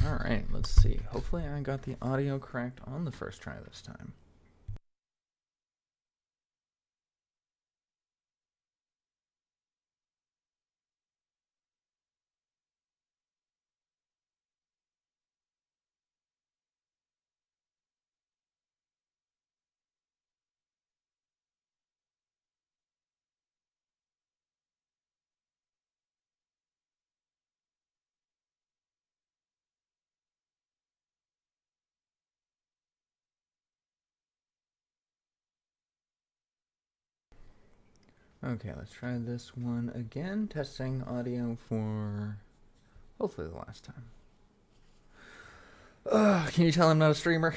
All right, let's see. Hopefully I got the audio correct on the first try this time. Okay, let's try this one again. Testing audio for hopefully the last time. Can you tell I'm not a streamer?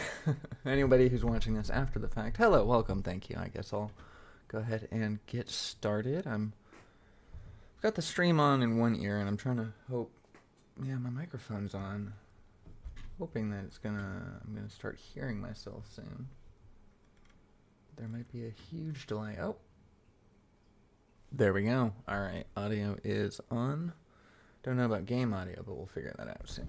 Anybody who's watching this after the fact, hello, welcome, thank you. I guess I'll go ahead and get started. I've got the stream on in one ear, and I'm trying to hope. Yeah, my microphone's on. Hoping that I'm gonna start hearing myself soon. There might be a huge delay. Oh, there we go. All right, audio is on. Don't know about game audio, but we'll figure that out soon.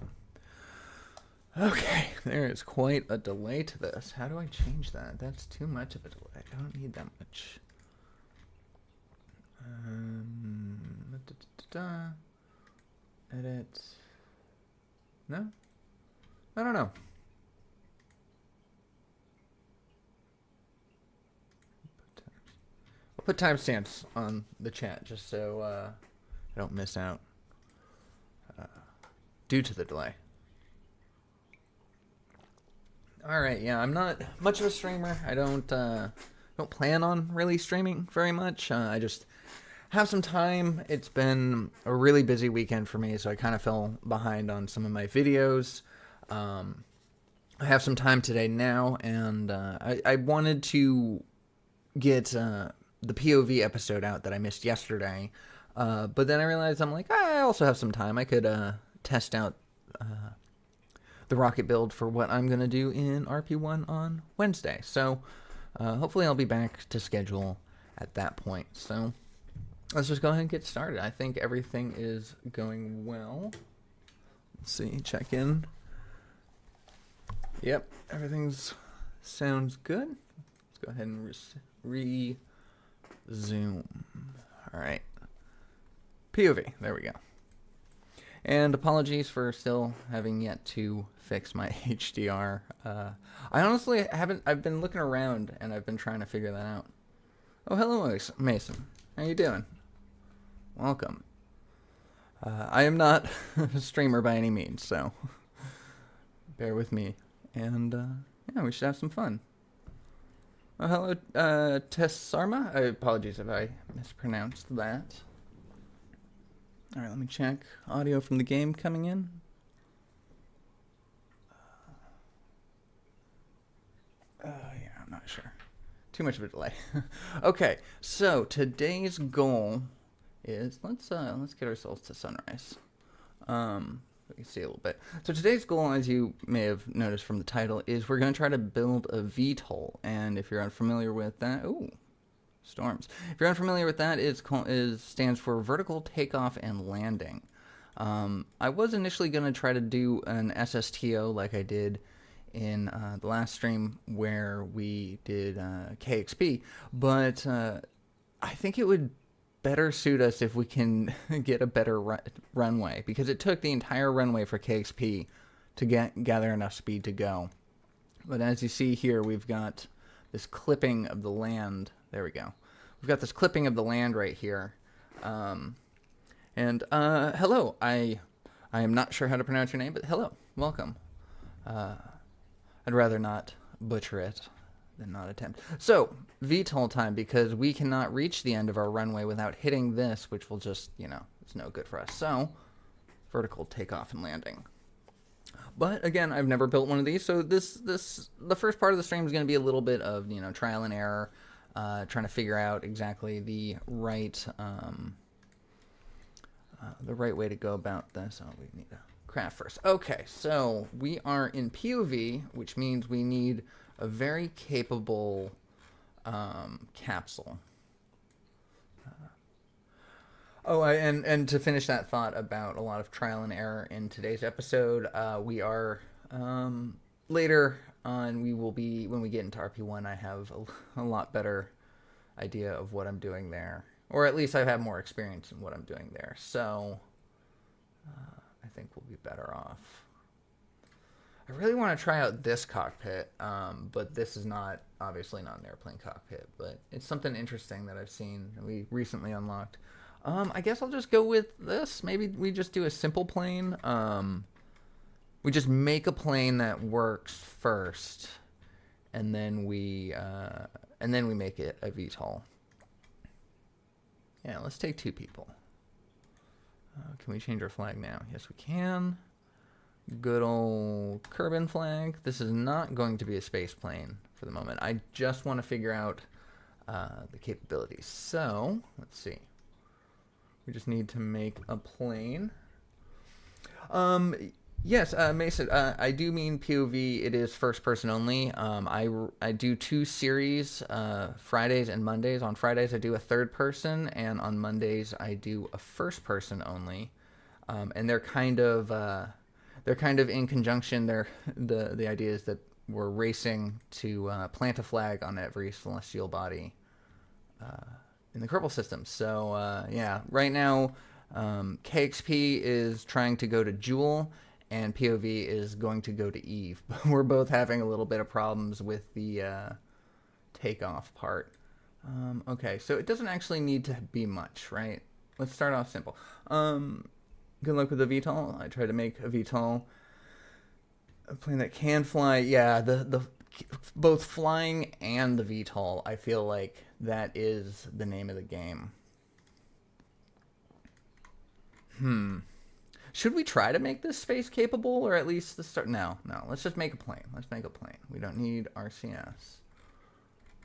Okay, there is quite a delay to this. How do I change that? That's too much of a delay. I don't need that much. Edit. No? I don't know. I'll put timestamps on the chat just so I don't miss out due to the delay. All right, yeah, I'm not much of a streamer. I don't plan on really streaming very much. I just have some time. It's been a really busy weekend for me, so I kind of fell behind on some of my videos. I have some time today now, and I wanted to get the POV episode out that I missed yesterday, but then I realized I'm like, I also have some time. I could test out the rocket build for what I'm going to do in RP-1 on Wednesday. So hopefully I'll be back to schedule at that point. So let's just go ahead and get started. I think everything is going well. Let's see, check in. Yep, everything's sounds good. Let's go ahead and resume. All right. POV, there we go. And apologies for still having yet to fix my HDR. I honestly haven't. I've been looking around and I've been trying to figure that out. Oh, hello, Mason. How you doing? Welcome. I am not a streamer by any means, so bear with me. And yeah, we should have some fun. Oh, hello, Tessarma. Apologies if I mispronounced that. All right, let me check. Audio from the game coming in. Yeah, I'm not sure. Too much of a delay. Okay, so today's goal is let's get ourselves to sunrise. We can see a little bit. So today's goal, as you may have noticed from the title, is we're going to try to build a VTOL. And if you're unfamiliar with that, ooh, storms. If you're unfamiliar with that, it stands for vertical takeoff and landing. I was initially going to try to do an SSTO like I did in the last stream where we did KXP, but I think it would better suit us if we can get a better runway, because it took the entire runway for KXP to gather enough speed to go. But as you see here, we've got this clipping of the land. There we go. We've got this clipping of the land right here. Hello. I am not sure how to pronounce your name, but hello. Welcome. I'd rather not butcher it than not attempt. So, VTOL time, because we cannot reach the end of our runway without hitting this, which will just, it's no good for us. So, vertical takeoff and landing. But again, I've never built one of these, so the first part of the stream is going to be a little bit of, trial and error, trying to figure out exactly the right way to go about this. Oh, we need to craft first. Okay, so we are in POV, which means we need a very capable capsule. Oh, and to finish that thought about a lot of trial and error in today's episode, we are later on. We will be when we get into RP1. I have a lot better idea of what I'm doing there, or at least I have more experience in what I'm doing there. So I think we'll be better off. I really want to try out this cockpit, but this is not obviously not an airplane cockpit, but it's something interesting that I've seen and we recently unlocked. I guess I'll just go with this. Maybe we just do a simple plane. We just make a plane that works first, and then we make it a VTOL. Yeah, let's take 2 people. Can we change our flag now? Yes, we can. Good old Kerbin flag. This is not going to be a space plane for the moment. I just want to figure out the capabilities. So, let's see. We just need to make a plane. Yes, Mason, I do mean POV. It is first person only. I do 2 series, Fridays and Mondays. On Fridays, I do a third person, and on Mondays, I do a first person only. And they're kind of in conjunction. The idea is that we're racing to plant a flag on every celestial body in the Kerbal system. So yeah, right now KXP is trying to go to Jewel, and POV is going to go to Eve. We're both having a little bit of problems with the takeoff part. Okay, so it doesn't actually need to be much, right? Let's start off simple. Good luck with the VTOL. I tried to make a VTOL, a plane that can fly. Yeah, the both flying and the VTOL. I feel like that is the name of the game. Should we try to make this space capable, or at least the start? No. Let's just make a plane. Let's make a plane. We don't need RCS.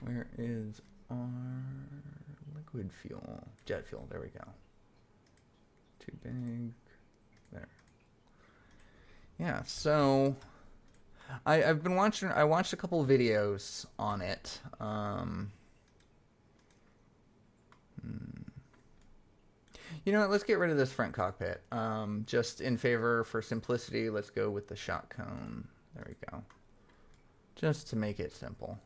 Where is our liquid fuel? Jet fuel. There we go. Too big. There. Yeah, so I've been watching. I watched a couple videos on it. You know what? Let's get rid of this front cockpit. Just in favor for simplicity, let's go with the shot cone. There we go. Just to make it simple.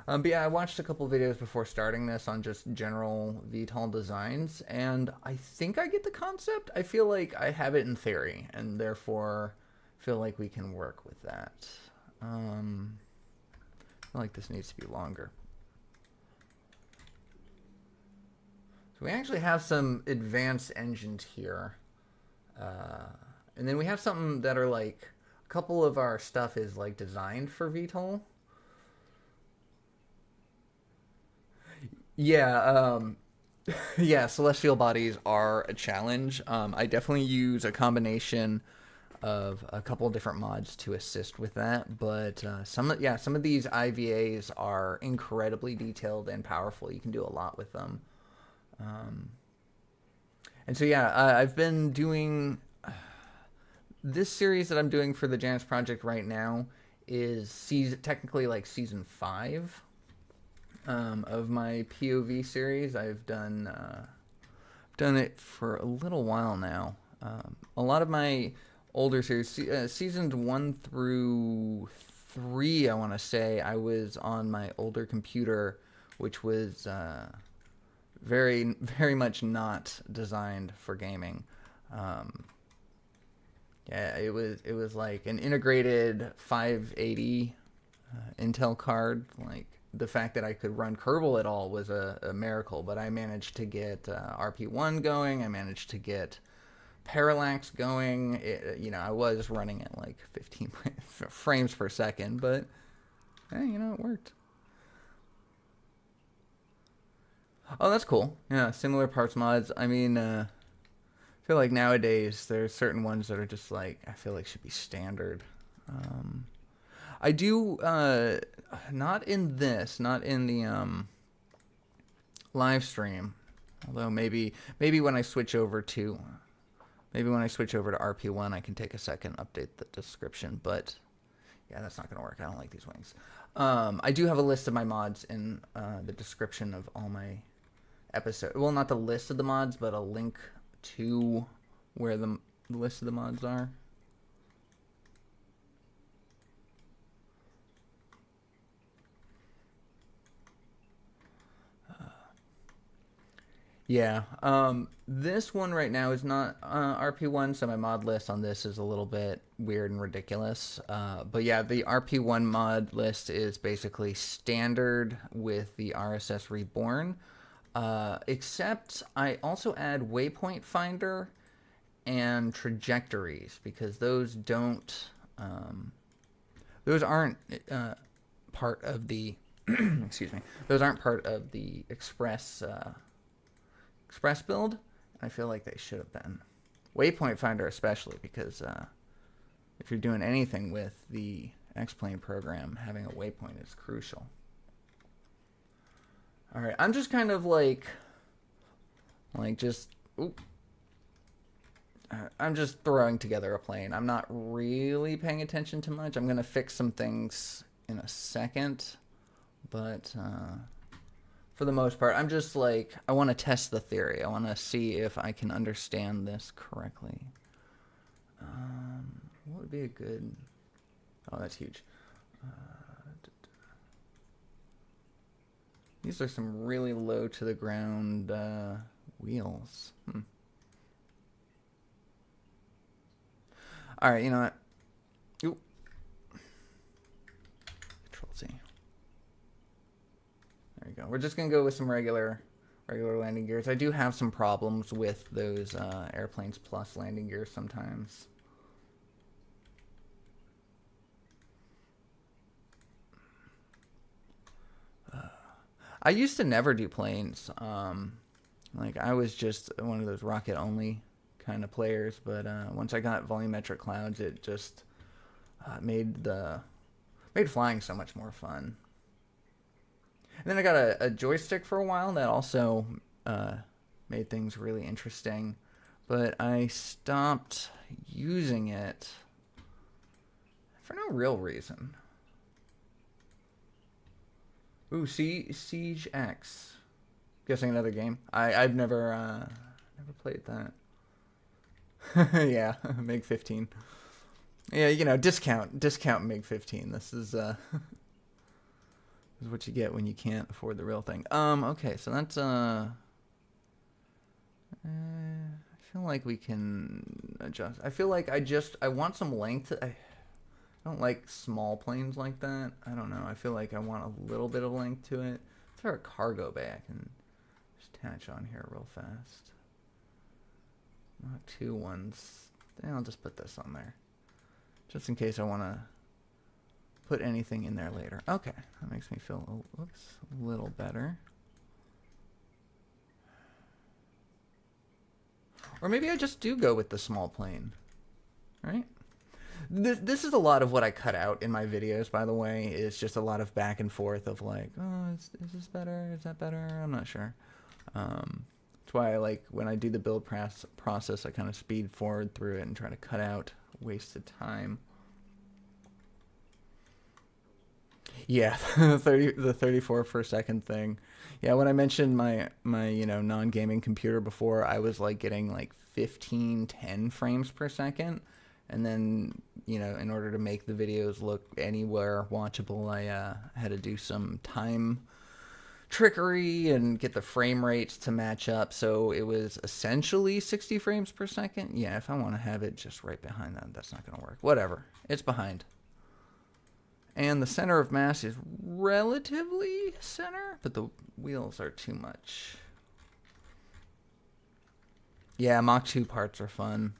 But yeah, I watched a couple videos before starting this on just general VTOL designs, and I think I get the concept. I feel like I have it in theory, and therefore feel like we can work with that. I feel like this needs to be longer. So we actually have some advanced engines here. And then we have something that are like, a couple of our stuff is like designed for VTOL. Yeah, yeah, celestial bodies are a challenge. I definitely use a combination of a couple of different mods to assist with that, but some of these IVAs are incredibly detailed and powerful. You can do a lot with them. And so yeah, I've been doing this series that I'm doing for the Janus project right now is technically like season 5. Of my POV series. I've done it for a little while now. A lot of my older series, seasons 1 through 3, I want to say, I was on my older computer, which was very, very much not designed for gaming. Yeah, it was like an integrated 580 Intel card, like. The fact that I could run Kerbal at all was a miracle, but I managed to get RP-1 going. I managed to get Parallax going. I was running at like 15 frames per second, but hey, it worked. Oh, that's cool. Yeah, similar parts mods. I mean, I feel like nowadays there's certain ones that are just like, I feel like should be standard. I do, not in the live stream, although maybe when I switch over to RP-1, I can take a second, update the description, but yeah, that's not going to work. I don't like these wings. I do have a list of my mods in the description of all my episode. Well, not the list of the mods, but a link to where the list of the mods are. Yeah, this one right now is not RP-1, so my mod list on this is a little bit weird and ridiculous. But yeah, the RP-1 mod list is basically standard with the RSS Reborn, except I also add waypoint finder and trajectories, because those don't, those aren't part of the, excuse me, those aren't part of the Express build. I feel like they should have been. Waypoint finder especially, because if you're doing anything with the X-Plane program, having a waypoint is crucial. All right, I'm just kind of like just, I'm just throwing together a plane. I'm not really paying attention to much. I'm gonna fix some things in a second, but for the most part, I'm just like, I want to test the theory. I want to see if I can understand this correctly. What would be a good... Oh, that's huge. These are some really low to the ground wheels. All right, you know what? Ooh. Control Z. There you go. We're just gonna go with some regular landing gears. I do have some problems with those Airplanes Plus landing gears sometimes. I used to never do planes. Like, I was just one of those rocket only kind of players, but once I got volumetric clouds, it just made flying so much more fun. And then I got a joystick for a while that also made things really interesting, but I stopped using it for no real reason. Ooh, Siege X. Guessing another game. I've never played that. Yeah, MiG 15. Yeah, you know, discount MiG 15. This is this is what you get when you can't afford the real thing. Okay, so that's I feel like we can adjust. I feel like I want some length. I don't like small planes like that. I don't know. I feel like I want a little bit of length to it. Is there a cargo bay I can just attach on here real fast? Not two ones. Then I'll just put this on there, just in case I want to put anything in there later. Okay, that makes me feel a little better. Or maybe I just do go with the small plane, right? This is a lot of what I cut out in my videos, by the way. It's just a lot of back and forth of like, oh, is this better? Is that better? I'm not sure. That's why I like, when I do the build process, I kind of speed forward through it and try to cut out wasted time. Yeah, the 34 per second thing. Yeah, when I mentioned my you know, non-gaming computer before, I was like getting like 10 frames per second. And then, you know, in order to make the videos look anywhere watchable, I had to do some time trickery and get the frame rates to match up. So it was essentially 60 frames per second. Yeah, if I want to have it just right behind that, that's not going to work. Whatever. It's behind. And the center of mass is relatively center, but the wheels are too much. Yeah, Mach 2 parts are fun.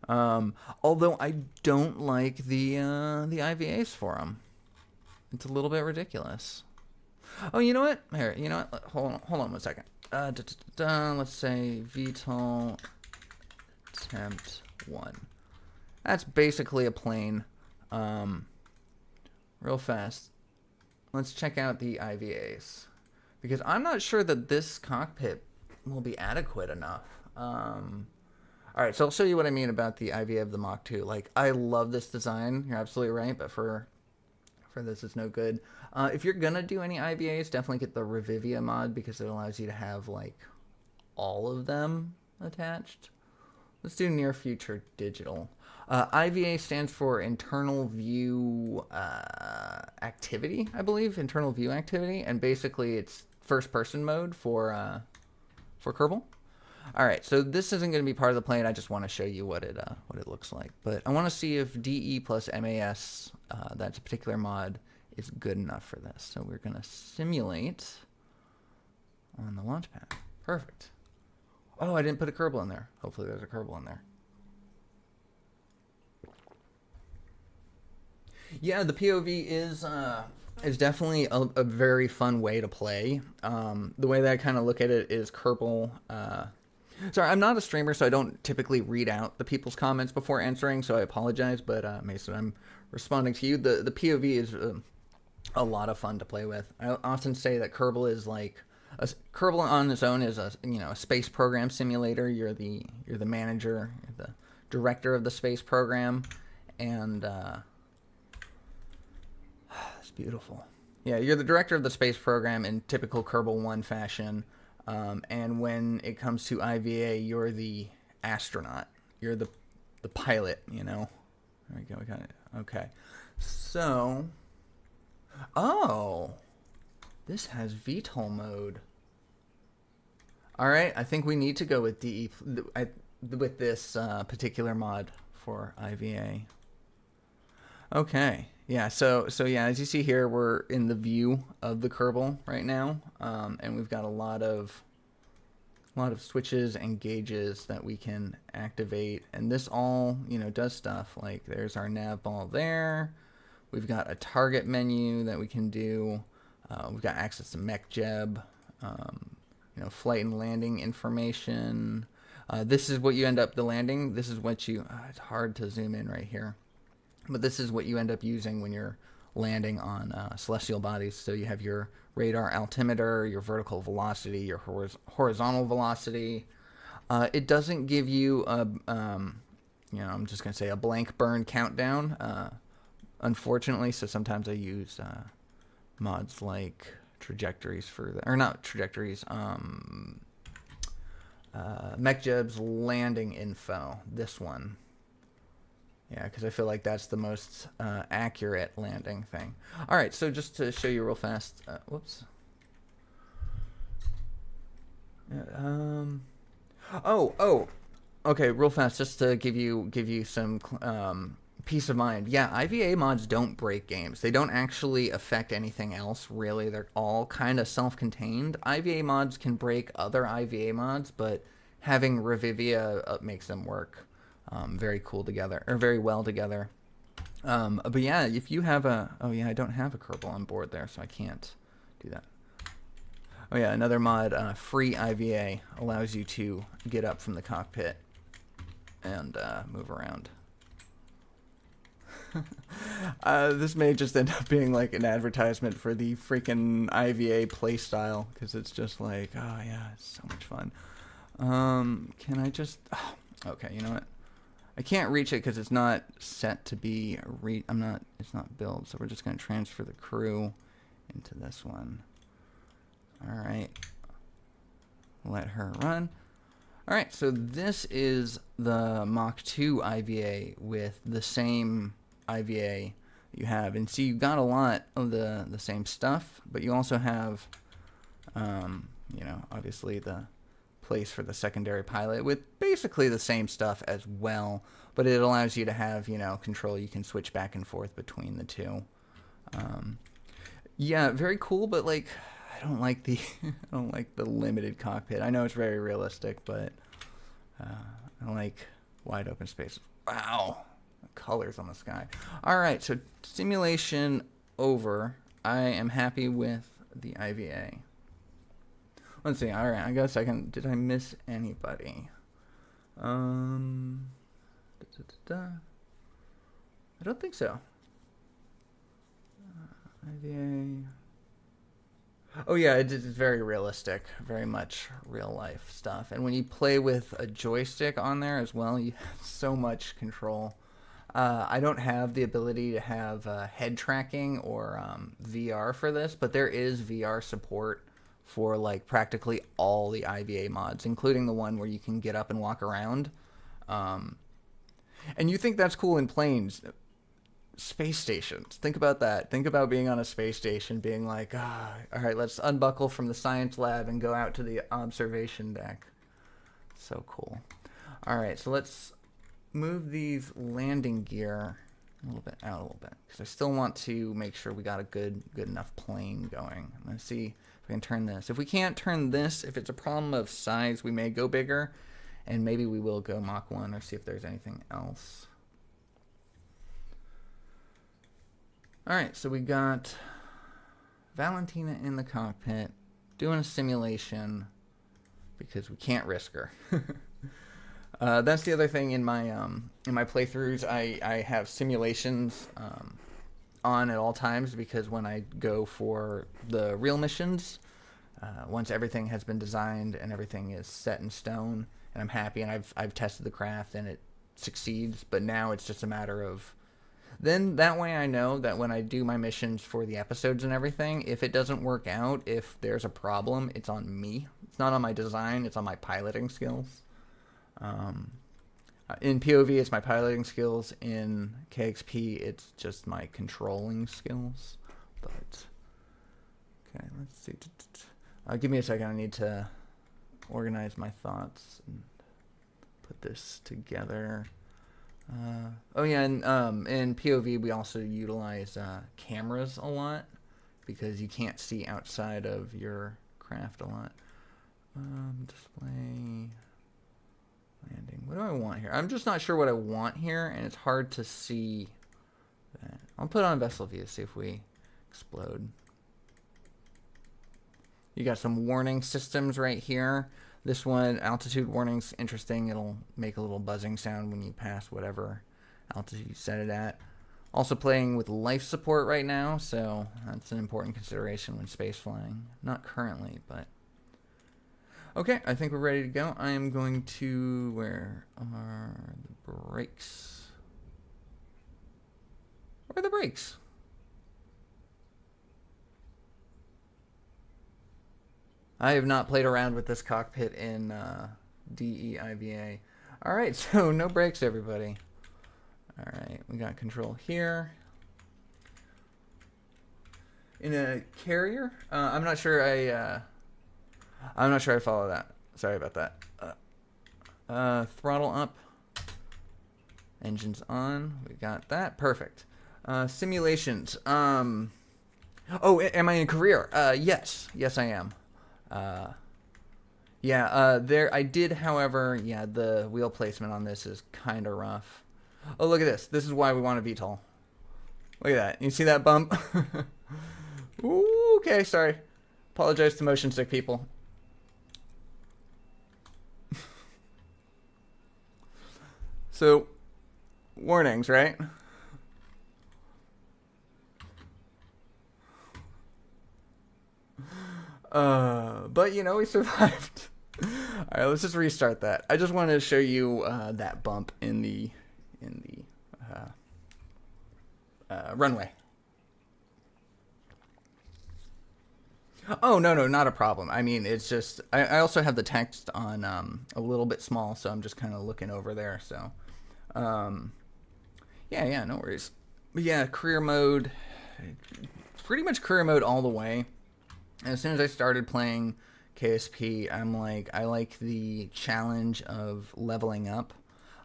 Although I don't like the IVAs for them. It's a little bit ridiculous. Oh, you know what? Here, you know what? Hold on 1 second. Let's say VTOL Tempt 1. That's basically a plane. Real fast. Let's check out the IVAs, because I'm not sure that this cockpit will be adequate enough. All right, so I'll show you what I mean about the IVA of the Mach 2. Like, I love this design. You're absolutely right, but for for this is no good. If you're gonna do any IVAs, definitely get the Revivia mod because it allows you to have like all of them attached. Let's do near future digital. IVA stands for internal view activity, I believe. Internal view activity, and basically it's first person mode for Kerbal. All right, so this isn't going to be part of the plane. I just want to show you what it looks like. But I want to see if DE plus MAS, that's a particular mod, is good enough for this. So we're going to simulate on the launch pad. Perfect. Oh, I didn't put a Kerbal in there. Hopefully there's a Kerbal in there. Yeah, the POV is definitely a very fun way to play. The way that I kind of look at it is Kerbal. Sorry, I'm not a streamer, so I don't typically read out the people's comments before answering, so I apologize. But Mason, I'm responding to you. The POV is a lot of fun to play with. I often say that Kerbal is like Kerbal on its own is a space program simulator. You're the manager, you're the director of the space program, and it's beautiful. Yeah, you're the director of the space program in typical Kerbal 1 fashion. And when it comes to IVA, you're the astronaut. You're the pilot, you know. There we go. We got it. Okay. So, oh, this has VTOL mode. All right. I think we need to go with DE with this particular mod for IVA. Okay. Yeah, so yeah, as you see here, we're in the view of the Kerbal right now, and we've got a lot of switches and gauges that we can activate, and this all does stuff like there's our nav ball there. We've got a target menu that we can do. We've got access to MechJeb, flight and landing information. This is what you end up the landing. This is what you. It's hard to zoom in right here. But this is what you end up using when you're landing on celestial bodies. So you have your radar altimeter, your vertical velocity, your horizontal velocity. It doesn't give you a, I'm just going to say a blank burn countdown, unfortunately. So sometimes I use mods like trajectories or not trajectories, MechJeb's landing info, this one. Yeah, because I feel like that's the most accurate landing thing. All right, so just to show you real fast. Whoops. Okay, real fast, just to give you some peace of mind. Yeah, IVA mods don't break games. They don't actually affect anything else, really. They're all kind of self-contained. IVA mods can break other IVA mods, but having Revivia makes them work very cool together, or very well together. But yeah, if you have I don't have a Kerbal on board there, so I can't do that. Oh yeah, another mod, free IVA, allows you to get up from the cockpit and move around. This may just end up being like an advertisement for the freaking IVA playstyle, because it's just like, oh yeah, it's so much fun. Can I just... okay, you know what? I can't reach it because it's not set to be it's not built, so we're just going to transfer the crew into this one. All right. Let her run. All right, so this is the Mach 2 IVA with the same IVA you have. And see, you've got a lot of the same stuff, but you also have, obviously the place for the secondary pilot with basically the same stuff as well, but it allows you to have control. You can switch back and forth between the two. Yeah, very cool, but like I don't like the limited cockpit. I know it's very realistic, but I like wide open spaces. Wow, the colors on the sky. All right, so simulation over. I am happy with the IVA. Let's see. All right, I got a second. Did I miss anybody? I don't think so. IVA. Oh yeah, it's very realistic, very much real life stuff. And when you play with a joystick on there as well, you have so much control. I don't have the ability to have head tracking or VR for this, but there is VR support for like practically all the IVA mods, including the one where you can get up and walk around. And you think that's cool in planes. Space stations. Think about that. Think about being on a space station, being like, all right, let's unbuckle from the science lab and go out to the observation deck. So cool. All right, so let's move these landing gear a little bit out a little bit, because I still want to make sure we got a good enough plane going. I'm going to see if we can turn this. If we can't turn this, if it's a problem of size, we may go bigger, and maybe we will go Mach 1 or see if there's anything else. All right, so we got Valentina in the cockpit doing a simulation because we can't risk her. That's the other thing in my playthroughs. I have simulations on at all times, because when I go for the real missions, once everything has been designed and everything is set in stone and I'm happy and I've tested the craft and it succeeds, but now it's just a matter of, then that way I know that when I do my missions for the episodes and everything, if it doesn't work out, if there's a problem, it's on me. It's not on my design, it's on my piloting skills. In POV, it's my piloting skills. In KXP, it's just my controlling skills. But, okay, let's see. Give me a second. I need to organize my thoughts and put this together. Oh yeah, and in POV we also utilize cameras a lot, because you can't see outside of your craft a lot. Display, landing. What do I want here? I'm just not sure what I want here, and it's hard to see that. I'll put on vessel view, see if we explode. You got some warning systems right here. This one, altitude warning's interesting. It'll make a little buzzing sound when you pass whatever altitude you set it at. Also playing with life support right now, so that's an important consideration when space flying. Not currently, but... Okay, I think we're ready to go. I am going to... Where are the brakes? Where are the brakes? I have not played around with this cockpit in DEIVA. Alright, so no brakes, everybody. Alright, we got control here. In a carrier? I'm not sure I follow that. Sorry about that. Throttle up. Engines on. We got that. Perfect. Simulations. Oh, am I in career? Yes. Yes, I am. There I did, however, the wheel placement on this is kind of rough. Oh, look at this. This is why we want a VTOL. Look at that. You see that bump? Ooh, okay, sorry. Apologize to motion sick people. So, warnings, right? But you know, we survived. Alright, let's just restart that. I just wanted to show you that bump in the runway. Oh, no, not a problem. I mean, it's just, I also have the text on a little bit small, so I'm just kind of looking over there, so. Yeah, no worries. But yeah, career mode, pretty much career mode all the way. As soon as I started playing KSP, I'm like, I like the challenge of leveling up.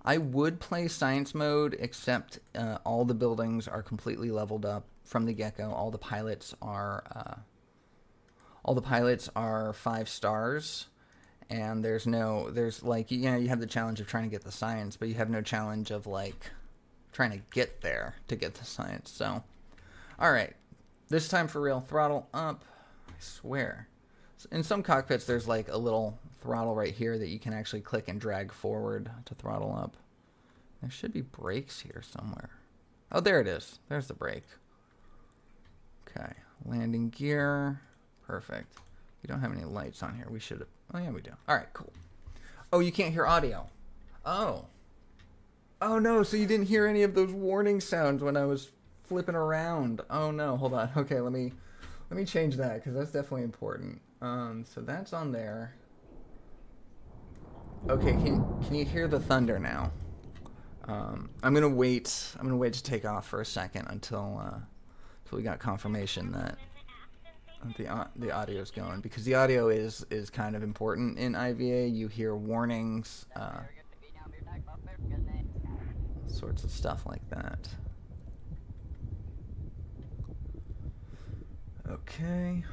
I would play science mode, except all the buildings are completely leveled up from the get-go. All the pilots are 5 stars, and there's like, you know, you have the challenge of trying to get the science, but you have no challenge of like trying to get there to get the science. So, all right, this time for real, throttle up. I swear. In some cockpits, there's like a little throttle right here that you can actually click and drag forward to throttle up. There should be brakes here somewhere. Oh, there it is. There's the brake. Okay, landing gear. Perfect. We don't have any lights on here. We should have. Oh, yeah, we do. All right, cool. Oh, you can't hear audio. Oh, Oh no, so you didn't hear any of those warning sounds when I was flipping around. Oh no, hold on. Okay, let me change that because that's definitely important. So that's on there. Okay, can you hear the thunder now? I'm gonna wait. I'm gonna wait to take off for a second until we got confirmation that the audio is going, because the audio is kind of important in IVA. You hear warnings, sorts of stuff like that. Okay.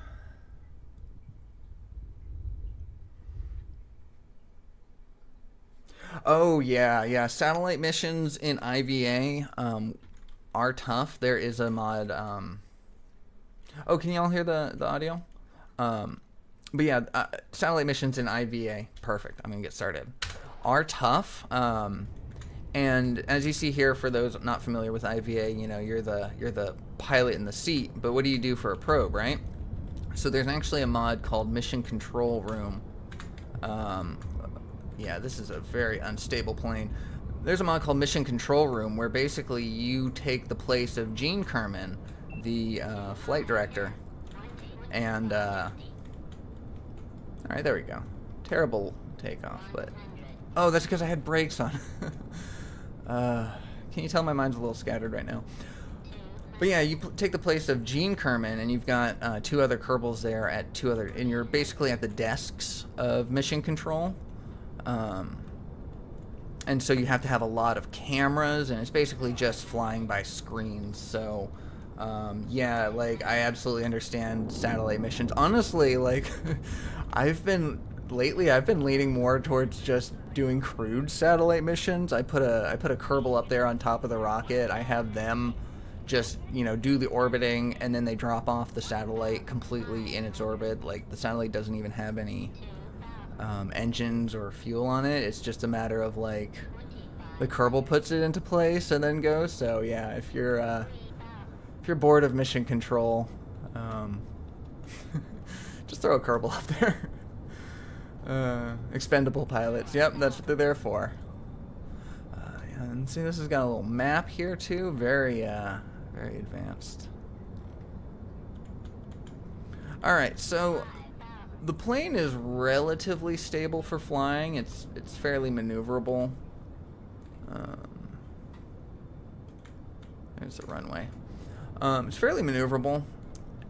Oh yeah. Satellite missions in IVA are tough. There is a mod. Oh, can y'all hear the audio? But yeah, satellite missions in IVA, perfect. I'm gonna get started. Are tough. And as you see here, for those not familiar with IVA, you know, you're the pilot in the seat. But what do you do for a probe, right? So there's actually a mod called Mission Control Room. Yeah, this is a very unstable plane. There's a mod called Mission Control Room where basically you take the place of Gene Kerman, the flight director. And all right, there we go. Terrible takeoff, but oh, that's because I had brakes on. Can you tell my mind's a little scattered right now? But yeah, you take the place of Gene Kerman, and you've got two other Kerbals there at and you're basically at the desks of Mission Control. And so you have to have a lot of cameras, and it's basically just flying by screens. So, yeah, like, I absolutely understand satellite missions. Honestly, like, lately I've been leaning more towards just doing crewed satellite missions. I put a Kerbal up there on top of the rocket. I have them just, you know, do the orbiting, and then they drop off the satellite completely in its orbit. Like, the satellite doesn't even have any engines or fuel on it. It's just a matter of, like, the Kerbal puts it into place and then goes. So yeah, if you're bored of mission control, just throw a Kerbal up there. Expendable pilots, yep, that's what they're there for. Yeah, and see, this has got a little map here too, very advanced. All right, so the plane is relatively stable for flying. It's fairly maneuverable. There's the runway. It's fairly maneuverable.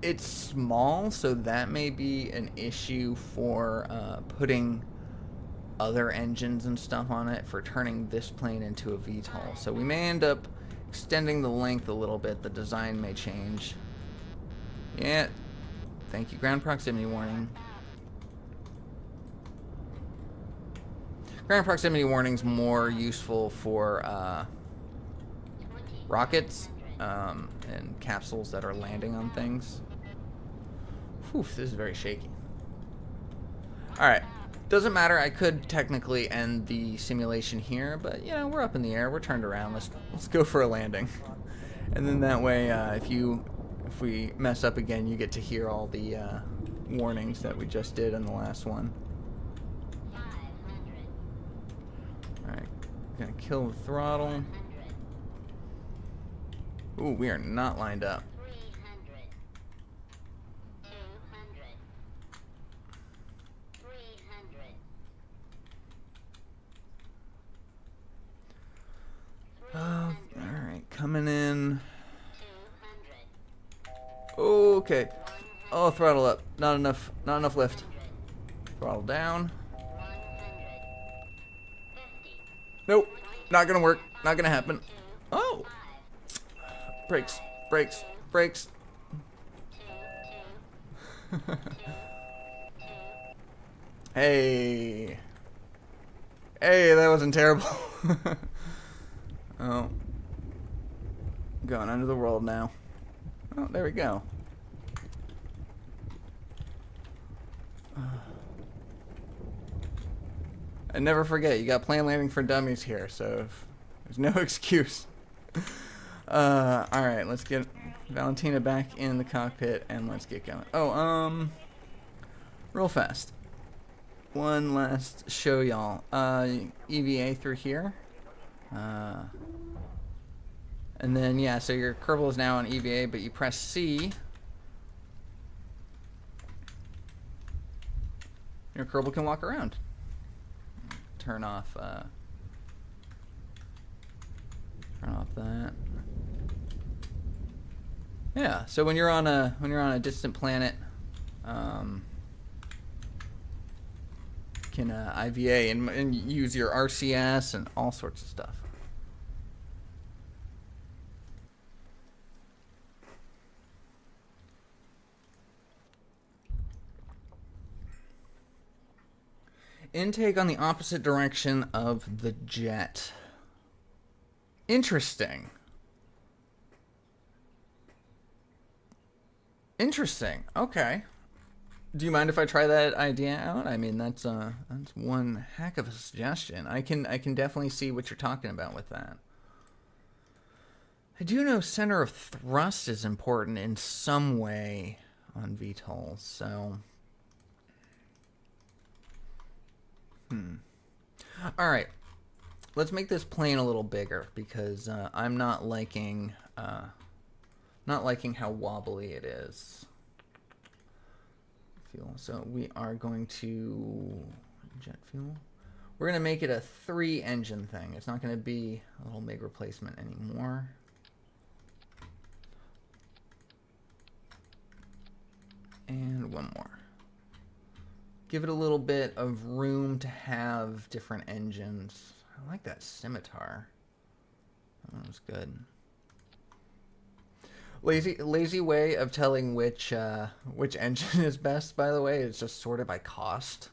It's small, so that may be an issue for putting other engines and stuff on it, for turning this plane into a VTOL. So we may end up extending the length a little bit. The design may change. Yeah. Thank you. Ground proximity warning. Ground proximity warning's more useful for rockets and capsules that are landing on things. Whew, this is very shaky. Alright, doesn't matter. I could technically end the simulation here, but you know, we're up in the air, we're turned around. Let's go for a landing. And then that way, if we mess up again, you get to hear all the warnings that we just did in the last one. Alright, gonna kill the throttle. Ooh, we are not lined up. Alright, coming in. Okay. Oh, throttle up. Not enough lift. Throttle down. Nope. Not gonna work. Not gonna happen. Oh! Brakes. Brakes. Brakes. Hey. Hey, that wasn't terrible. Oh. Going under the world now. Oh, there we go. And never forget, you got plane landing for dummies here, so there's no excuse. Alright, let's get Valentina back in the cockpit and let's get going. Oh, real fast. One last show y'all. EVA through here. And then, yeah, so your Kerbal is now on EVA, but you press C. Your Kerbal can walk around. Turn off that. Yeah, so when you're on a distant planet, can IVA and use your RCS and all sorts of stuff. Intake on the opposite direction of the jet. Interesting. Interesting. Okay. Do you mind if I try that idea out? I mean, that's one heck of a suggestion. I can definitely see what you're talking about with that. I do know center of thrust is important in some way on VTOL, so. All right, let's make this plane a little bigger because I'm not liking how wobbly it is. Fuel. So we are going to jet fuel. We're going to make it a 3-engine thing. It's not going to be a little MiG replacement anymore. And one more. Give it a little bit of room to have different engines. I like that scimitar. That was good. Lazy way of telling which engine is best, by the way, is just sorted by cost.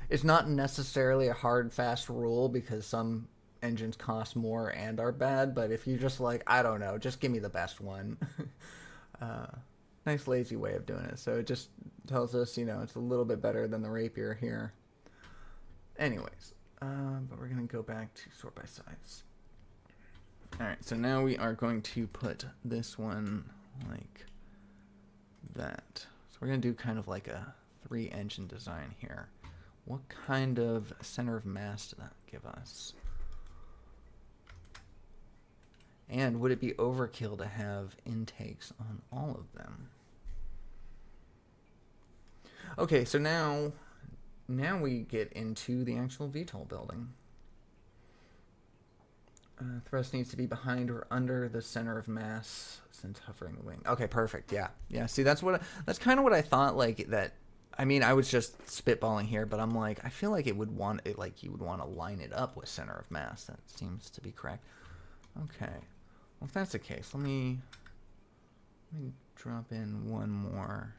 It's not necessarily a hard, fast rule because some engines cost more and are bad, but if you just like, I don't know, just give me the best one. Nice lazy way of doing it. So it just tells us, it's a little bit better than the Rapier here. Anyways, but we're going to go back to sort by size. All right, so now we are going to put this one like that. So we're going to do kind of like a 3-engine design here. What kind of center of mass does that give us? And would it be overkill to have intakes on all of them? Okay, so now we get into the actual VTOL building. Thrust needs to be behind or under the center of mass since hovering the wing. Okay, perfect. Yeah. See, that's kind of what I thought. Like that. I mean, I was just spitballing here, but I'm like, I feel like you would want to line it up with center of mass. That seems to be correct. Okay. Well, if that's the case, let me drop in one more.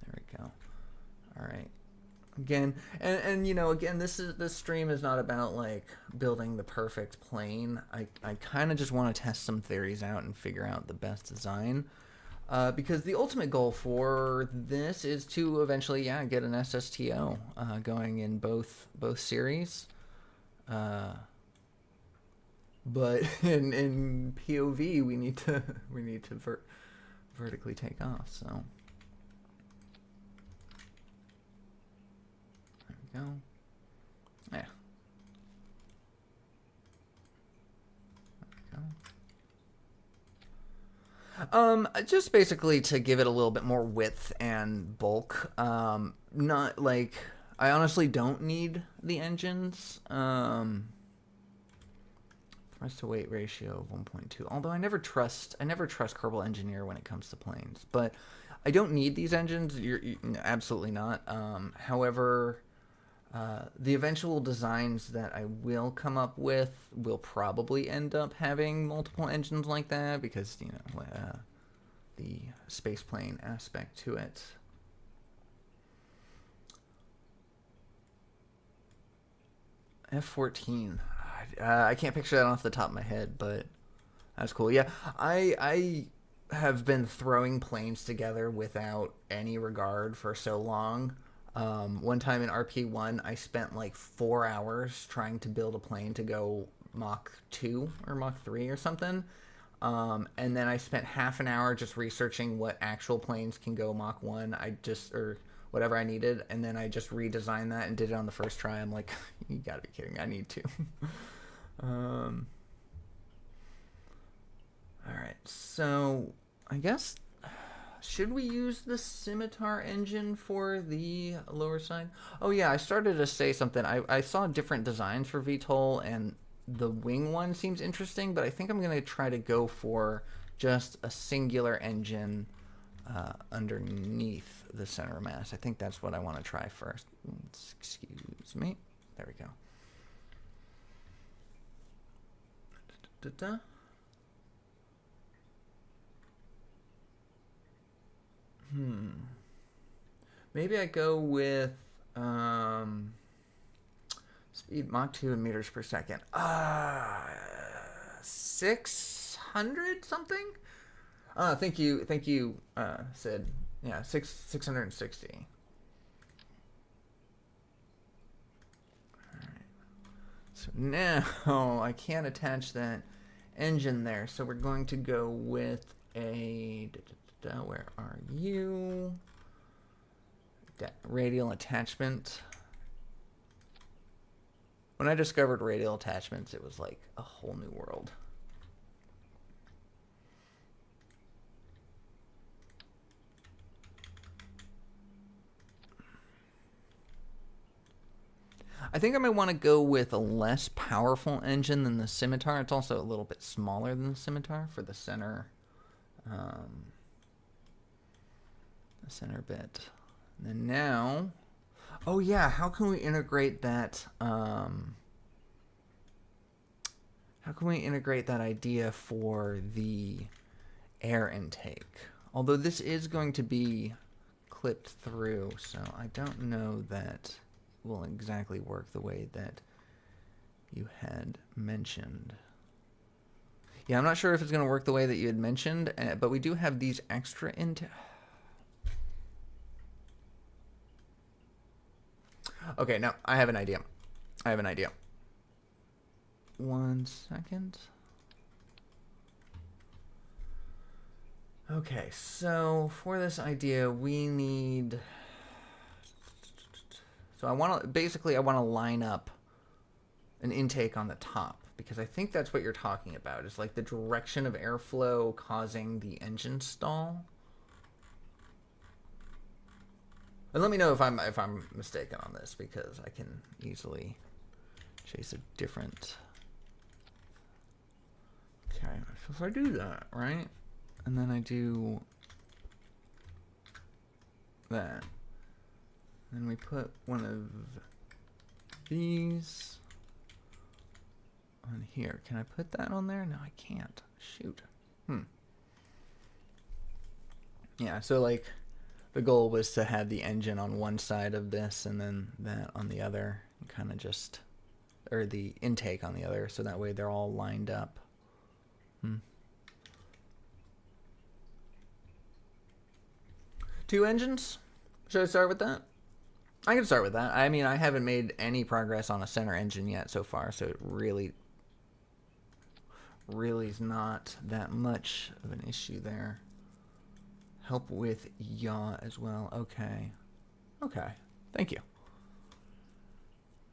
There we go. All right. Again, and again, this stream is not about like building the perfect plane. I kind of just want to test some theories out and figure out the best design. Because the ultimate goal for this is to eventually, get an SSTO going in both series. But in POV we need to vertically take off. So there we go. Yeah. There we go. Just basically to give it a little bit more width and bulk. Not like I honestly don't need the engines. Thrust to weight ratio of 1.2. Although I never trust Kerbal Engineer when it comes to planes. But I don't need these engines. You're absolutely not. However, the eventual designs that I will come up with will probably end up having multiple engines like that because the space plane aspect to it. F-14. I can't picture that off the top of my head, but that's cool. Yeah, I have been throwing planes together without any regard for so long. One time in RP-1, I spent like 4 hours trying to build a plane to go Mach 2 or Mach 3 or something. And then I spent half an hour just researching what actual planes can go Mach 1. What whatever I needed, and then I just redesigned that and did it on the first try. I'm like, you gotta be kidding me, I need to. Alright, so I guess, should we use the scimitar engine for the lower side? Oh yeah, I started to say something. I saw different designs for VTOL, and the wing one seems interesting, but I think I'm going to try to go for just a singular engine underneath the center of mass. I think that's what I want to try first. Excuse me. There we go. Da-da-da. Maybe I go with speed Mach 2 in meters per second. 600 something? Thank you, Sid. Yeah, 660. All right. So now I can't attach that engine there, so we're going to go with a. Where are you? Radial attachment. When I discovered radial attachments, it was like a whole new world. I think I might want to go with a less powerful engine than the scimitar. It's also a little bit smaller than the scimitar for the center. The center bit. And then now, oh yeah, how can we integrate that? How can we integrate that idea for the air intake? Although this is going to be clipped through, so I don't know that it will exactly work the way that you had mentioned. Yeah, I'm not sure if it's going to work the way that you had mentioned, but we do have these extra Okay, no, I have an idea. I have an idea. 1 second. Okay, so for this idea, we need... So I want to, basically, I want to line up an intake on the top, because I think that's what you're talking about. It's like the direction of airflow causing the engine stall. And let me know if I'm mistaken on this, because I can easily chase a different. Okay, so if I do that, right, and then I do that, then we put one of these on here. Can I put that on there? No, I can't. Shoot. Yeah, so like, the goal was to have the engine on one side of this and then that on the other, and kind of just, or the intake on the other, so that way they're all lined up. 2 engines? Should I start with that? I can start with that. I mean, I haven't made any progress on a center engine yet so far, so it really is not that much of an issue there. Help with yaw as well. Okay. Okay. Thank you.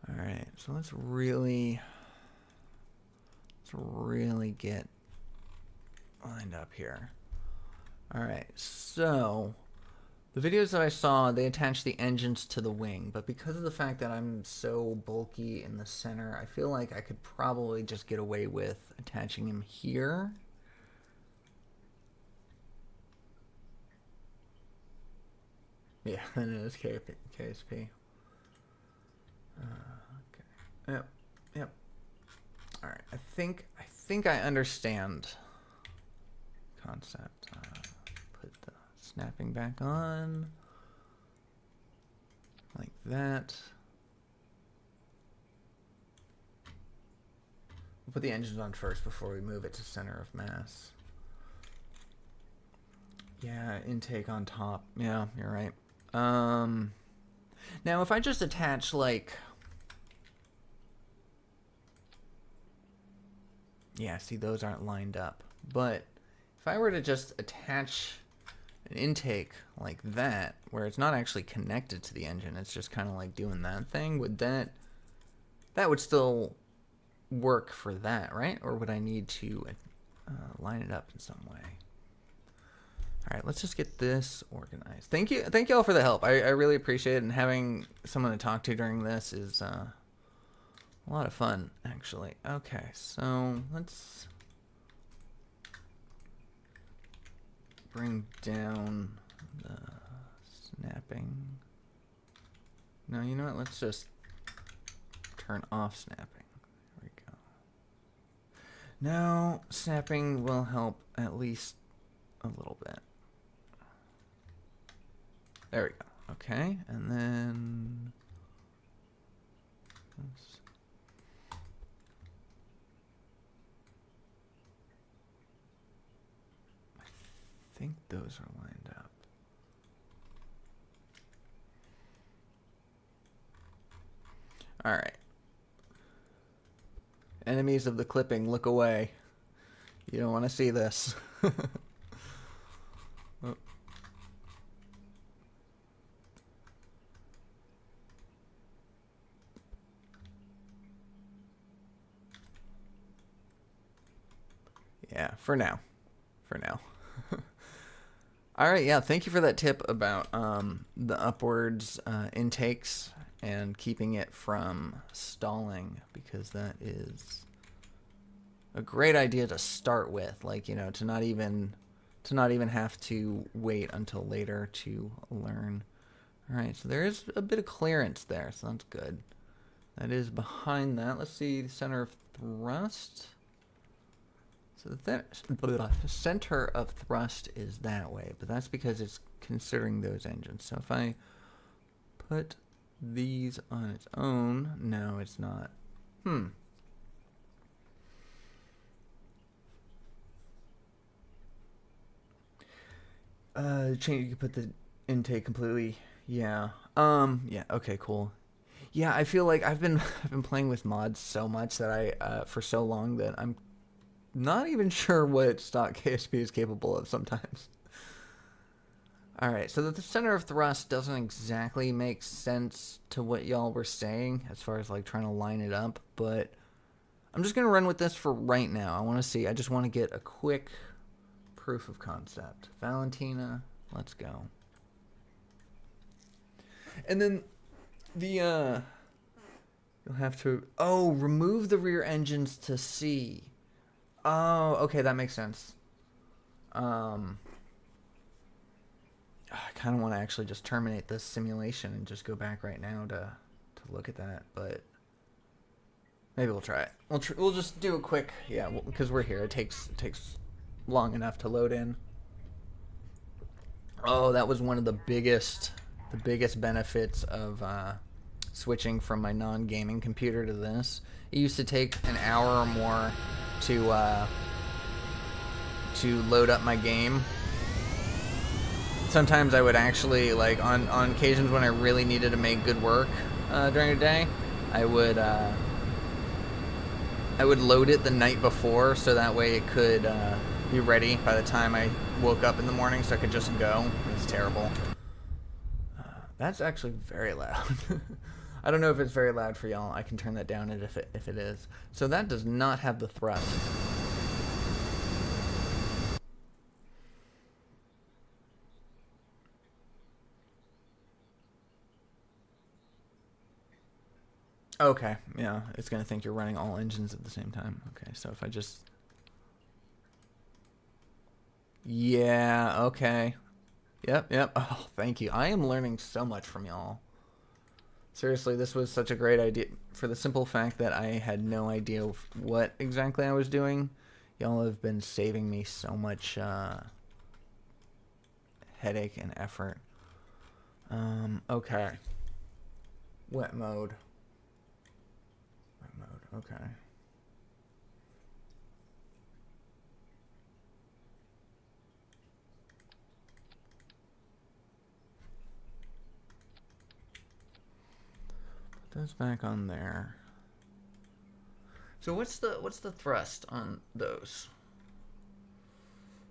All right. So let's really get lined up here. All right. So the videos that I saw, they attached the engines to the wing, but because of the fact that I'm so bulky in the center, I feel like I could probably just get away with attaching him here. Yeah, that is KSP. Okay. Yep. All right. I think I understand concept. Put the snapping back on like that. We'll put the engines on first before we move it to center of mass. Yeah, intake on top. Yeah, you're right. Now if I just attach like, yeah, see, those aren't lined up, but if I were to just attach an intake like that, where it's not actually connected to the engine, it's just kind of like doing that thing, would that would still work for that, right? Or would I need to line it up in some way? All right, let's just get this organized. Thank you all for the help. I really appreciate it, and having someone to talk to during this is a lot of fun, actually. Okay, so let's bring down the snapping. No, you know what? Let's just turn off snapping. There we go. Now, snapping will help at least a little bit. There we go. Okay, and then I think those are lined up. All right. Enemies of the clipping, look away. You don't want to see this. Oh. Yeah, for now. For now. All right, yeah, thank you for that tip about the upwards intakes and keeping it from stalling, because that is a great idea to start with, like, you know, to not even have to wait until later to learn. All right, so there is a bit of clearance there, so that's good. That is behind that. Let's see, the center of thrust. So the center of thrust is that way, but that's because it's considering those engines. So if I put these on its own, no, it's not. Change. You can put the intake completely. Yeah. Yeah. Okay. Cool. Yeah. I feel like I've been playing with mods so much that I for so long that I'm not even sure what stock KSP is capable of sometimes. All right, so the center of thrust doesn't exactly make sense to what y'all were saying as far as like trying to line it up, but I'm just going to run with this for right now. I want to see. I just want to get a quick proof of concept. Valentina, let's go. And then the you'll have to remove the rear engines to C. Oh, okay, that makes sense. I kind of want to actually just terminate this simulation and just go back right now to look at that, but maybe we'll try it. We'll just do a quick, yeah, because we're here. It takes long enough to load in. Oh, that was one of the biggest benefits of switching from my non-gaming computer to this. It used to take an hour or more to load up my game. Sometimes I would actually, like, on occasions when I really needed to make good work during the day, I would load it the night before so that way it could be ready by the time I woke up in the morning, so I could just go. It's terrible. That's actually very loud. I don't know if it's very loud for y'all. I can turn that down if it is. So that does not have the thrust. Okay, yeah, it's going to think you're running all engines at the same time. Okay, so if I just... Yeah, okay. Yep. Oh, thank you. I am learning so much from y'all. Seriously, this was such a great idea for the simple fact that I had no idea what exactly I was doing. Y'all have been saving me so much headache and effort. Okay. Wet mode. Okay. Put those back on there. So what's the thrust on those?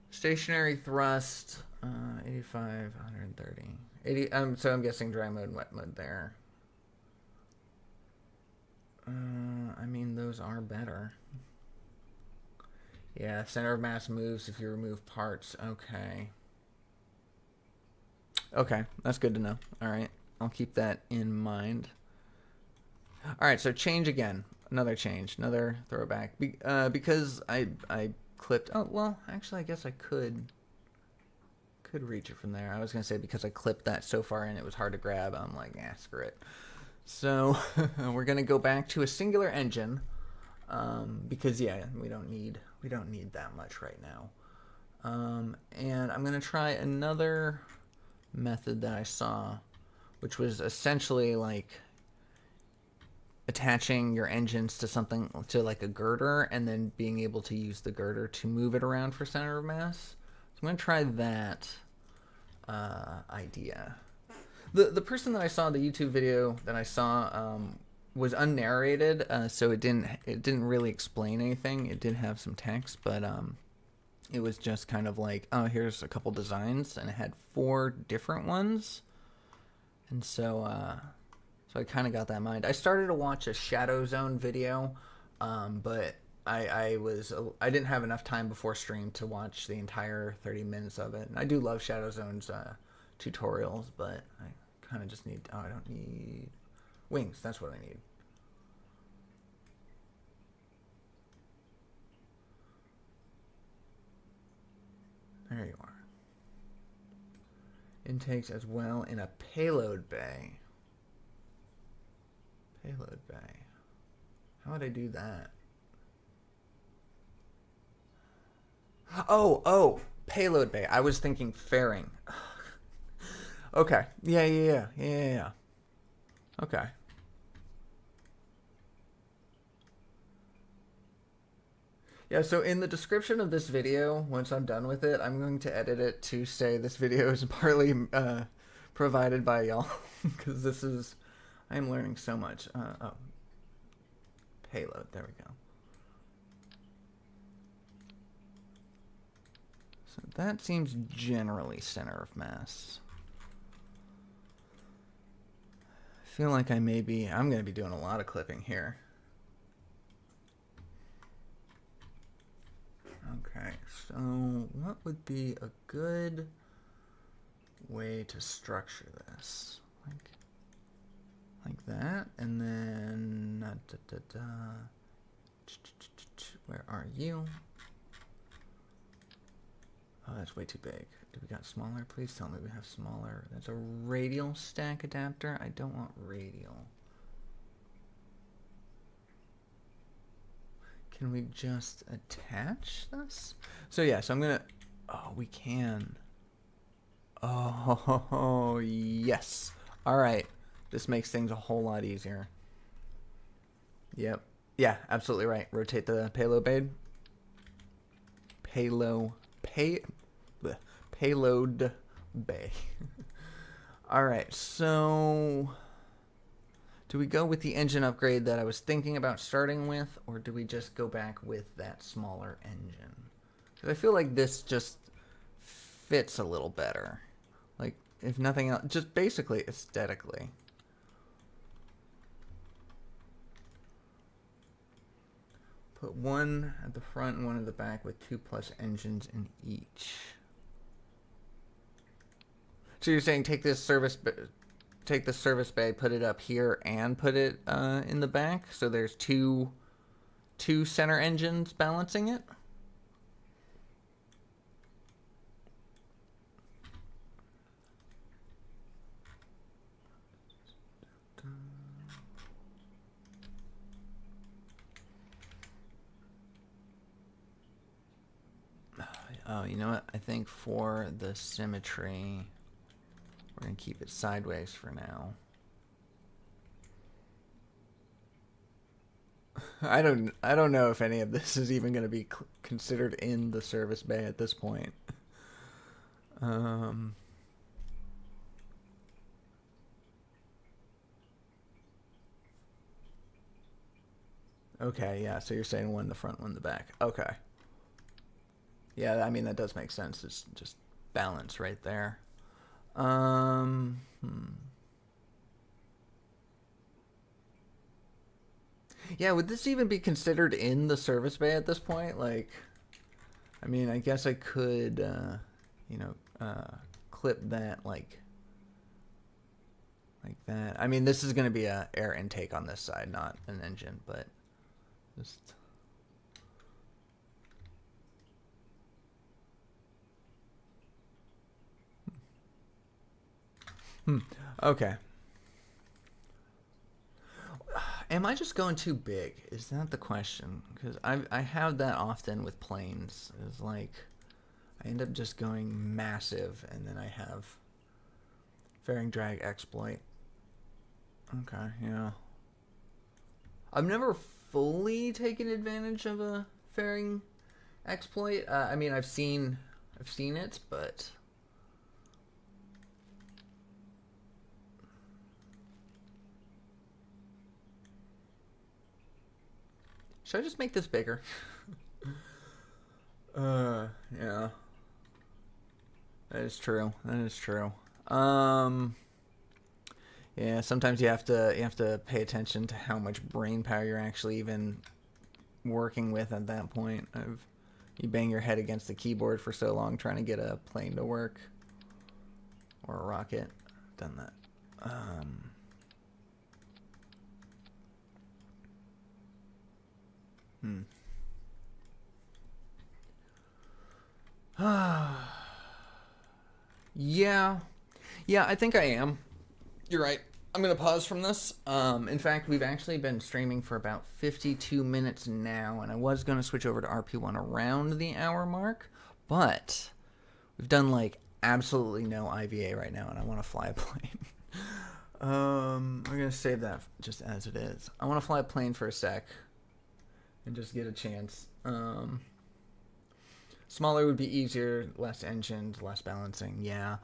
Stationary thrust. 85, 130. 80, so I'm guessing dry mode, wet mode there. I mean, those are better. Yeah, center of mass moves if you remove parts. Okay. Okay, that's good to know. All right, I'll keep that in mind. All right, so change again. Another change, another throwback. Because I clipped. Oh well, actually, I guess I could reach it from there. I was gonna say because I clipped that so far in, it was hard to grab. I'm like, yeah, screw it. So we're gonna go back to a singular engine because yeah, we don't need that much right now. And I'm gonna try another method that I saw, which was essentially like attaching your engines to something, to like a girder, and then being able to use the girder to move it around for center of mass. So I'm gonna try that idea. The person that I saw, the YouTube video that I saw, was unnarrated, so it didn't really explain anything. It did have some text, but it was just kind of like, oh, here's a couple designs, and it had 4 different ones, and so I kind of got that in mind. I started to watch a Shadow Zone video, but I didn't have enough time before stream to watch the entire 30 minutes of it. And I do love Shadow Zone's tutorials, but I kind of just need, I don't need wings. That's what I need. There you are. Intakes as well in a payload bay. Payload bay. How would I do that? Oh, payload bay. I was thinking fairing. Okay. Yeah. Okay. Yeah, so in the description of this video, once I'm done with it, I'm going to edit it to say this video is partly provided by y'all, because this is, I'm learning so much. Oh, payload, there we go. So that seems generally center of mass. I feel like I'm going to be doing a lot of clipping here. Okay, so what would be a good way to structure this? Like that, and then where are you? Oh, that's way too big. Do we got smaller? Please tell me we have smaller. That's a radial stack adapter. I don't want radial. Can we just attach this? So yeah, so I'm gonna, oh, we can. Oh, yes. All right. This makes things a whole lot easier. Yep. Yeah, absolutely right. Rotate the payload bay. Payload bay. All right, so do we go with the engine upgrade that I was thinking about starting with, or do we just go back with that smaller engine? Because I feel like this just fits a little better. Like, if nothing else, just basically aesthetically. Put one at the front and one at the back with 2+ engines in each. So you're saying take this service bay, put it up here, and put it in the back, so there's two center engines balancing it? Oh, you know what? I think for the symmetry, we're gonna keep it sideways for now. I don't know if any of this is even gonna be considered in the service bay at this point. Okay, yeah. So you're saying one in the front, one in the back. Okay. Yeah, I mean that does make sense. It's just balance right there. Yeah, would this even be considered in the service bay at this point? Like, I mean, I guess I could, you know, clip that like that. I mean, this is going to be a air intake on this side, not an engine, but just... Okay. Am I just going too big? Is that the question? Because I have that often with planes. It's like I end up just going massive, and then I have fairing drag exploit. Okay, yeah. I've never fully taken advantage of a fairing exploit. I mean, I've seen it, but should I just make this bigger? Yeah. That is true. That is true. Yeah, sometimes you have to pay attention to how much brain power you're actually even working with at that point. You bang your head against the keyboard for so long trying to get a plane to work. Or a rocket. Done that. Yeah. Yeah, I think I am. You're right. I'm going to pause from this. In fact, we've actually been streaming for about 52 minutes now, and I was going to switch over to RP-1 around the hour mark, but we've done, like, absolutely no IVA right now, and I want to fly a plane. I'm going to save that just as it is. I want to fly a plane for a sec and just get a chance. Smaller would be easier, less engines, less balancing. Yeah,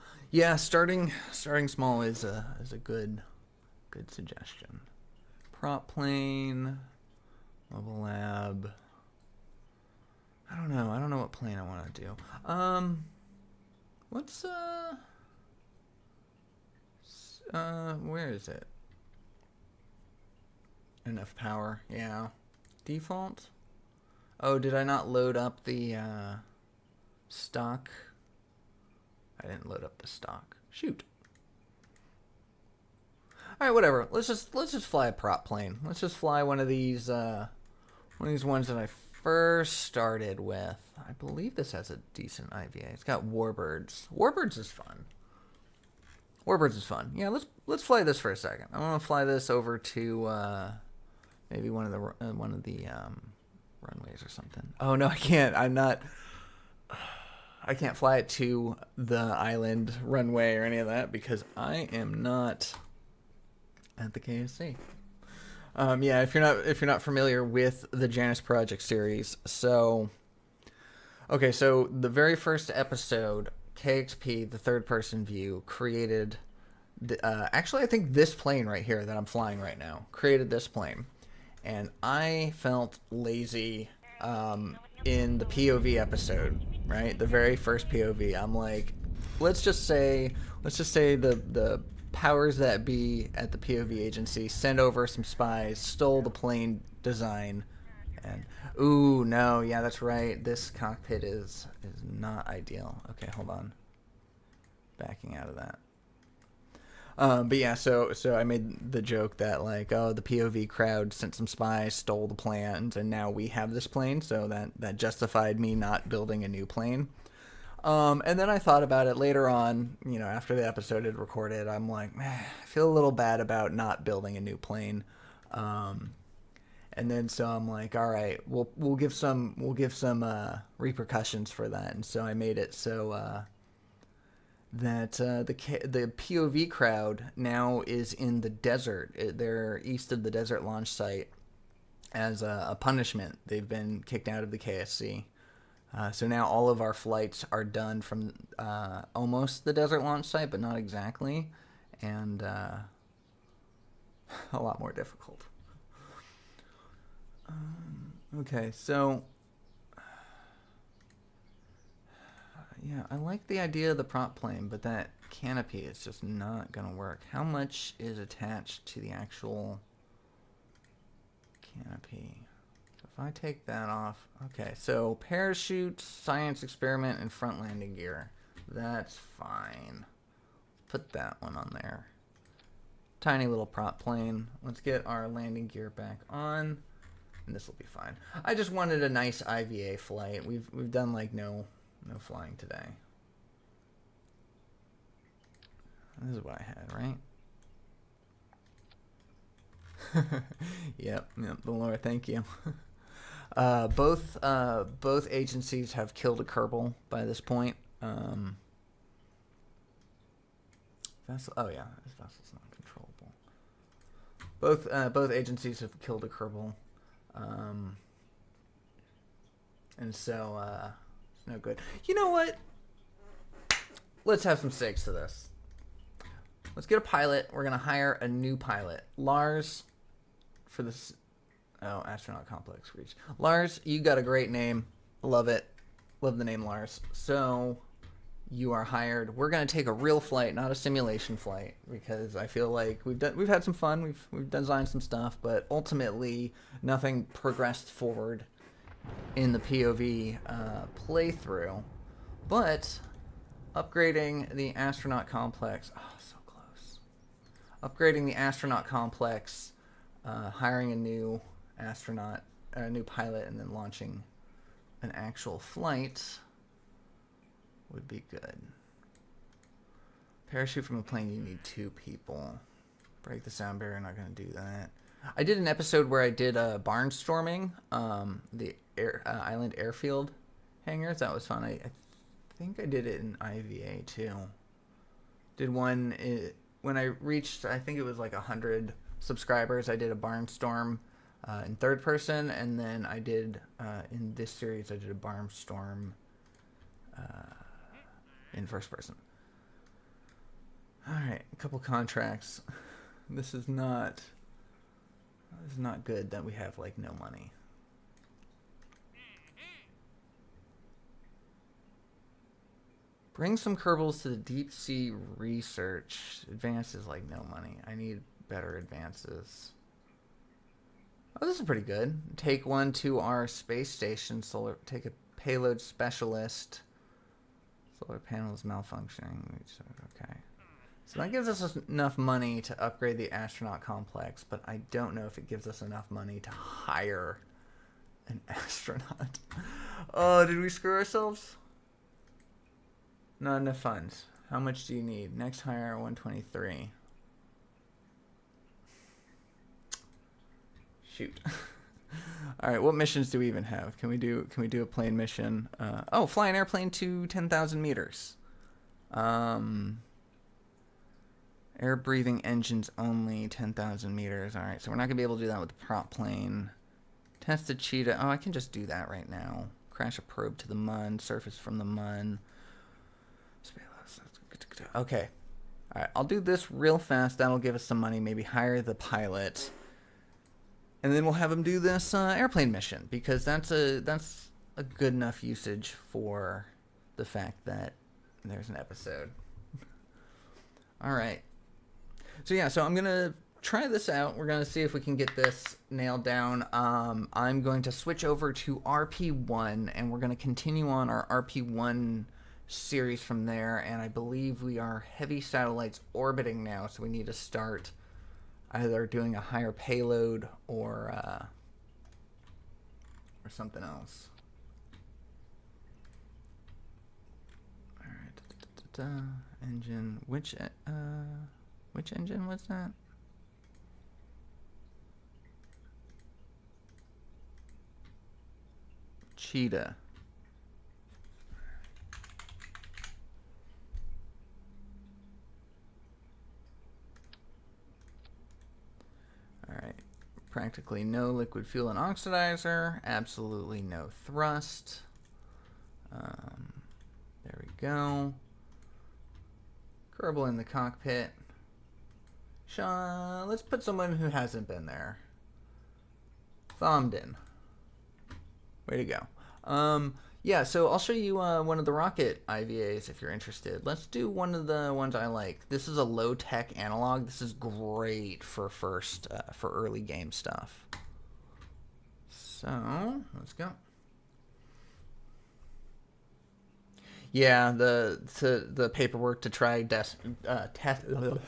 starting small is a good suggestion. Prop plane, mobile lab. I don't know what plane I want to do. What's where is it? Enough power, yeah. Default. Oh, did I not load up the stock? I didn't load up the stock. Shoot. All right, whatever. Let's just fly a prop plane. Let's just fly one of these ones that I first started with. I believe this has a decent IVA. It's got warbirds. Warbirds is fun. Yeah, let's fly this for a second. I want to fly this over to maybe one of the runways or something. Oh no, I can't. I can't fly it to the island runway or any of that because I am not at the KSC. Yeah, if you're not familiar with the Janus Project series, so the very first episode, KXP, the third person view, created actually I think this plane right here that I'm flying right now created this plane, and I felt lazy in the POV episode, right? The very first POV. I'm like, let's just say the powers that be at the POV agency sent over some spies, stole the plane design, and ooh, no, yeah, that's right. This cockpit is not ideal. Okay, hold on. Backing out of that. But yeah, so I made the joke that like, oh, the POV crowd sent some spies, stole the plans, and now we have this plane, so that justified me not building a new plane. And then I thought about it later on, you know, after the episode had recorded. I'm like, man, I feel a little bad about not building a new plane. And then so I'm like, all right, we'll give some repercussions for that. And so I made it so that the POV crowd now is in the desert. They're east of the desert launch site as a punishment. They've been kicked out of the KSC. So now all of our flights are done from almost the desert launch site, but not exactly, and a lot more difficult. Okay, so Yeah, I like the idea of the prop plane, but that canopy is just not gonna work. How much is attached to the actual canopy? So if I take that off, okay, so parachute, science experiment, and front landing gear. That's fine. Put that one on there. Tiny little prop plane. Let's get our landing gear back on, and this will be fine. I just wanted a nice IVA flight. We've done like no flying today. This is what I had, right? Yep, the Lord, thank you. Both agencies have killed a Kerbal by this point. Vessel, oh yeah, this vessel's not controllable. Both agencies have killed a Kerbal, and so it's no good. You know what? Let's have some stakes to this. Let's get a pilot. We're gonna hire a new pilot, Lars, for this. Oh, astronaut complex reach. Lars, you got a great name. Love it. Love the name Lars. So you are hired. We're gonna take a real flight, not a simulation flight, because I feel like we've had some fun. We've designed some stuff, but ultimately nothing progressed forward in the POV playthrough. But upgrading the astronaut complex. Oh, so close. Upgrading the astronaut complex, hiring a new astronaut, a new pilot, and then launching an actual flight would be good. Parachute from a plane, you need 2 people. Break the sound barrier, not going to do that. I did an episode where I did barnstorming the island airfield hangars. That was fun. I think I did it in IVA too. Did one when I reached, I think it was like 100 subscribers. I did a barnstorm in third person, and then I did in this series I did a barnstorm in first person. All right, a couple contracts. This is not good that we have like no money. Bring some Kerbals to the deep sea research. Advances like no money. I need better advances. Oh, this is pretty good. Take one to our space station. Take a payload specialist. Solar panel is malfunctioning. Okay. So that gives us enough money to upgrade the astronaut complex, but I don't know if it gives us enough money to hire an astronaut. Oh, did we screw ourselves? Not enough funds. How much do you need? Next hire 123. Shoot. All right, what missions do we even have? Can we do a plane mission? Oh, fly an airplane to 10,000 meters. Air breathing engines only 10,000 meters. All right, so we're not gonna be able to do that with the prop plane. Test a cheetah. Oh, I can just do that right now. Crash a probe to the Mun. Surface from the Mun. Okay. All right, I'll do this real fast. That'll give us some money. Maybe hire the pilot, and then we'll have him do this airplane mission, because that's a good enough usage for the fact that there's an episode. All right. So yeah, so I'm gonna try this out. We're gonna see if we can get this nailed down. I'm going to switch over to RP-1, and we're gonna continue on our RP-1 series from there. And I believe we are heavy satellites orbiting now, so we need to start either doing a higher payload or something else. All right, engine. Which engine was that? Cheetah. All right. Practically no liquid fuel and oxidizer. Absolutely no thrust. There we go. Kerbal in the cockpit. Sean, let's put someone who hasn't been there. Thomden. Way to go. Yeah, so I'll show you one of the rocket IVAs if you're interested. Let's do one of the ones I like. This is a low-tech analog. This is great for for early game stuff. So let's go. Yeah, the paperwork to try test the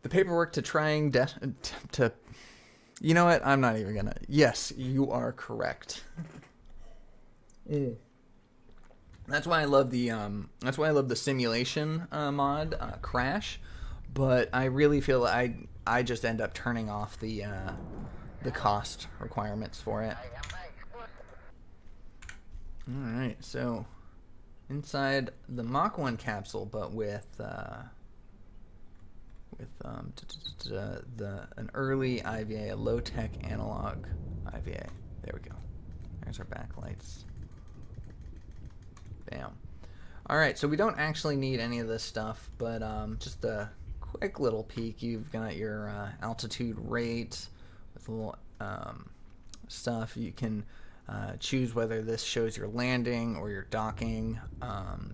paperwork to trying to. You know what? I'm not even gonna. Yes, you are correct. That's why I love the simulation mod Crash, but I really feel I just end up turning off the cost requirements for it. All right, so inside the Mach 1 capsule, but with an early IVA, a low tech analog IVA. There we go. There's our backlights. Bam. All right, so we don't actually need any of this stuff, but just a quick little peek. You've got your altitude rate with a little stuff. You can choose whether this shows your landing or your docking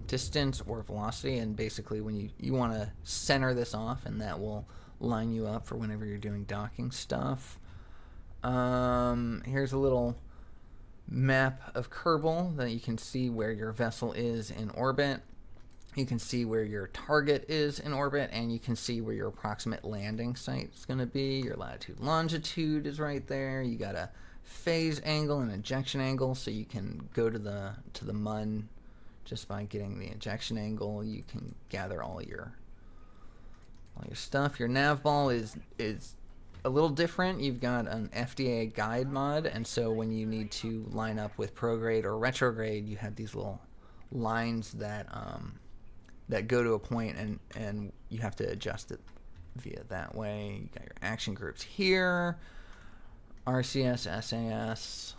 distance or velocity, and basically when you want to center this off, and that will line you up for whenever you're doing docking stuff. Here's a little map of Kerbal that you can see where your vessel is in orbit. You can see where your target is in orbit, and you can see where your approximate landing site is going to be. Your latitude, longitude is right there. You got a phase angle and ejection angle, so you can go to the MUN just by getting the ejection angle. You can gather all your stuff. Your nav ball is a little different. You've got an FDA guide mod, and so when you need to line up with prograde or retrograde, you have these little lines that go to a point, and you have to adjust it via that way. You got your action groups here, RCS, SAS,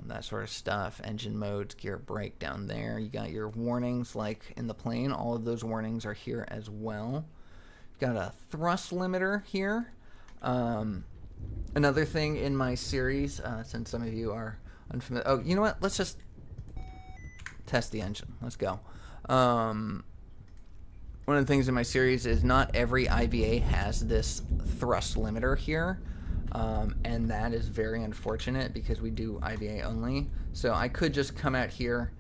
that sort of stuff, engine modes, gear brake down there. You got your warnings like in the plane. All of those warnings are here as well. You've got a thrust limiter here. Another thing in my series, since some of you are unfamiliar. Oh, you know what? Let's just test the engine. Let's go. One of the things in my series is not every IVA has this thrust limiter here. And that is very unfortunate because we do IVA only. So I could just come out here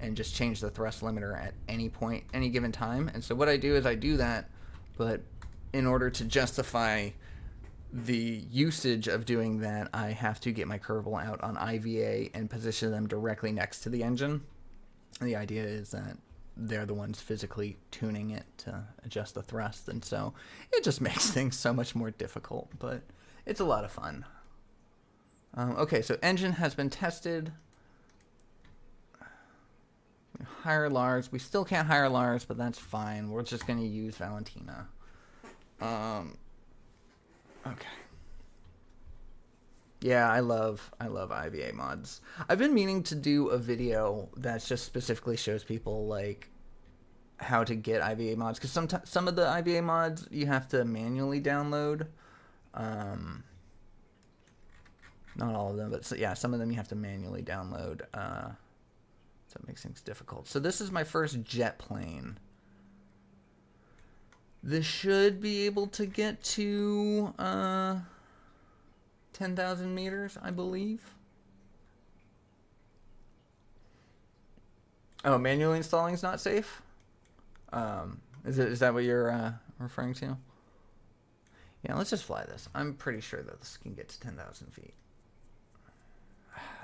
and just change the thrust limiter at any point, any given time. And so what I do is I do that, but in order to justify the usage of doing that, I have to get my Kerbal out on IVA and position them directly next to the engine. And the idea is that they're the ones physically tuning it to adjust the thrust, and so it just makes things so much more difficult, but it's a lot of fun. Okay, so engine has been tested. Hire Lars. We still can't hire Lars, but that's fine. We're just going to use Valentina. Okay. Yeah, I love IVA mods. I've been meaning to do a video that just specifically shows people like how to get IVA mods, because some of the IVA mods you have to manually download. Not all of them, but yeah, some of them you have to manually download. So it makes things difficult. So this is my first jet plane. This should be able to get to 10,000 meters, I believe. Oh, manually installing is not safe? Is that what you're referring to? Yeah, let's just fly this. I'm pretty sure that this can get to 10,000 feet.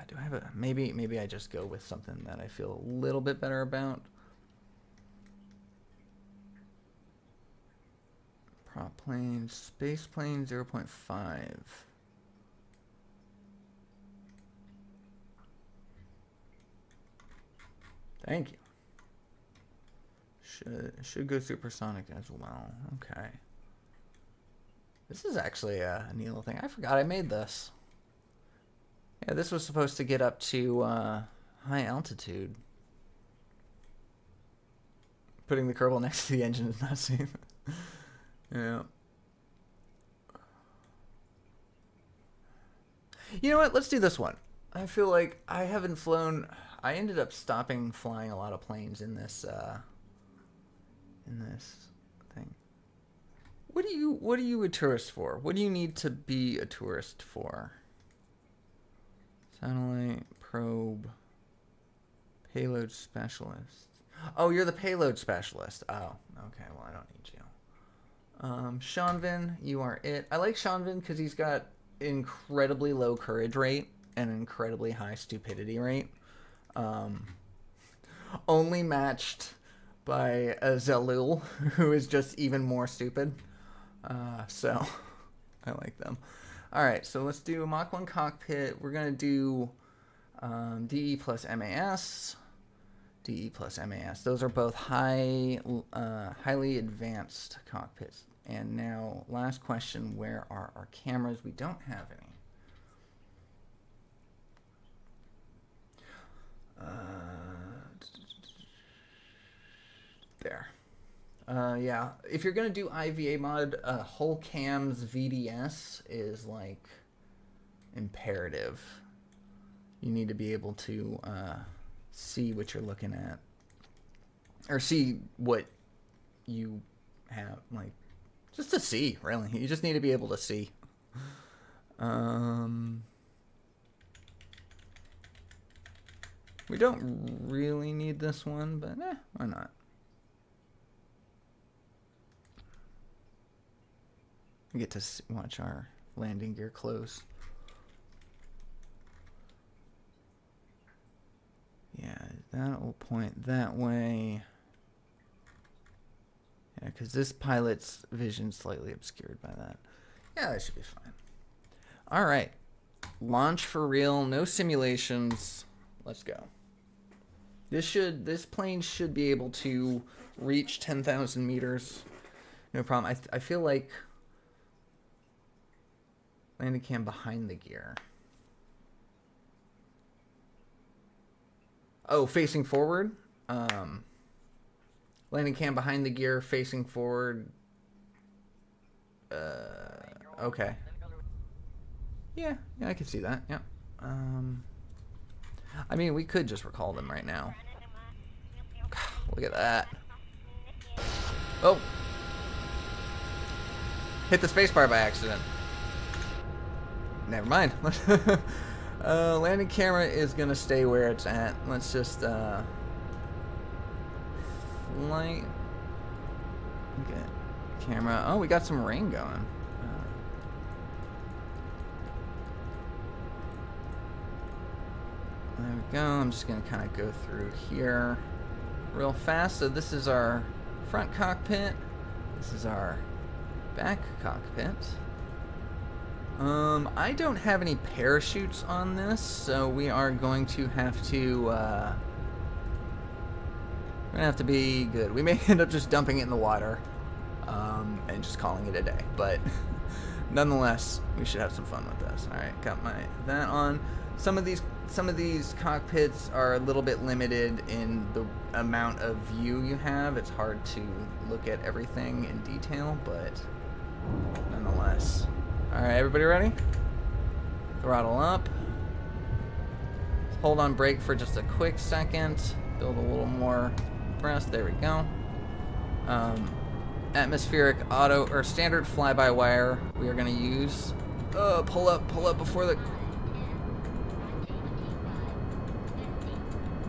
Do I have a... Maybe I just go with something that I feel a little bit better about. Prop plane, space plane 0.5. Thank you. Should go supersonic as well. Okay. This is actually a neat little thing. I forgot I made this. Yeah, this was supposed to get up to high altitude. Putting the Kerbal next to the engine is not safe. Yeah. You know what? Let's do this one. I feel like I haven't flown... I ended up stopping flying a lot of planes in this thing. What are you a tourist for? What do you need to be a tourist for? Satellite, probe, payload specialist. Oh, you're the payload specialist. Oh, okay. Well, I don't need you. Seanvin, you are it. I like Seanvin because he's got incredibly low courage rate and an incredibly high stupidity rate. Only matched by a Zalul, who is just even more stupid. So I like them. All right, so let's do Mach 1 cockpit. We're going to do DE plus MAS. DE plus MAS. Those are both highly advanced cockpits. And now, last question, where are our cameras? We don't have any. There. Yeah, if you're going to do IVA mod, whole cams VDS is like imperative. You need to be able to see what you're looking at, or see what you have, like, just to see, really. You just need to be able to see. We don't really need this one, but why not? We get to watch our landing gear close. Yeah, that will point that way. Yeah, because this pilot's vision's slightly obscured by that. Yeah, that should be fine. All right. Launch for real. No simulations. Let's go. This plane should be able to reach 10,000 meters. No problem. I feel like landing cam behind the gear. Oh, facing forward. Landing cam behind the gear, facing forward. Okay. Yeah, I can see that. Yeah. I mean, we could just recall them right now. Look at that. Oh. Hit the spacebar by accident. Never mind. Landing camera is gonna stay where it's at. Let's just flight. Get camera. Oh, we got some rain going. There we go. I'm just gonna kind of go through here real fast. So this is our front cockpit. This is our back cockpit. I don't have any parachutes on this, so we are going to have to, we're gonna have to be good. We may end up just dumping it in the water, and just calling it a day, but nonetheless, we should have some fun with this. Alright, got that on. Some of these cockpits are a little bit limited in the amount of view you have. It's hard to look at everything in detail, but nonetheless. Alright, everybody ready? Throttle up. Hold on brake for just a quick second. Build a little more thrust. There we go. Atmospheric auto or standard fly-by-wire we are going to use. Pull up before the...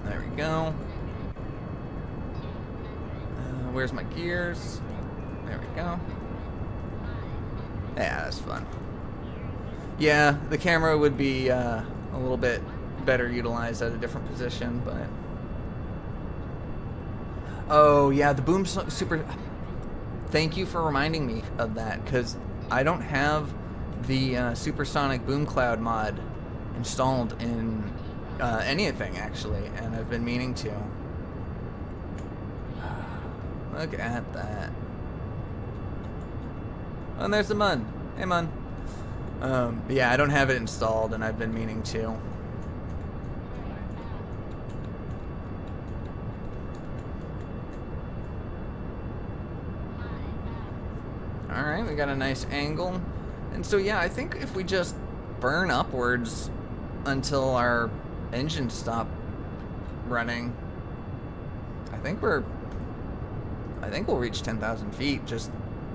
There we go. Where's my gears? There we go. Yeah, that's fun. Yeah, the camera would be a little bit better utilized at a different position, but... Oh, yeah, the boom super... Thank you for reminding me of that, because I don't have the supersonic boom cloud mod installed in anything, actually, and I've been meaning to. Look at that. Oh, and there's the Mun. Hey, Mun. Yeah, I don't have it installed, and I've been meaning to. Alright, we got a nice angle. And so, yeah, I think if we just burn upwards until our engines stop running. I think we'll reach 10,000 feet just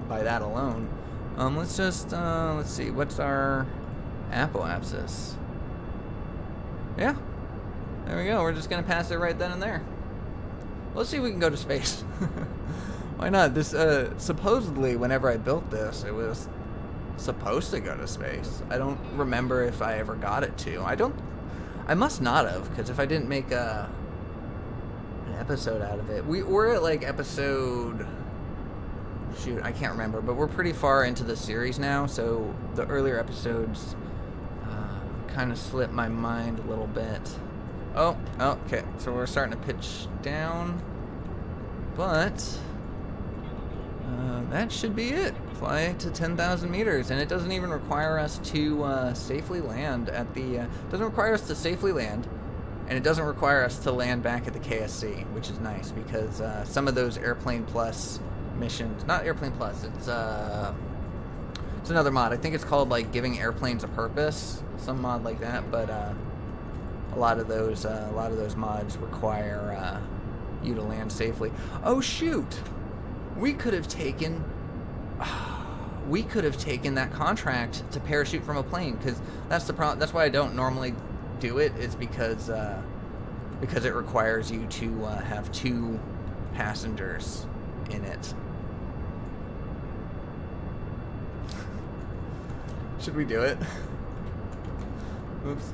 by that alone. Let's just, let's see, what's our apoapsis? Yeah, there we go. We're just gonna pass it right then and there. Let's see if we can go to space. Why not? This, supposedly, whenever I built this, it was supposed to go to space. I don't remember if I ever got it to. I must not have, because if I didn't make an episode out of it. We're at like episode, shoot, I can't remember, but we're pretty far into the series now, so the earlier episodes kind of slipped my mind a little bit. Oh, okay, so we're starting to pitch down, but that should be it. Fly to 10,000 meters, and it doesn't even require us to safely land at the, doesn't require us to safely land, and it doesn't require us to land back at the KSC, which is nice, because some of those Airplane Plus missions, not Airplane Plus, it's another mod. I think it's called like Giving Airplanes a Purpose, some mod like that, but a lot of those mods require you to land safely. Oh shoot! We could have taken that contract to parachute from a plane, because that's the problem. That's why I don't normally do it, is because it requires you to have 2 passengers in it. Should we do it? Oops.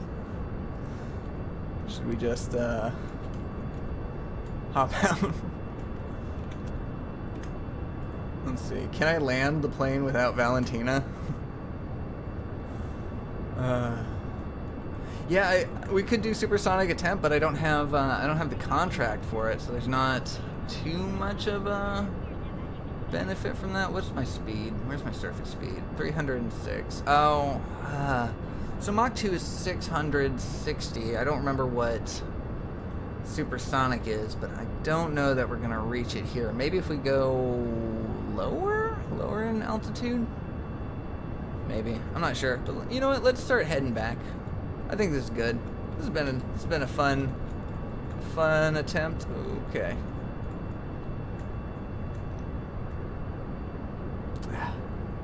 Should we just hop out? Let's see. Can I land the plane without Valentina? Yeah, we could do supersonic attempt, but I don't have the contract for it, so there's not too much of a benefit from that. What's my speed? Where's my surface speed? 306. Oh, so Mach 2 is 660. I don't remember what supersonic is, but I don't know that we're gonna reach it here. Maybe if we go lower in altitude. Maybe, I'm not sure. But you know what? Let's start heading back. I think this is good. This has been a fun attempt. Okay.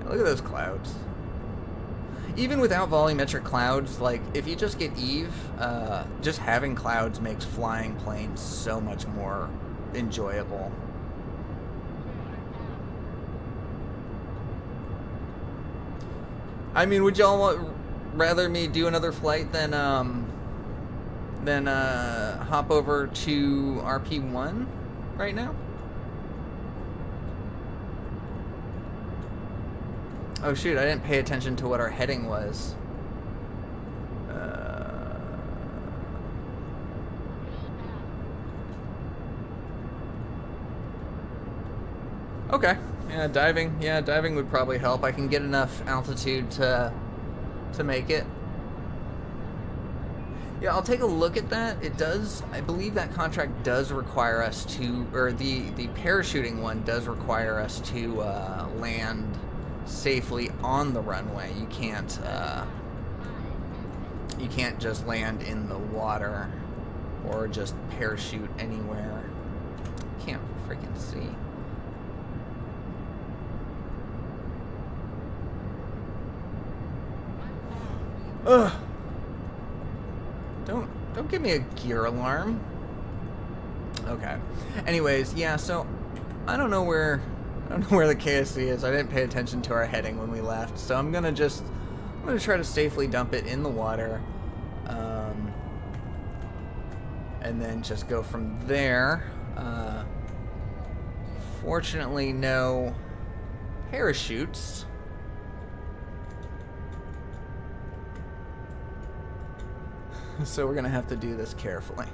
Look at those clouds. Even without volumetric clouds, like if you just get Eve, just having clouds makes flying planes so much more enjoyable. I mean, would y'all rather me do another flight than hop over to RP-1 right now? Oh shoot, I didn't pay attention to what our heading was. Okay. Yeah, diving would probably help. I can get enough altitude to make it. Yeah, I'll take a look at that. It does, I believe that contract does require us to, or the parachuting one does require us to land safely on the runway. You can't just land in the water or just parachute anywhere. Can't freaking see. Ugh. Don't give me a gear alarm. Okay. Anyways, yeah, so I don't know where the KSC is. I didn't pay attention to our heading when we left, so I'm gonna try to safely dump it in the water, and then just go from there. Fortunately, no parachutes. So we're gonna have to do this carefully.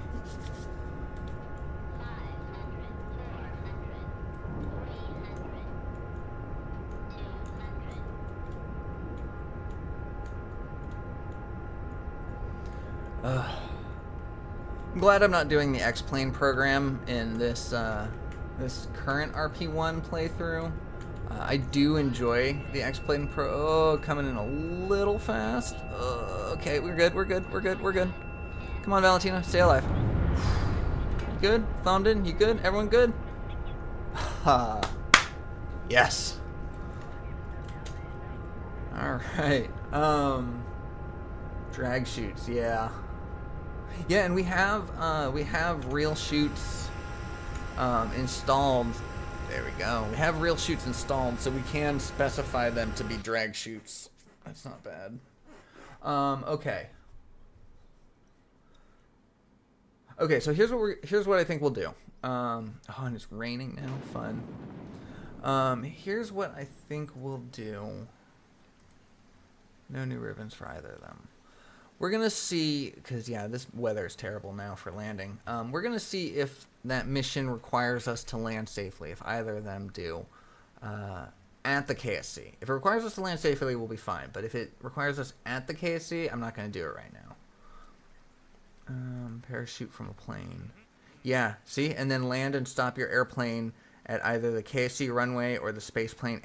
I'm glad I'm not doing the X-Plane program in this this current RP-1 playthrough. I do enjoy the X-Plane Pro. Oh, coming in a little fast. Okay, we're good. Come on, Valentina, stay alive. Good? Thomden, you good? Everyone good? Ha. Yes. Alright. Drag chutes, yeah. Yeah, and we have real chutes installed. There we go. We have real chutes installed, so we can specify them to be drag chutes. That's not bad. Okay. Okay, so here's what I think we'll do. Oh, and it's raining now. Fun. Here's what I think we'll do. No new ribbons for either of them. We're gonna see, because yeah, this weather is terrible now for landing. We're gonna see if that mission requires us to land safely. If either of them do, at the KSC. If it requires us to land safely, we'll be fine. But if it requires us at the KSC, I'm not gonna do it right now. Parachute from a plane. Yeah, see, and then land and stop your airplane at either the KSC runway or the spaceplane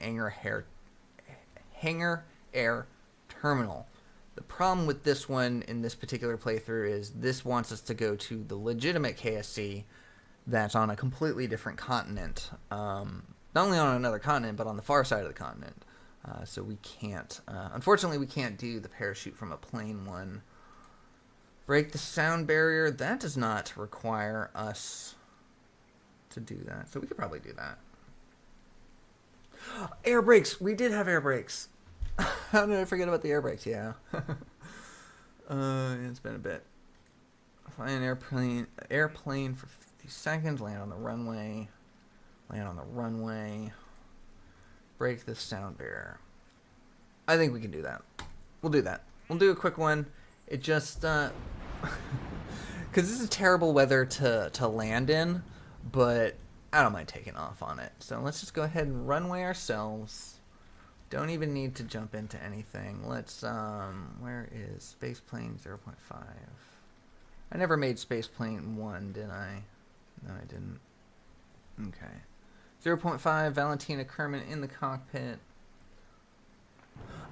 hangar air terminal. The problem with this one in this particular playthrough is this wants us to go to the legitimate KSC that's on a completely different continent. Not only on another continent, but on the far side of the continent. So we can't, unfortunately, we can't do the parachute from a plane one. Break the sound barrier. That does not require us to do that. So we could probably do that. Air brakes. We did have air brakes. How did I forget about the air brakes? Yeah. It's been a bit. Fly an airplane for 50 seconds. Land on the runway. Land on the runway. Break the sound barrier. I think we can do that. We'll do that. We'll do a quick one. It just, because this is terrible weather to land in, but I don't mind taking off on it. So let's just go ahead and runway ourselves. Don't even need to jump into anything. Let's, where is spaceplane 0.5? I never made spaceplane 1, did I? No, I didn't. Okay. 0.5, Valentina Kerman in the cockpit.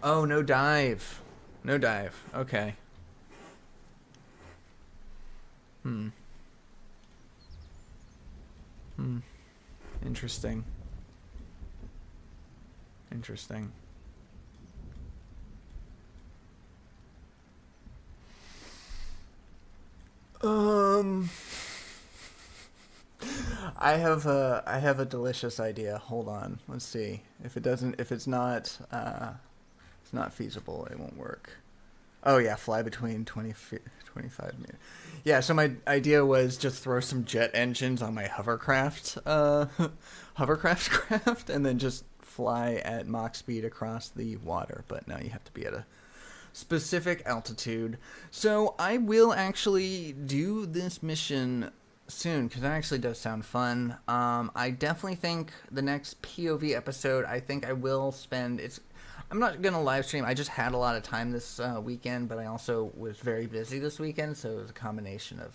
Oh, no dive. No dive. Okay. Interesting. Interesting. I have a delicious idea. Hold on. Let's see. If it's not feasible, it won't work. Oh yeah, fly between 25 meters. Yeah, so my idea was just throw some jet engines on my hovercraft craft, and then just fly at Mach speed across the water. But now you have to be at a specific altitude. So I will actually do this mission soon, because that actually does sound fun. I definitely think the next POV episode, I think I will spend... I'm not going to live stream. I just had a lot of time this weekend, but I also was very busy this weekend, so it was a combination of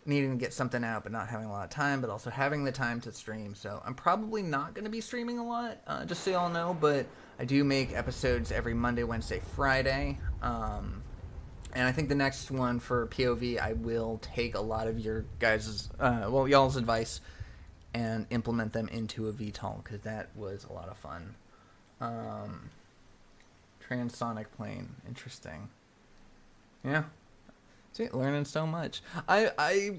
needing to get something out but not having a lot of time, but also having the time to stream. So I'm probably not going to be streaming a lot, just so y'all know, but I do make episodes every Monday, Wednesday, Friday. And I think the next one for POV, I will take a lot of your guys' y'all's advice and implement them into a VTOL, because that was a lot of fun. Transonic plane. Interesting. Yeah. See, learning so much. I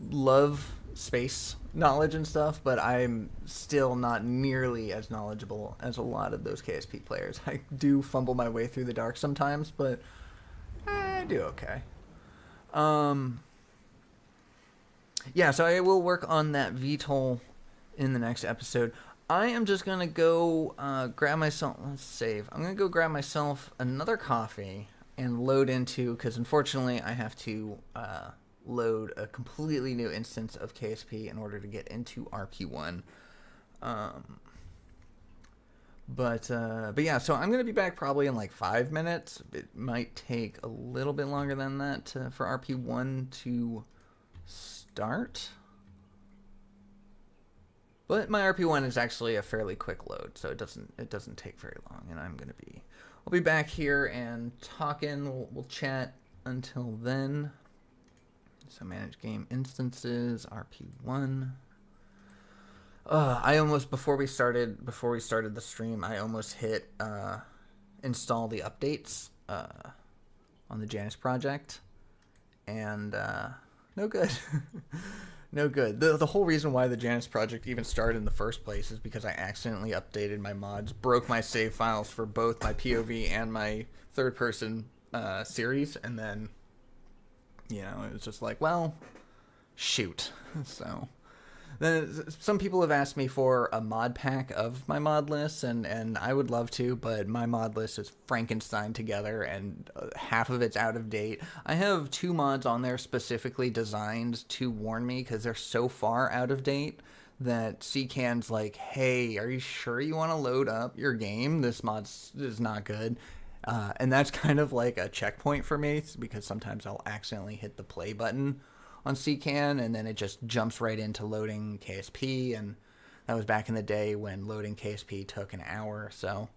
love space knowledge and stuff, but I'm still not nearly as knowledgeable as a lot of those KSP players. I do fumble my way through the dark sometimes, but I do okay. Yeah, so I will work on that VTOL in the next episode. I am just going to go grab myself... Let's save. I'm going to go grab myself another coffee and load into... Because unfortunately, I have to load a completely new instance of KSP in order to get into RP-1. But yeah, so I'm going to be back probably in like 5 minutes. It might take a little bit longer than that for RP-1 to start. But my RP-1 is actually a fairly quick load, so it doesn't take very long. And I'll be back here and talking. We'll chat until then. So manage game instances, RP-1. I almost before we started the stream, I almost hit install the updates on the Janus project, and no good. No good. The whole reason why the Janus project even started in the first place is because I accidentally updated my mods, broke my save files for both my POV and my third person series, and then it was just like, well, shoot. So then some people have asked me for a mod pack of my mod list, and I would love to, but my mod list is Frankenstein together, and half of it's out of date. I have 2 mods on there specifically designed to warn me because they're so far out of date that CCAN's like, hey, are you sure you want to load up your game? This mod is not good. And that's kind of like a checkpoint for me because sometimes I'll accidentally hit the play button on CCAN, and then it just jumps right into loading KSP, and that was back in the day when loading KSP took an hour. So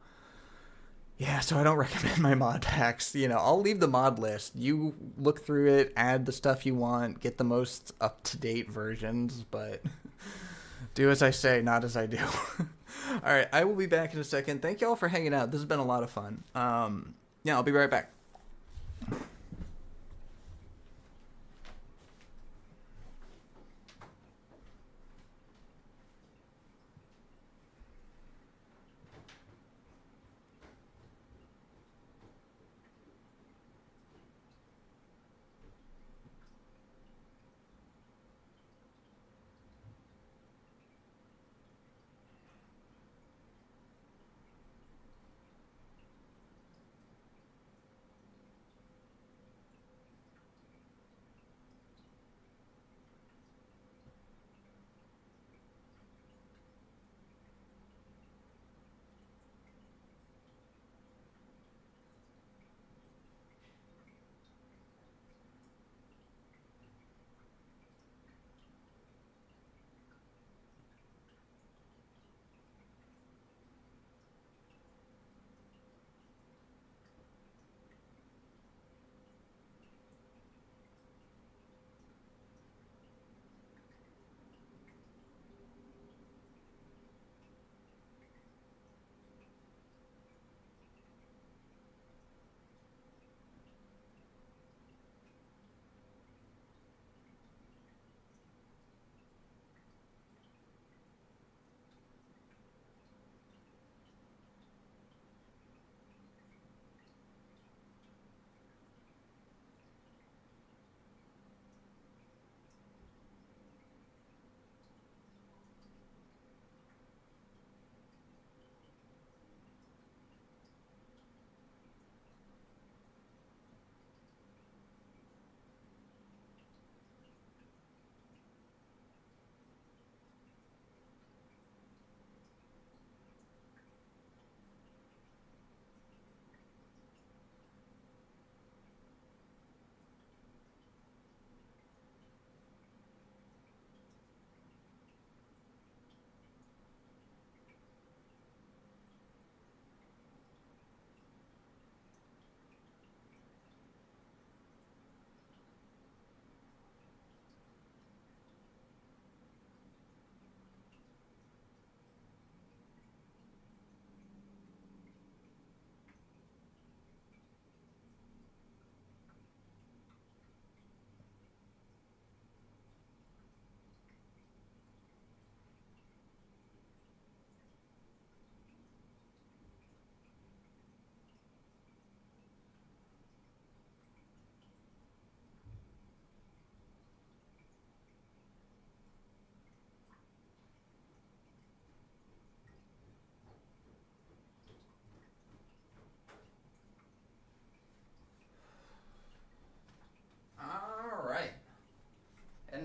yeah, so I don't recommend my mod packs. I'll leave the mod list. You look through it, add the stuff you want, get the most up-to-date versions, but do as I say, not as I do. All right, I will be back in a second. Thank you all for hanging out. This has been a lot of fun. Yeah, I'll be right back.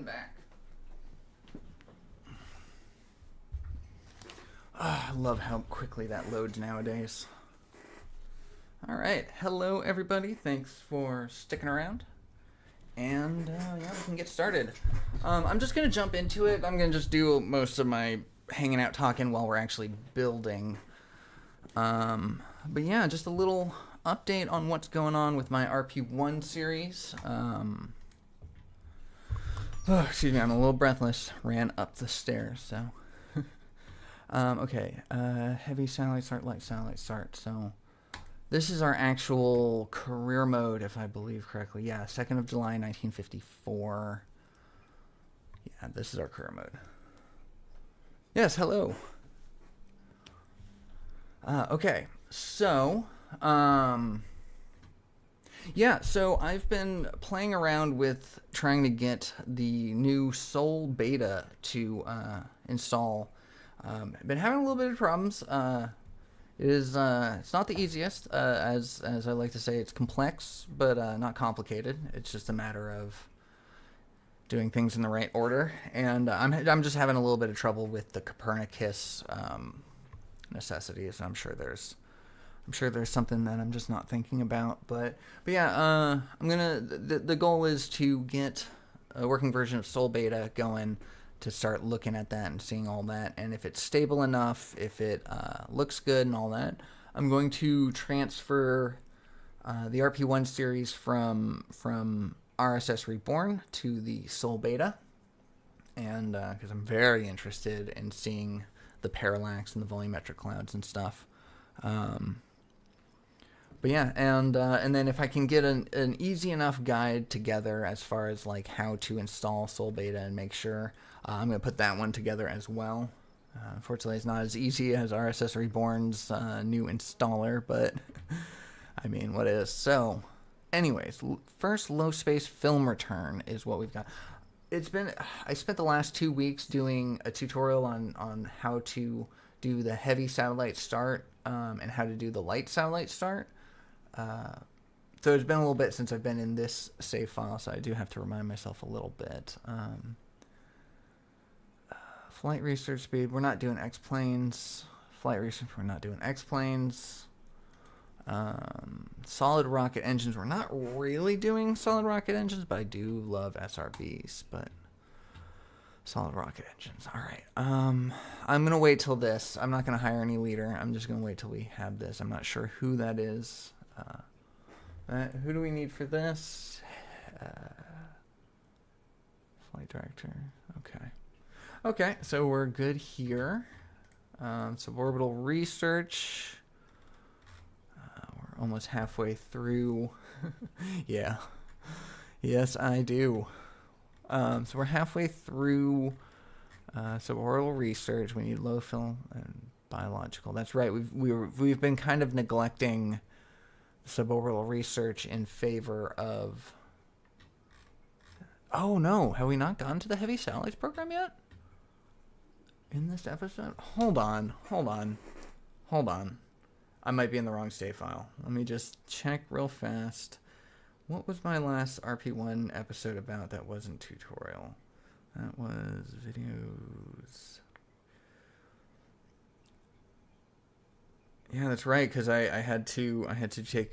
Back. I love how quickly that loads nowadays. All right, hello everybody. Thanks for sticking around, and yeah, we can get started. I'm just gonna jump into it. I'm gonna just do most of my hanging out talking while we're actually building. But yeah, just a little update on what's going on with my RP-1 series. Oh, excuse me, I'm a little breathless. Ran up the stairs, so. Okay, heavy satellite start, light satellite start. So this is our actual career mode, if I believe correctly. Yeah, 2nd of July, 1954. Yeah, this is our career mode. Yes, hello. Okay, so, yeah, so I've been playing around with trying to get the new Sol beta to install. Been having a little bit of problems. It's not the easiest, as I like to say. It's complex, but not complicated. It's just a matter of doing things in the right order. And I'm just having a little bit of trouble with the Copernicus necessities. I'm sure there's something that I'm just not thinking about. But yeah, the goal is to get a working version of Sol beta going, to start looking at that and seeing all that, and if it's stable enough, if it looks good and all that, I'm going to transfer the RP-1 series from RSS Reborn to the Sol beta, and because I'm very interested in seeing the parallax and the volumetric clouds and stuff. But yeah, and then if I can get an easy enough guide together as far as like how to install Sol beta and make sure, I'm going to put that one together as well. Unfortunately, it's not as easy as RSS Reborn's new installer, but I mean, what is? So, anyways, first low space film return is what we've got. I spent the last 2 weeks doing a tutorial on how to do the heavy satellite start and how to do the light satellite start. So it's been a little bit since I've been in this save file, so I do have to remind myself a little bit. Flight research speed, we're not doing X-planes. Flight research, we're not doing X-planes. Solid rocket engines, we're not really doing solid rocket engines, but I do love SRBs, but solid rocket engines. All right. I'm going to wait till this. I'm not going to hire any leader. I'm just going to wait till we have this. I'm not sure who that is. Who do we need for this? Flight director. Okay. Okay, so we're good here. Suborbital research. We're almost halfway through. Yeah. Yes, I do. So we're halfway through suborbital research. We need low fill and biological. That's right. We've been kind of neglecting suborbital research in favor of. Oh no! Have we not gone to the heavy satellites program yet? In this episode? Hold on. I might be in the wrong save file. Let me just check real fast. What was my last RP-1 episode about that wasn't tutorial? That was videos. Yeah, that's right, because I had to take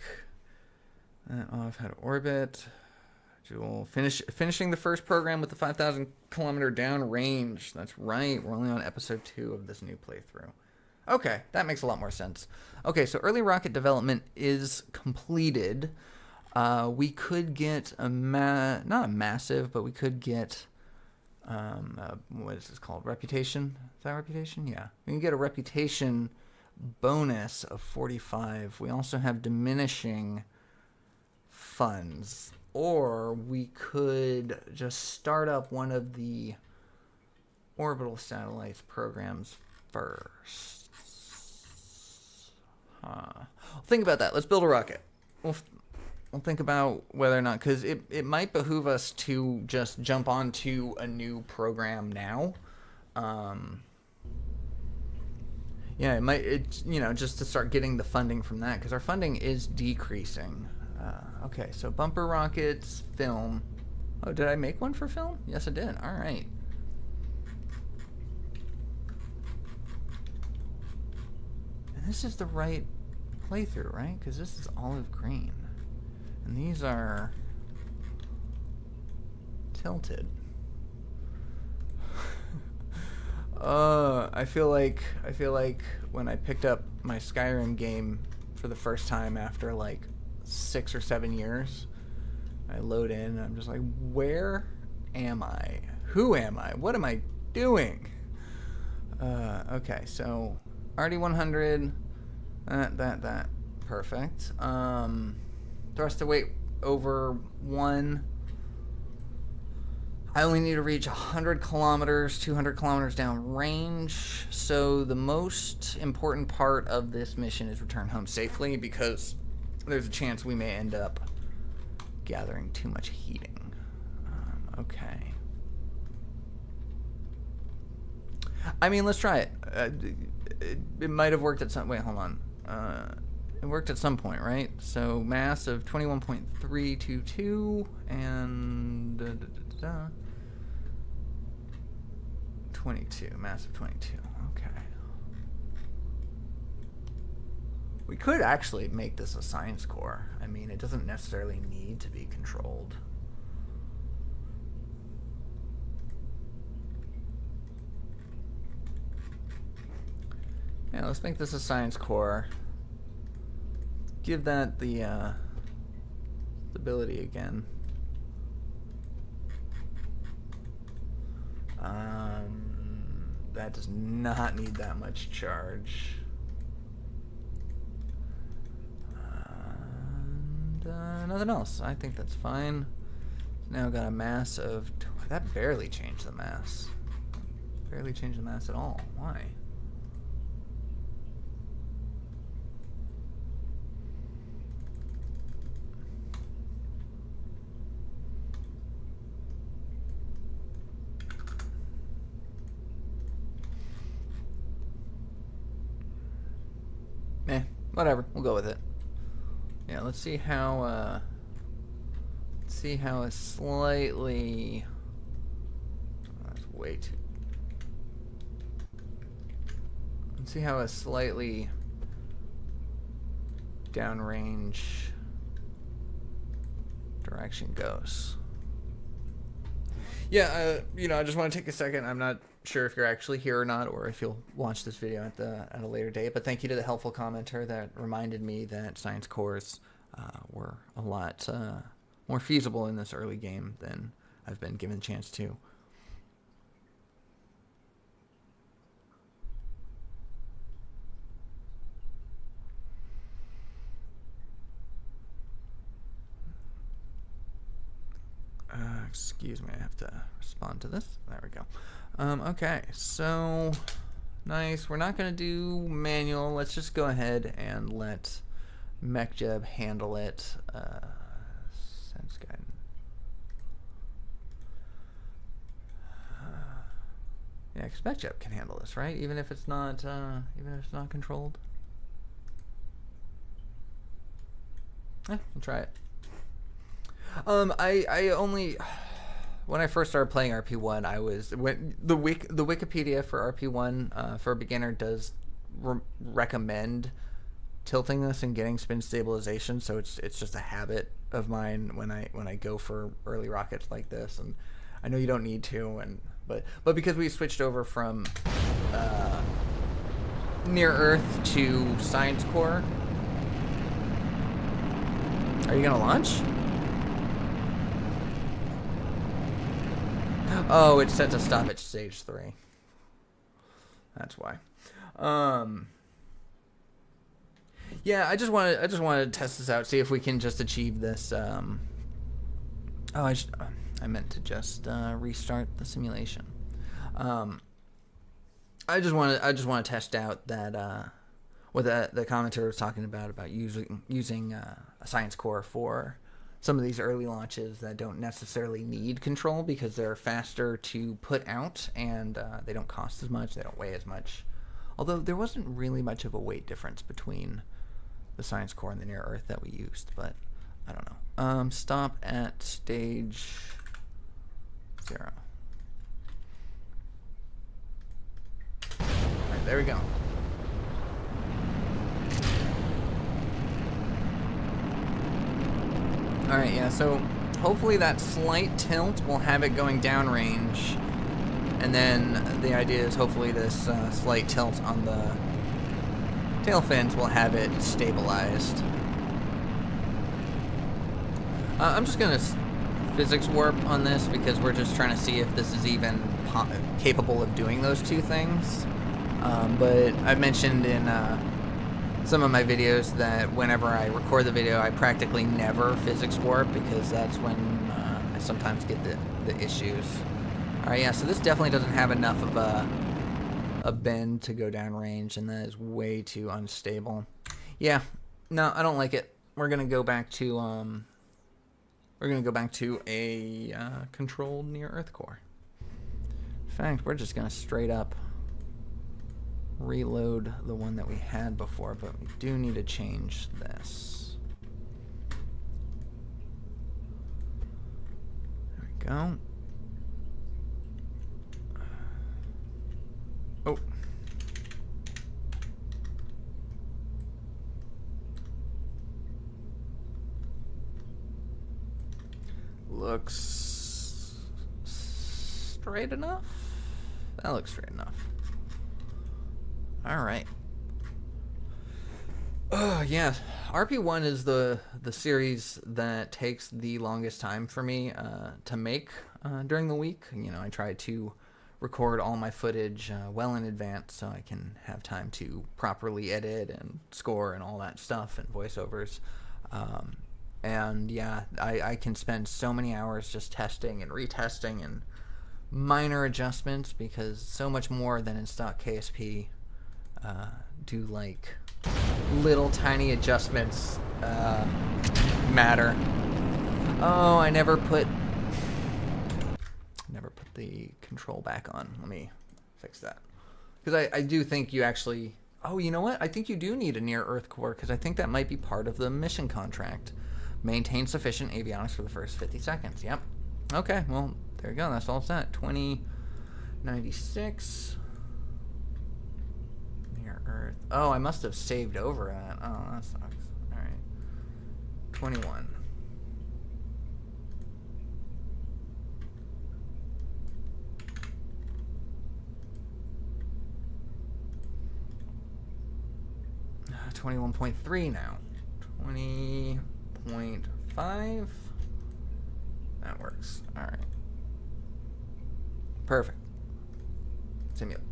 that off. Had orbit. Finishing the first program with the 5,000 kilometer down range. That's right. We're only on episode 2 of this new playthrough. Okay, that makes a lot more sense. Okay, so early rocket development is completed. We could get not a massive, but we could get what is this called? Reputation? Is that reputation? Yeah, we can get a reputation bonus of 45. We also have diminishing funds. Or we could just start up one of the orbital satellites programs first. Think about that. Let's build a rocket. We'll think about whether or not, because it might behoove us to just jump onto a new program now. Yeah, it might. Just to start getting the funding from that, because our funding is decreasing. Okay, so bumper rockets, film. Oh, did I make one for film? Yes, I did. All right. And this is the right playthrough, right? Because this is olive green. And these are tilted. I feel like when I picked up my Skyrim game for the first time after like 6 or 7 years, I load in and I'm just like, where am I? Who am I? What am I doing? Okay, so RD-100, that, perfect. Thrust to weight over 1. I only need to reach 100 kilometers, 200 kilometers down range. So the most important part of this mission is return home safely, because there's a chance we may end up gathering too much heating. Okay. I mean, let's try it. It might have worked at some... Wait, hold on. It worked at some point, right? So mass of 21.322 and... 22. Mass of 22. Okay. We could actually make this a science core. I mean, it doesn't necessarily need to be controlled. Yeah, let's make this a science core. Give that the stability again. That does not need that much charge. And nothing else. I think that's fine. Now got a mass of... That barely changed the mass. Barely changed the mass at all. Why? Whatever, we'll go with it. Yeah, let's see how a slightly... That's way too... Let's see how a slightly downrange direction goes. Yeah, you know, I just want to take a second. I'm not sure if you're actually here or not, or if you'll watch this video at a later date. But thank you to the helpful commenter that reminded me that science cores were a lot more feasible in this early game than I've been given the chance to. Excuse me, I have to respond to this. There we go. Okay, so nice. We're not going to do manual. Let's just go ahead and let MechJeb handle it. Sense guide. Yeah, because MechJeb can handle this, right? Even if it's not controlled. We'll try it. I only, when I first started playing RP-1, the Wikipedia for RP-1 for a beginner does recommend tilting this and getting spin stabilization, so it's just a habit of mine when I go for early rockets like this. And I know you don't need to, but because we switched over from near Earth to science core. Are you gonna launch? Oh, it's set to stop at stage 3. That's why. Yeah, I just wanted to test this out, see if we can just achieve this. I meant to just restart the simulation. I just want to test out that what the commenter was talking about using a science core for some of these early launches that don't necessarily need control, because they're faster to put out and they don't cost as much, they don't weigh as much. Although there wasn't really much of a weight difference between the science core and the near Earth that we used, but I don't know. Stop at stage 0. All right, there we go. Alright, yeah, so hopefully that slight tilt will have it going downrange, and then the idea is hopefully this slight tilt on the tail fins will have it stabilized. I'm just going to physics warp on this because we're just trying to see if this is even capable of doing those two things. But I've mentioned in some of my videos that whenever I record the video, I practically never physics warp because that's when I sometimes get the issues. Alright, yeah, so this definitely doesn't have enough of a bend to go downrange, and that is way too unstable. Yeah, no, I don't like it. We're gonna go back to a controlled near Earth core. In fact, we're just gonna straight up reload the one that we had before, but we do need to change this. There we go. Oh. Looks straight enough? That looks straight enough. Alright. Oh, yeah. RP-1 is the series that takes the longest time for me to make during the week. You know, I try to record all my footage well in advance so I can have time to properly edit and score and all that stuff and voiceovers. And yeah, I can spend so many hours just testing and retesting and minor adjustments because so much more than in stock KSP do like little tiny adjustments matter. Oh, I never put the control back on. Let me fix that. Because I do think you actually... Oh, you know what? I think you do need a near-Earth core because I think that might be part of the mission contract. Maintain sufficient avionics for the first 50 seconds. Yep. Okay, well, there you go. That's all it's at. 2096. Near-Earth. Oh, I must have saved over that. Oh, that sucks. All right. 21. Uh, 21.3 now. 20.5. That works. All right. Perfect. Simulate.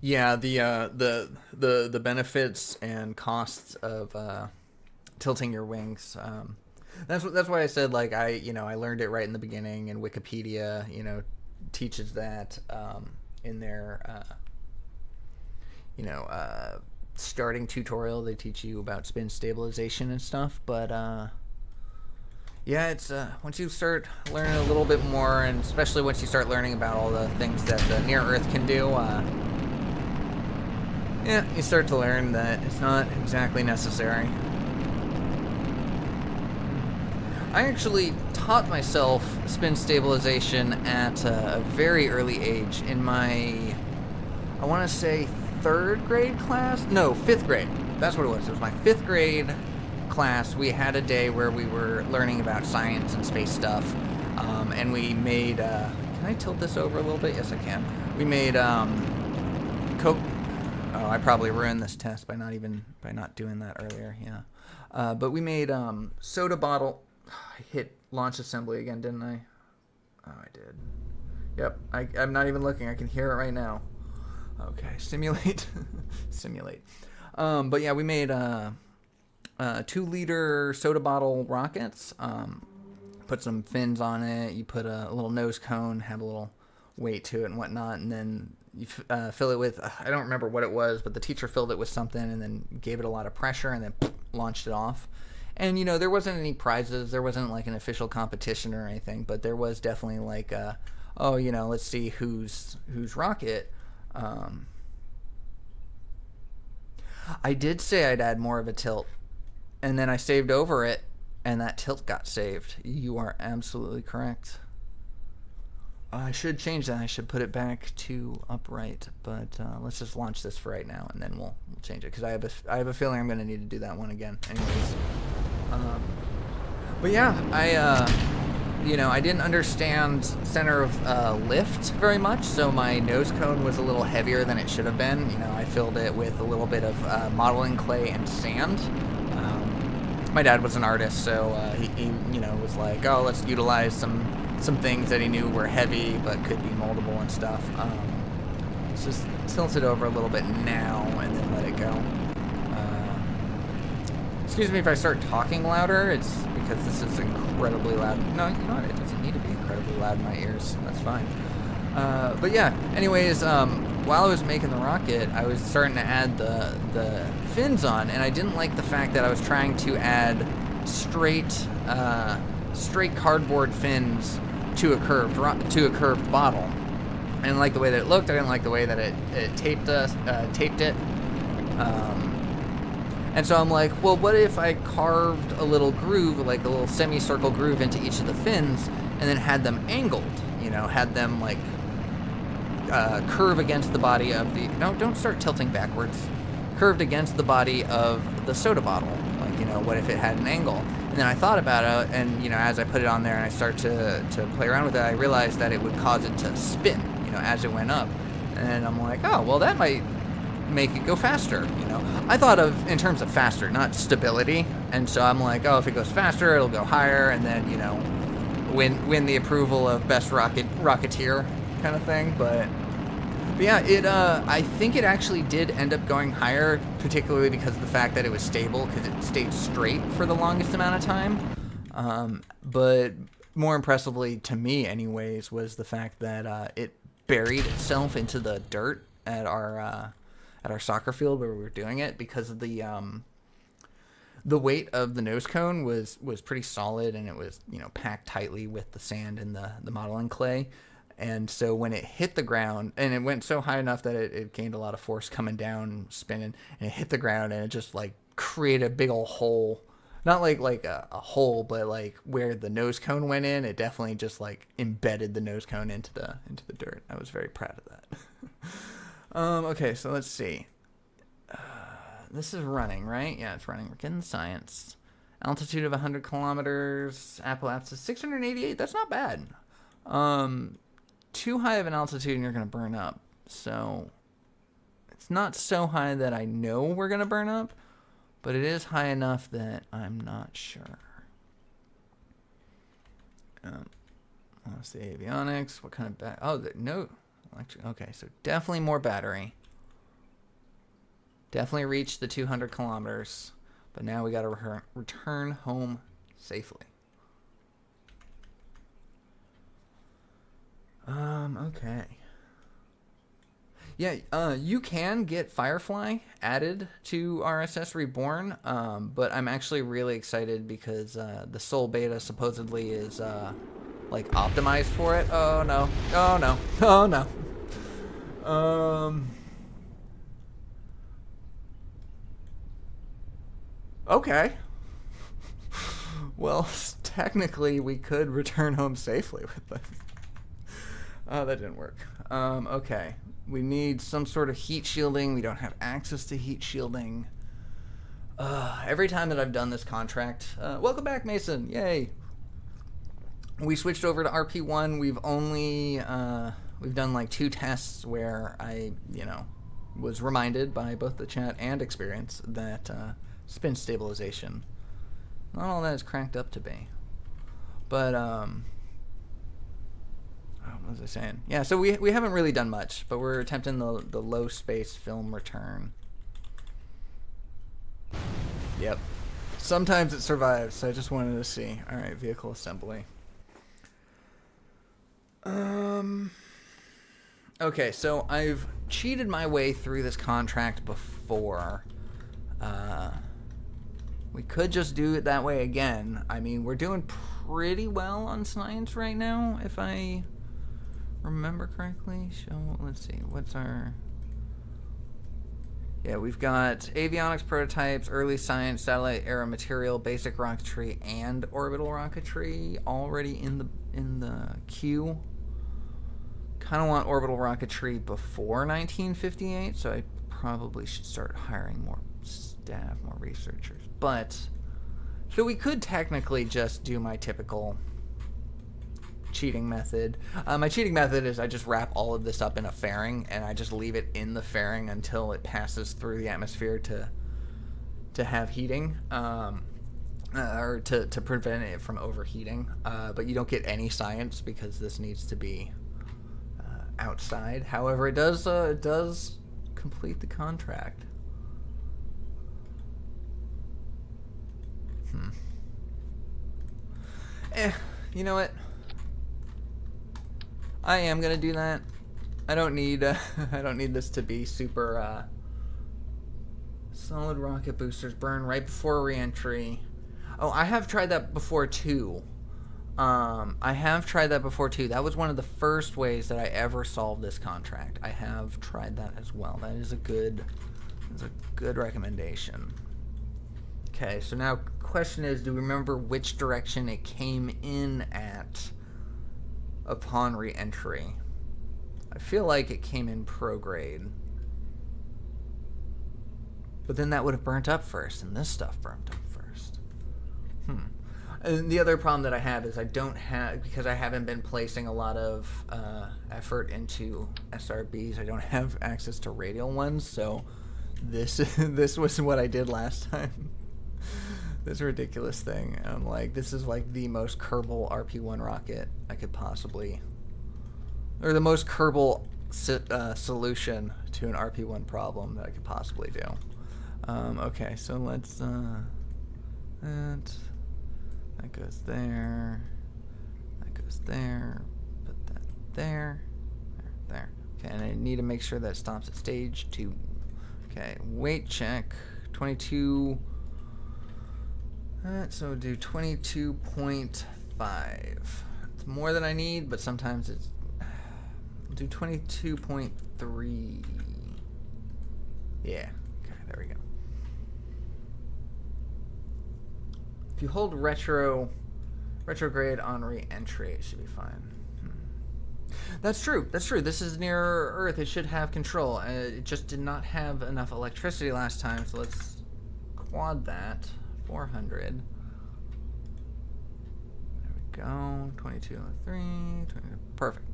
Yeah, the benefits and costs of tilting your wings. That's why I said like I learned it right in the beginning, and Wikipedia teaches that in their starting tutorial. They teach you about spin stabilization and stuff, but yeah, it's once you start learning a little bit more, and especially once you start learning about all the things that the near Earth can do, yeah, you start to learn that it's not exactly necessary. I actually taught myself spin stabilization at a very early age in my, I want to say 3rd grade class? No, 5th grade. That's what it was. It was my 5th grade class. We had a day where we were learning about science and space stuff, and we made, can I tilt this over a little bit? Yes, I can. We made Coke. Oh, I probably ruined this test by not doing that earlier. Yeah, but we made soda bottle. I hit launch assembly again, didn't I? Oh, I did. Yep. I'm not even looking. I can hear it right now. Okay, simulate. Simulate. But yeah, we made 2-liter soda bottle rockets. Put some fins on it. You put a little nose cone, have a little weight to it and whatnot, and then you fill it with, I don't remember what it was, but the teacher filled it with something and then gave it a lot of pressure and then launched it off. And, there wasn't any prizes. There wasn't like an official competition or anything, but there was definitely like, let's see whose rocket. I did say I'd add more of a tilt, and then I saved over it, and that tilt got saved. You are absolutely correct. I should change that. I should put it back to upright, but let's just launch this for right now, and then we'll change it, because I have a feeling I'm going to need to do that one again anyways. But yeah, you know, I didn't understand center of lift very much, so my nose cone was a little heavier than it should have been. You know, I filled it with a little bit of modeling clay and sand. My dad was an artist, so he you know, was like, oh, let's utilize some things that he knew were heavy but could be moldable and stuff. Let's just tilt it over a little bit now and then let it go. Excuse me if I start talking louder, it's because this is incredibly loud. No, you know what, it doesn't need to be incredibly loud in my ears, that's fine. But yeah, anyways, while I was making the rocket, I was starting to add the fins on, and I didn't like the fact that I was trying to add straight cardboard fins to a curved bottle. I didn't like the way that it looked. I didn't like the way that it taped it. And so I'm like, well, what if I carved a little groove, like a little semicircle groove into each of the fins, and then had them angled, you know, had them like curve against the body of the, no, don't start tilting backwards, curved against the body of the soda bottle. Like, you know, what if it had an angle? And then I thought about it, and, you know, as I put it on there and I started to play around with it, I realized that it would cause it to spin, you know, as it went up. And I'm like, oh, well, that might make it go faster, you know. I thought of in terms of faster, not stability. And so I'm like, oh, if it goes faster, it'll go higher, and then, you know, win the approval of best rocketeer kind of thing. But yeah, I think it actually did end up going higher, particularly because of the fact that it was stable, because it stayed straight for the longest amount of time. But more impressively to me, anyways, was the fact that it buried itself into the dirt at our soccer field where we were doing it, because of the weight of the nose cone was pretty solid, and it was, you know, packed tightly with the sand and the modeling clay. And so when it hit the ground, and it went so high enough that it gained a lot of force coming down, spinning, and it hit the ground, and it just like created a big old hole. Not like a hole, but like where the nose cone went in, it definitely just like embedded the nose cone into the dirt. I was very proud of that. Okay, so let's see. This is running, right? Yeah, it's running. We're getting science. Altitude of 100 kilometers. Apoapsis 688. That's not bad. Too high of an altitude and you're going to burn up. So it's not so high that I know we're going to burn up, but it is high enough that I'm not sure. Let's see, avionics. What kind of no electric. Okay, so definitely more battery. Definitely reached the 200 kilometers, but now we got to return home safely. Okay. Yeah, you can get Firefly added to RSS Reborn, but I'm actually really excited because the Soul Beta supposedly is like optimized for it. Oh no! Oh no! Oh no! Okay. Well, technically, we could return home safely with this. Oh, that didn't work. Okay. We need some sort of heat shielding. We don't have access to heat shielding. Every time that I've done this contract... welcome back, Mason. Yay. We switched over to RP-1. We've only... we've done like 2 tests where I, you know, was reminded by both the chat and experience that spin stabilization, not all that is cranked up to be. But, what was I saying? Yeah, so we haven't really done much, but we're attempting the low space film return. Yep. Sometimes it survives, so I just wanted to see. Alright, vehicle assembly. Okay, so I've cheated my way through this contract before. We could just do it that way again. I mean, we're doing pretty well on science right now, if I remember correctly. Let's see, what's our... Yeah, we've got avionics prototypes, early science, satellite era material, basic rocketry, and orbital rocketry already in the queue. Kind of want orbital rocketry before 1958, so I probably should start hiring more staff, more researchers. But so we could technically just do my typical cheating method. My cheating method is I just wrap all of this up in a fairing, and I just leave it in the fairing until it passes through the atmosphere to have heating, or to prevent it from overheating. But you don't get any science because this needs to be outside. However, it does complete the contract. You know what? I am gonna do that. I don't need I don't need this to be super solid rocket boosters burn right before re-entry. Oh, I have tried that before too. That was one of the first ways that I ever solved this contract. I have tried that as well. That is a good recommendation. Okay, so now question is, do we remember which direction it came in at upon re-entry? I feel like it came in prograde. But then that would have burnt up first, and this stuff burnt up first. And the other problem that I have is I don't have, because I haven't been placing a lot of effort into SRBs, I don't have access to radial ones, so this was what I did last time. This ridiculous thing. I'm like, this is like the most Kerbal RP-1 rocket I could possibly, or the most Kerbal solution to an RP-1 problem that I could possibly do. Okay, so let's, that goes there, that goes there, put that there, there. Okay, and I need to make sure that it stops at stage 2. Okay, weight check, 22. Alright, so we'll do 22.5. It's more than I need, but sometimes it's... We'll do 22.3. Yeah, okay, there we go. If you hold retrograde on re-entry, it should be fine. That's true. That's true. This is near Earth. It should have control. It just did not have enough electricity last time, so let's quad that. 400. There we go. 22, 3, 20. Perfect.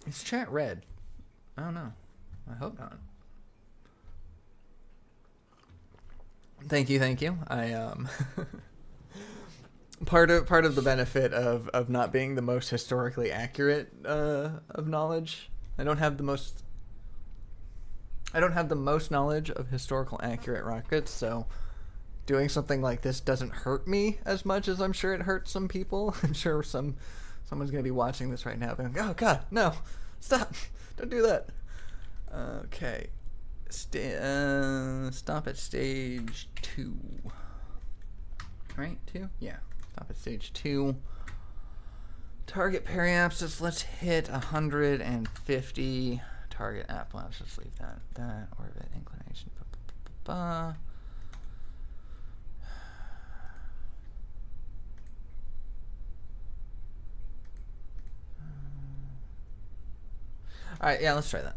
Is chat red? I don't know. I hope not. Thank you. I part of the benefit of not being the most historically accurate of knowledge. I don't have the most knowledge of historical accurate rockets, so doing something like this doesn't hurt me as much as I'm sure it hurts some people. I'm sure someone's gonna be watching this right now going, oh god, no, stop, don't do that. Okay, stop at stage 2. Right, 2? Yeah, stop at stage 2. Target periapsis, let's hit 150. Target app, let's just leave that. Orbit inclination. Alright, yeah, let's try that.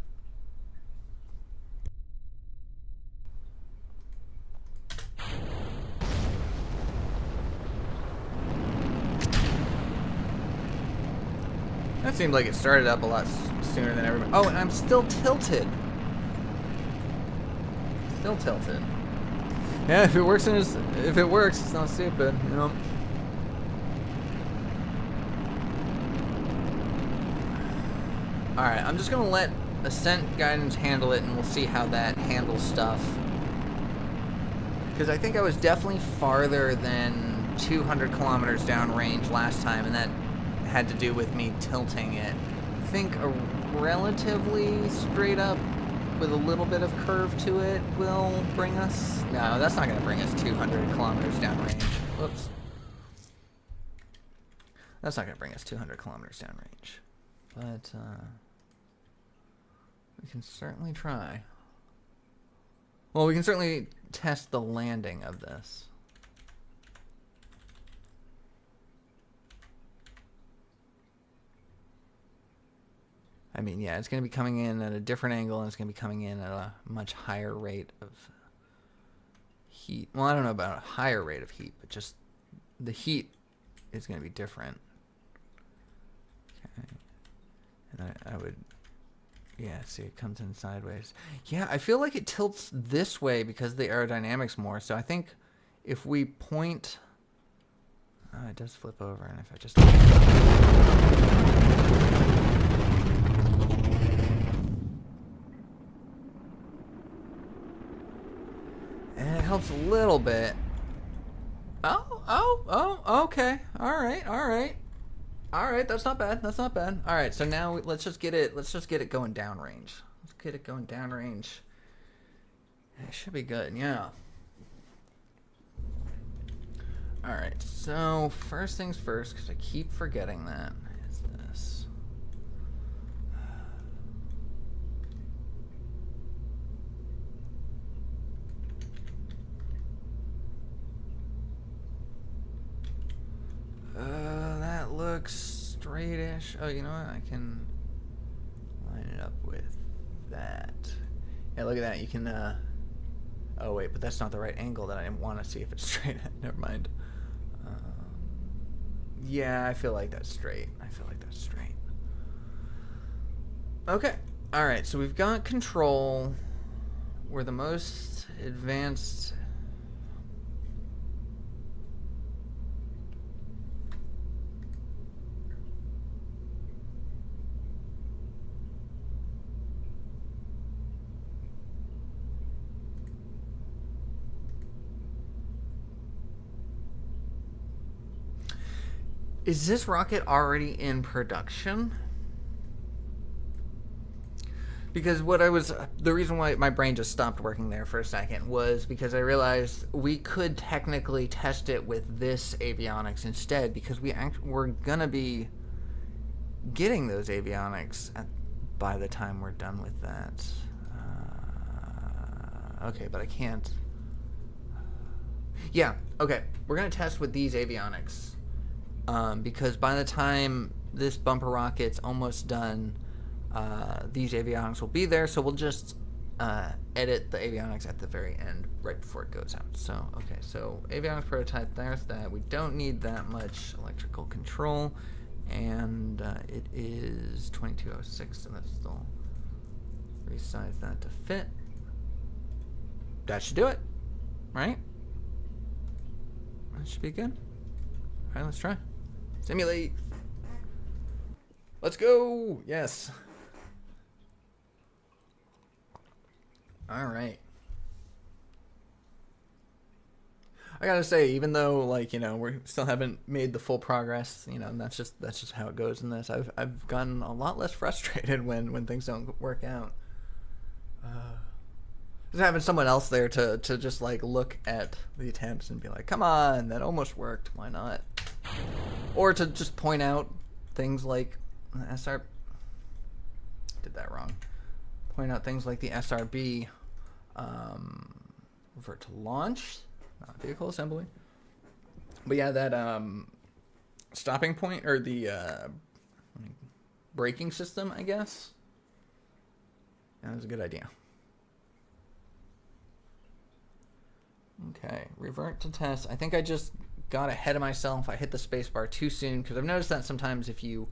That seemed like it started up a lot sooner than everybody. Oh, and I'm still tilted. Still tilted. Yeah, if it works, it's not stupid, you know. All right, I'm just gonna let Ascent Guidance handle it, and we'll see how that handles stuff. Because I think I was definitely farther than 200 kilometers downrange last time, and that had to do with me tilting it. I think a relatively straight up with a little bit of curve to it will bring us... No, that's not going to bring us 200 kilometers downrange. Whoops. That's not going to bring us 200 kilometers downrange. But, we can certainly try. Well, we can certainly test the landing of this. I mean, yeah, it's going to be coming in at a different angle, and it's going to be coming in at a much higher rate of heat. Well, I don't know about a higher rate of heat, but just the heat is going to be different. Okay. And I would, yeah, see, it comes in sideways. Yeah, I feel like it tilts this way because of the aerodynamics more. So I think if we point, it does flip over, and if I just, and it helps a little bit. Oh, okay. All right. That's not bad. All right, so now let's just get it going downrange. Let's get it going downrange. It should be good, yeah. All right, so first things first, because I keep forgetting that, is this. That looks straightish. Oh, you know what? I can line it up with that. Yeah, look at that. You can, oh wait, but that's not the right angle that I want to see if it's straight. Never mind. Yeah, I feel like that's straight. Okay. All right, so we've got control. We're the most advanced. Is this rocket already in production? Because the reason why my brain just stopped working there for a second was because I realized we could technically test it with this avionics instead, because we're gonna be getting those avionics by the time we're done with that. Okay, but I can't. Yeah, okay, we're gonna test with these avionics. Because by the time this bumper rocket's almost done, these avionics will be there, so we'll just edit the avionics at the very end, right before it goes out. So, okay, so avionics prototype, there's that. We don't need that much electrical control, and it is 2206, so let's still resize that to fit. That should do it, right? That should be good. All right, let's try. Simulate. Let's go. Yes. All right. I gotta say, even though, like, you know, we still haven't made the full progress, you know, and that's just how it goes in this. I've gotten a lot less frustrated when things don't work out. Just having someone else there to just like look at the attempts and be like, come on, that almost worked. Why not? Or to just point out things like SR. Did that wrong. Point out things like the SRB. Revert to launch, not vehicle assembly. But yeah, that stopping point, or the braking system, I guess. That was a good idea. Okay, revert to test. I think I just got ahead of myself. I hit the spacebar too soon, because I've noticed that sometimes if you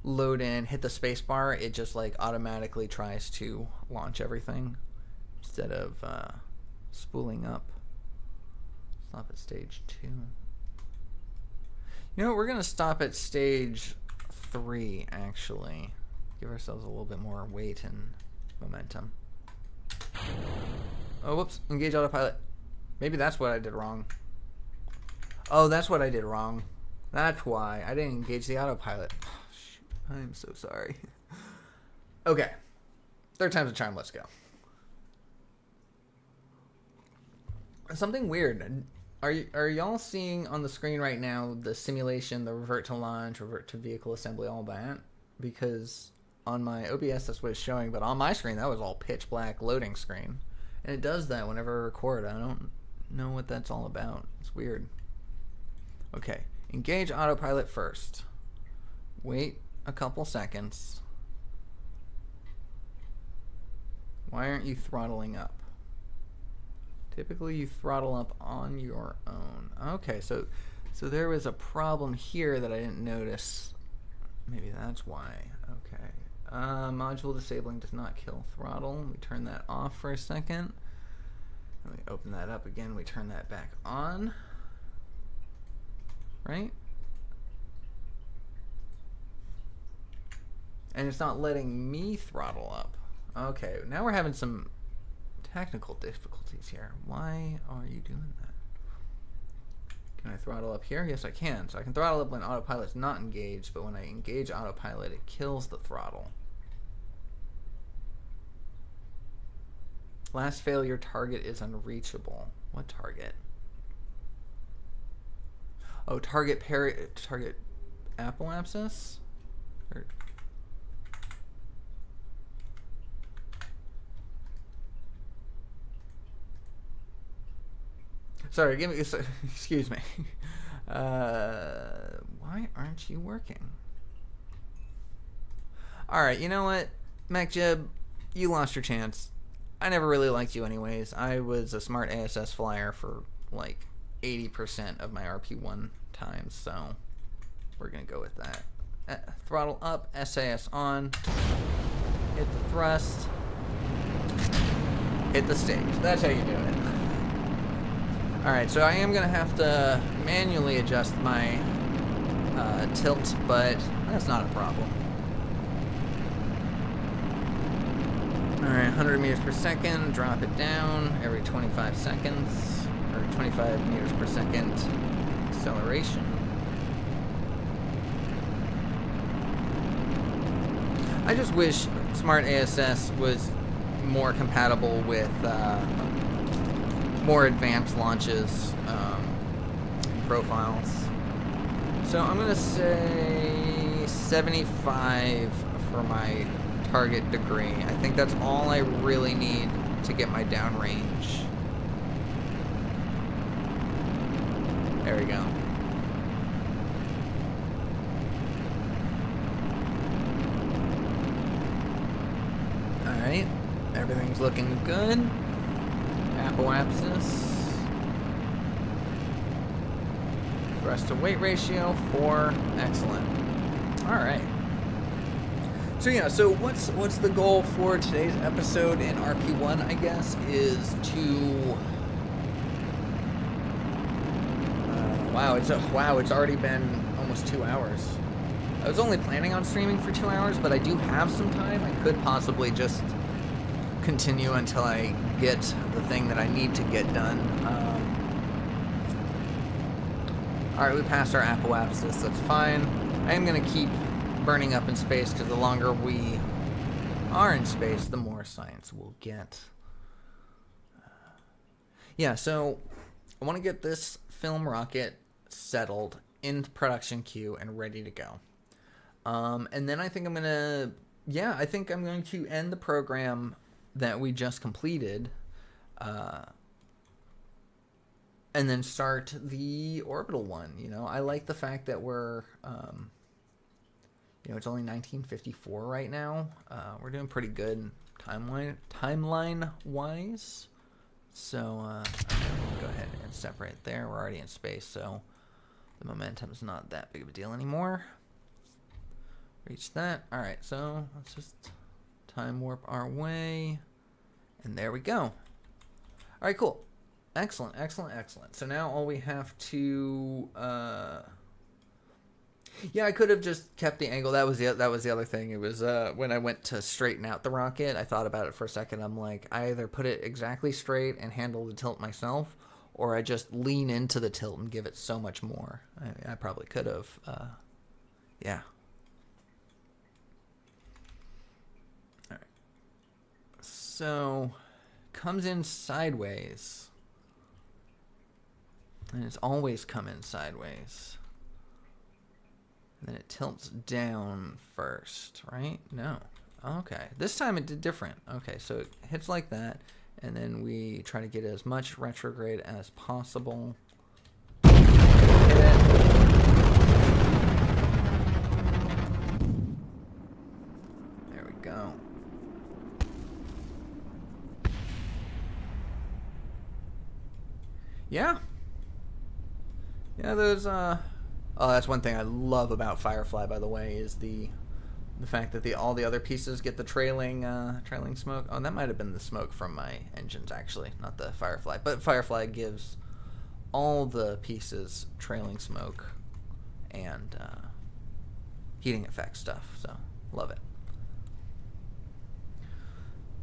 load in, hit the spacebar, it just like automatically tries to launch everything instead of spooling up. Stop at stage 2. You know what? We're gonna stop at stage 3 actually. Give ourselves a little bit more weight and momentum. Oh, whoops! Engage autopilot. Maybe that's what I did wrong. Oh, that's what I did wrong. That's why I didn't engage the autopilot. Oh, shoot. I'm so sorry. Okay. Third time's a charm. Let's go. Something weird. Are y'all seeing on the screen right now the simulation, the revert to launch, revert to vehicle assembly, all that? Because on my OBS that's what it's showing, but on my screen that was all pitch black loading screen. And it does that whenever I record. I don't know what that's all about. It's weird. Okay, engage autopilot first. Wait a couple seconds. Why aren't you throttling up? Typically you throttle up on your own. Okay, so So there was a problem here that I didn't notice. Maybe that's why. Okay. Module disabling does not kill throttle. We turn that off for a second. And we open that up again. We turn that back on. Right? And it's not letting me throttle up. Okay, now we're having some technical difficulties here. Why are you doing that? Can I throttle up here? Yes, I can. So I can throttle up when autopilot's not engaged, but when I engage autopilot, it kills the throttle. Last failure target is unreachable. What target? Oh, target apoapsis? Or sorry, give me. Excuse me. Why aren't you working? All right, you know what, MacJib, you lost your chance. I never really liked you anyways. I was a smart ASS flyer for like 80% of my RP-1 times, so we're gonna go with that. Throttle up, SAS on, hit the thrust, hit the stage. That's how you do it. Alright, so I am gonna have to manually adjust my tilt, but that's not a problem. Alright, 100 meters per second, drop it down every 25 seconds, or 25 meters per second acceleration. I just wish Smart ASS was more compatible with more advanced launches and profiles. So I'm gonna say 75 for my target degree. I think that's all I really need to get my downrange. There we go. Alright, everything's looking good. Apoapsis. Thrust to weight ratio 4. Excellent. Alright. So yeah, so what's the goal for today's episode in RP-1, I guess, is to wow, it's already been almost 2 hours. I was only planning on streaming for 2 hours, but I do have some time. I could possibly just continue until I get the thing that I need to get done. Alright, we passed our apoapsis, that's fine. I am going to keep burning up in space, because the longer we are in space, the more science we'll get. Yeah, so I want to get this film rocket settled in production queue and ready to go. And then I think I'm going to end the program that we just completed, and then start the orbital one. You know, I like the fact that we're, it's only 1954 right now. We're doing pretty good timeline wise. So go ahead and separate there. We're already in space, so the momentum is not that big of a deal anymore. Reach that. All right, so let's just time warp our way, and there we go. All right, cool. Excellent, excellent, excellent. So now all we have to yeah, I could have just kept the angle. That was the other thing. It was when I went to straighten out the rocket, I thought about it for a second. I'm like, I either put it exactly straight and handle the tilt myself, or I just lean into the tilt and give it so much more. I probably could have. Yeah. All right. So, comes in sideways. And it's always come in sideways. And then it tilts down first, right? No. Okay. This time it did different. Okay, so it hits like that, and then we try to get as much retrograde as possible. Hit it. There we go. Yeah. Yeah, those oh, that's one thing I love about Firefly, by the way, is the fact that all the other pieces get the trailing smoke. Oh, that might have been the smoke from my engines, actually, not the Firefly. But Firefly gives all the pieces trailing smoke and heating effect stuff, so love it.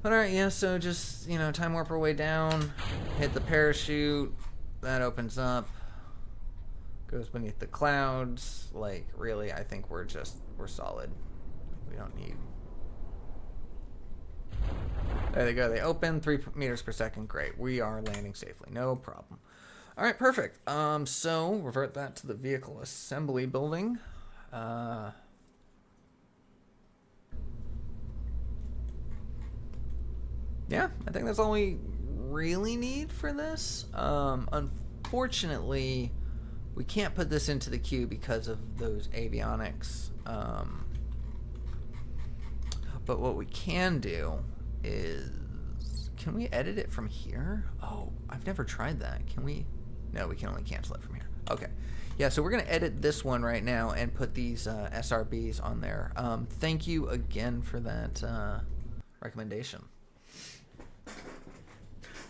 But alright, yeah, so just, time warp our way down, hit the parachute, that opens up, goes beneath the clouds. Like, really, I think we're solid. We don't need... There they go, they open, 3 meters per second, great. We are landing safely, no problem. Alright, perfect. So, revert that to the vehicle assembly building. Yeah, I think that's all we really need for this. Unfortunately, we can't put this into the queue because of those avionics. But what we can do is... Can we edit it from here? Oh, I've never tried that. Can we? No, we can only cancel it from here. Okay. Yeah, so we're going to edit this one right now and put these SRBs on there. Thank you again for that recommendation.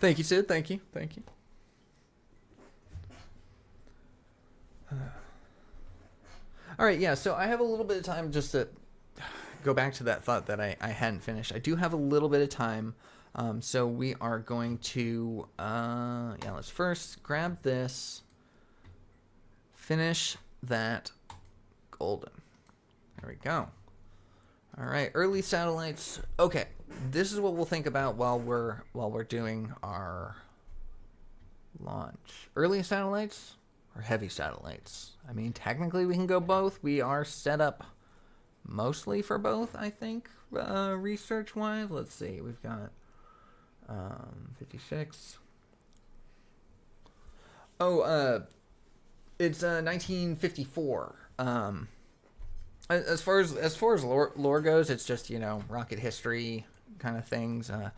Thank you, Sid. Thank you. Thank you. All right, yeah, so I have a little bit of time just to go back to that thought that I hadn't finished. I do have a little bit of time, so we are going to, let's first grab this, finish that golden. There we go. All right, early satellites. Okay, this is what we'll think about while we're doing our launch. Early satellites or heavy satellites? I mean, technically we can go both. We are set up mostly for both, I think, research-wise. Let's see, we've got 56. Oh, it's 1954. As far as lore goes, it's just, rocket history kind of things. I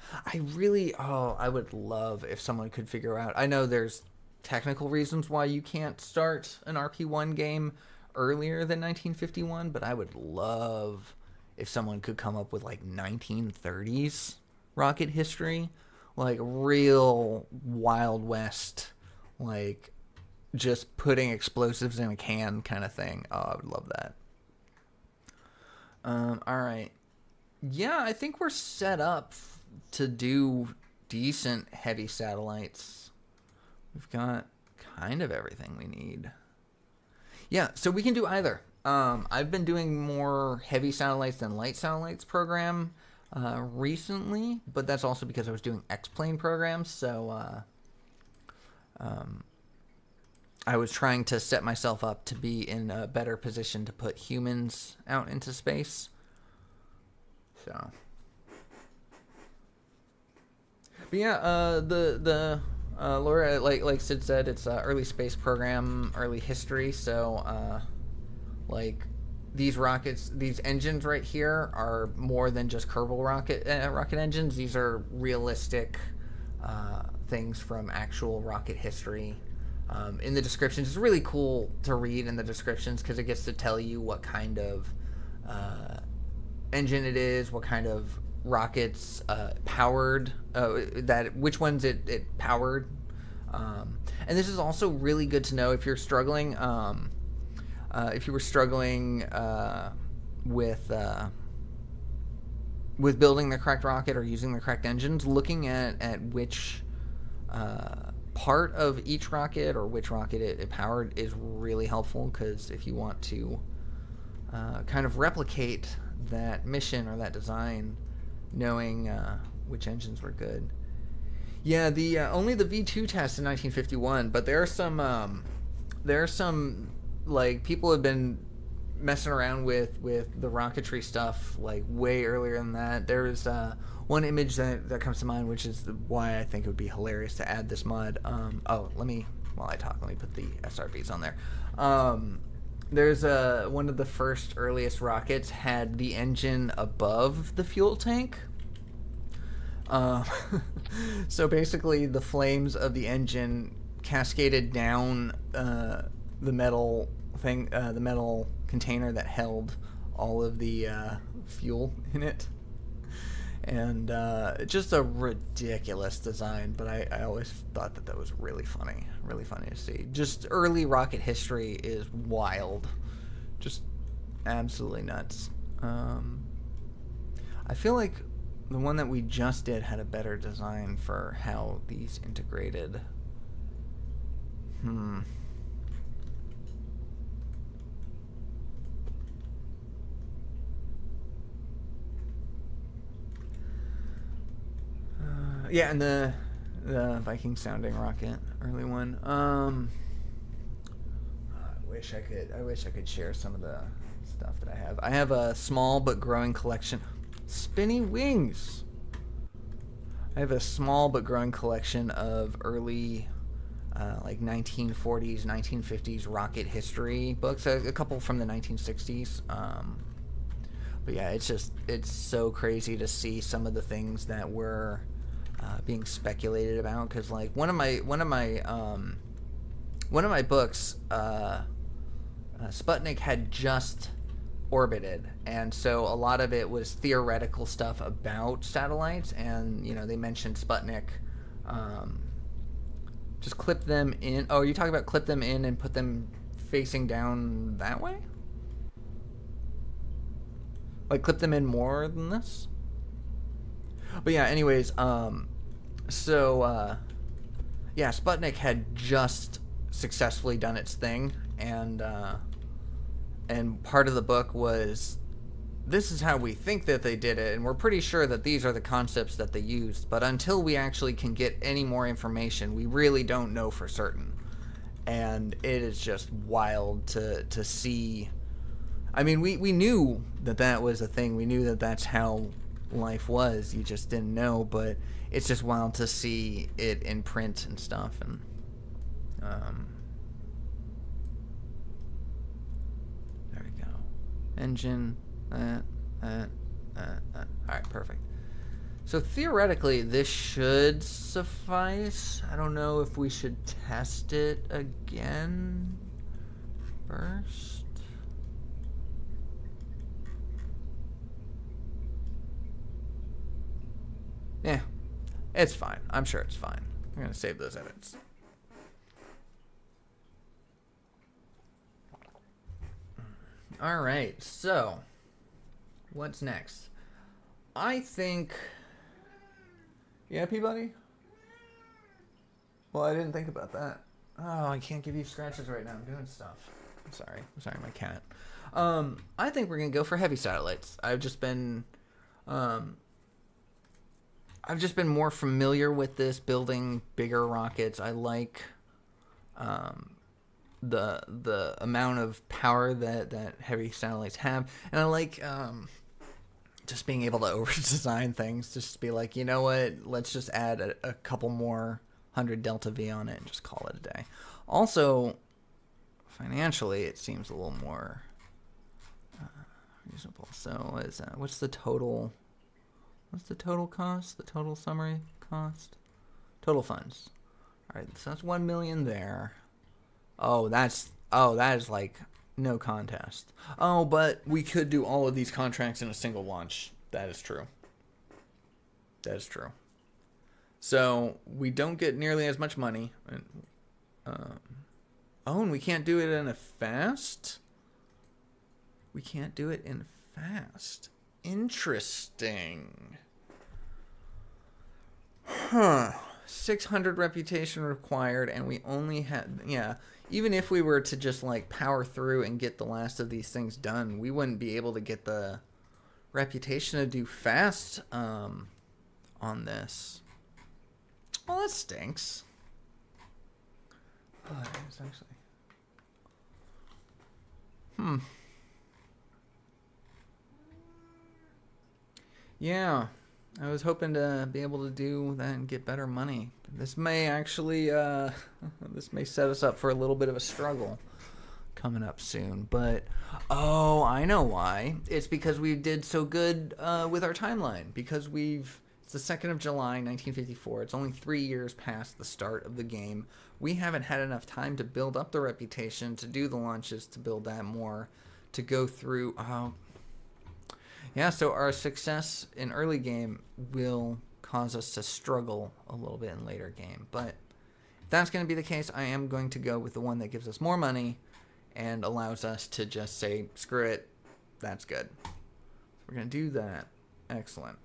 would love if someone could figure out. I know there's technical reasons why you can't start an RP-1 game earlier than 1951, but I would love if someone could come up with like 1930s rocket history, like real Wild West, like just putting explosives in a can kind of thing. Oh, I would love that. All right. Yeah, I think we're set up to do decent heavy satellites. We've got kind of everything we need. Yeah, so we can do either. I've been doing more heavy satellites than light satellites program recently, but that's also because I was doing X-plane programs, so I was trying to set myself up to be in a better position to put humans out into space. So, but yeah, the Laura, like Sid said, it's early space program, early history. So, like these rockets, these engines right here are more than just Kerbal rocket engines. These are realistic things from actual rocket history. In the descriptions, it's really cool to read in the descriptions because it gets to tell you what kind of engine it is, what kind of rockets powered, which ones it powered. And this is also really good to know if you're struggling, if you were struggling with building the correct rocket or using the correct engines, looking at which part of each rocket or which rocket it powered is really helpful, because if you want to kind of replicate that mission or that design, knowing which engines were good. Yeah, the only the V2 test in 1951, but there are some like people have been messing around with the rocketry stuff like way earlier than that. There's one image that comes to mind, which is why I think it would be hilarious to add this mod. While I talk, let me put the SRBs on there. There's one of the first earliest rockets had the engine above the fuel tank. So basically the flames of the engine cascaded down the metal thing, the metal container that held all of the fuel in it. And just a ridiculous design, but I always thought that was really funny to see. Just early rocket history is wild, just absolutely nuts. I feel like the one that we just did had a better design for how these integrated. Yeah, and the Viking sounding rocket, early one. I wish I could share some of the stuff that I have. I have a small but growing collection. Spinny wings. I have a small but growing collection of early, like 1940s, 1950s rocket history books. A couple from the 1960s. But yeah, it's so crazy to see some of the things that were being speculated about, because like one of my books, Sputnik had just orbited, and so a lot of it was theoretical stuff about satellites, and they mentioned Sputnik. Just clip them in. Oh, you talking about clip them in and put them facing down that way? Like clip them in more than this? But yeah, anyways, Sputnik had just successfully done its thing, and part of the book was, this is how we think that they did it, and we're pretty sure that these are the concepts that they used, but until we actually can get any more information, we really don't know for certain. And it is just wild to see. I mean, we knew that was a thing. We knew that that's how life was. You just didn't know, but it's just wild to see it in print and stuff. And there we go. Engine. All right, perfect. So theoretically, this should suffice. I don't know if we should test it again first. Yeah, it's fine. I'm sure it's fine. I'm going to save those edits. All right, so what's next? I think... Yeah, Peabody? Well, I didn't think about that. Oh, I can't give you scratches right now. I'm doing stuff. I'm sorry, my cat. I think we're going to go for heavy satellites. I've just been more familiar with this, building bigger rockets. I like the amount of power that heavy satellites have, and I like just being able to over-design things. Just be like, you know what? Let's just add a couple more 100 delta V on it and just call it a day. Also, financially, it seems a little more reasonable. So, what is that? What's the total? What's the total cost? The total summary cost? Total funds. All right, so that's 1 million there. That is like no contest. Oh, but we could do all of these contracts in a single launch. That is true. So we don't get nearly as much money. And we can't do it in a fast? We can't do it in fast. Interesting. 600 reputation required, and we only had... Yeah, even if we were to just, like, power through and get the last of these things done, we wouldn't be able to get the reputation to do fast on this. Well, that stinks. Oh, it's actually... Yeah, I was hoping to be able to do that and get better money. This may actually, this may set us up for a little bit of a struggle coming up soon. But, I know why. It's because we did so good with our timeline. Because It's the 2nd of July, 1954. It's only 3 years past the start of the game. We haven't had enough time to build up the reputation, to do the launches, to build that more, to go through... yeah, so our success in early game will cause us to struggle a little bit in later game. But if that's going to be the case, I am going to go with the one that gives us more money and allows us to just say, screw it, that's good. So we're going to do that. Excellent.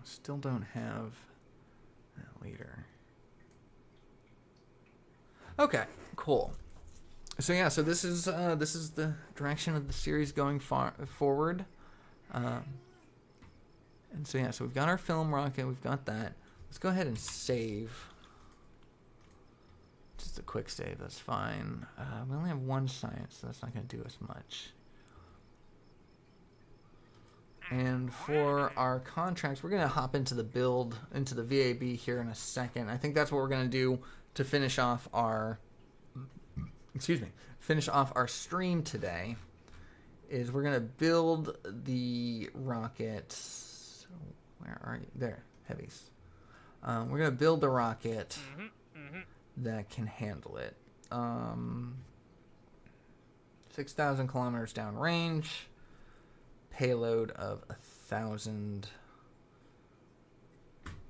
Still don't have that leader. Okay, cool. So yeah, so this is the direction of the series going forward. And so yeah, so we've got our film rocket, we've got that. Let's go ahead and save. Just a quick save, that's fine. We only have one science, so that's not going to do us much. And for our contracts, we're going to hop into the build, into the VAB here in a second. I think that's what we're going to do to finish off our, finish off our stream today, is we're going to build the rocket. Where are you? There, heavies. We're going to build the rocket that can handle it. 6,000 kilometers downrange. Payload of 1,000.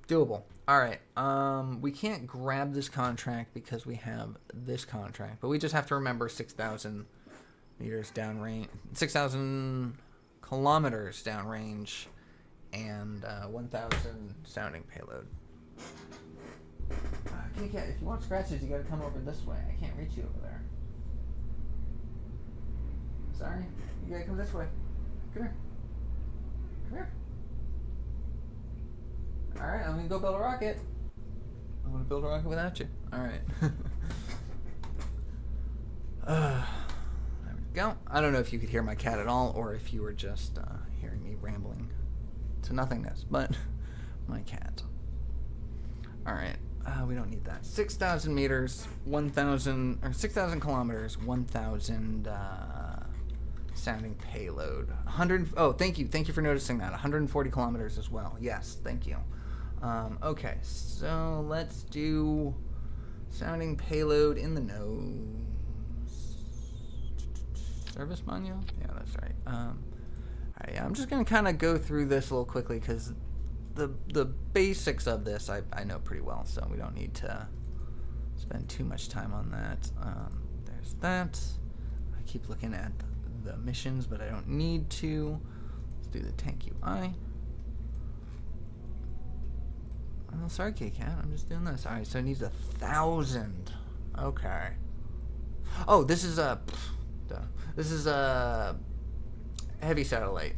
Doable. All right. We can't grab this contract because we have this contract, but we just have to remember 6,000 meters downrange, 6,000 kilometers downrange, and 1,000 sounding payload. Kitty cat, if you want scratches, you got to come over this way. I can't reach you over there. Sorry. You got to come this way. Come here. Come here. Alright, I'm going to go build a rocket. I'm going to build a rocket without you. Alright. There we go. I don't know if you could hear my cat at all, or if you were just hearing me rambling to nothingness, but my cat. Alright, we don't need that. 6,000 meters, 1,000, or 6,000 kilometers, 1,000, sounding payload. 100. Oh, thank you for noticing that. 140 kilometers as well. Yes, thank you. Okay, so let's do sounding payload in the nose. Service manual? Yeah, that's right. Alright, yeah, I'm just gonna kind of go through this a little quickly because the basics of this I know pretty well, so we don't need to spend too much time on that. There's that. I keep looking at the missions, but I don't need to. Let's do the tank UI. Oh, sorry, K-Cat. I'm just doing this. Alright, so it needs 1,000. Okay. Oh, this is a heavy satellite.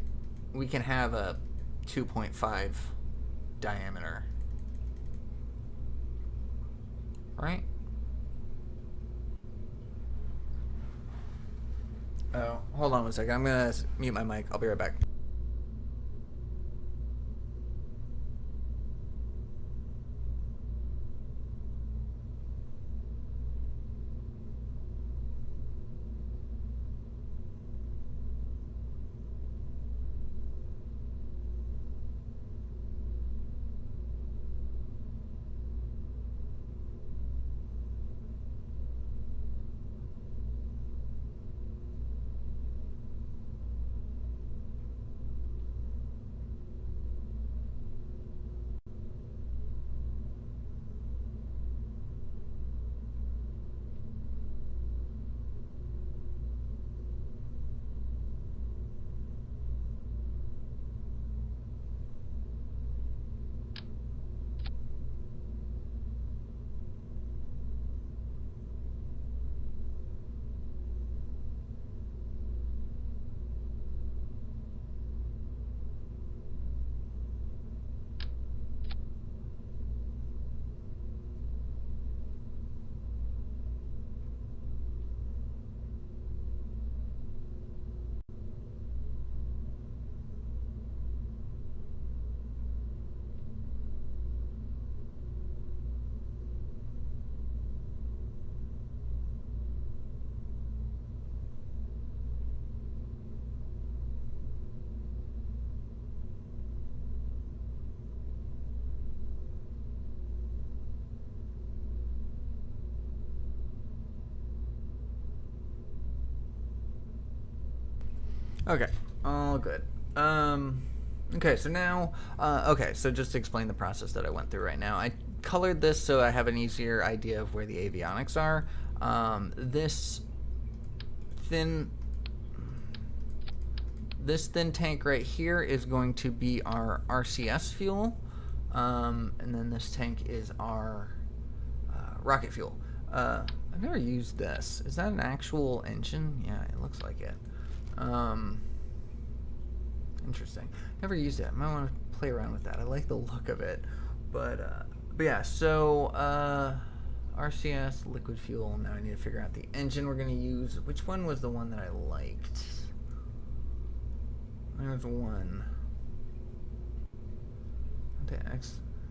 We can have a 2.5 diameter. Right? Oh, hold on one second. I'm gonna mute my mic. I'll be right back. Okay, all good. Okay, so now, okay, so just to explain the process that I went through right now, I colored this so I have an easier idea of where the avionics are. This thin tank right here is going to be our RCS fuel, and then this tank is our rocket fuel. I've never used this. Is that an actual engine? Yeah, it looks like it. Interesting. Never used it. I might want to play around with that. I like the look of it. But yeah, so RCS, liquid fuel. Now I need to figure out the engine we're going to use. Which one was the one that I liked? There's one.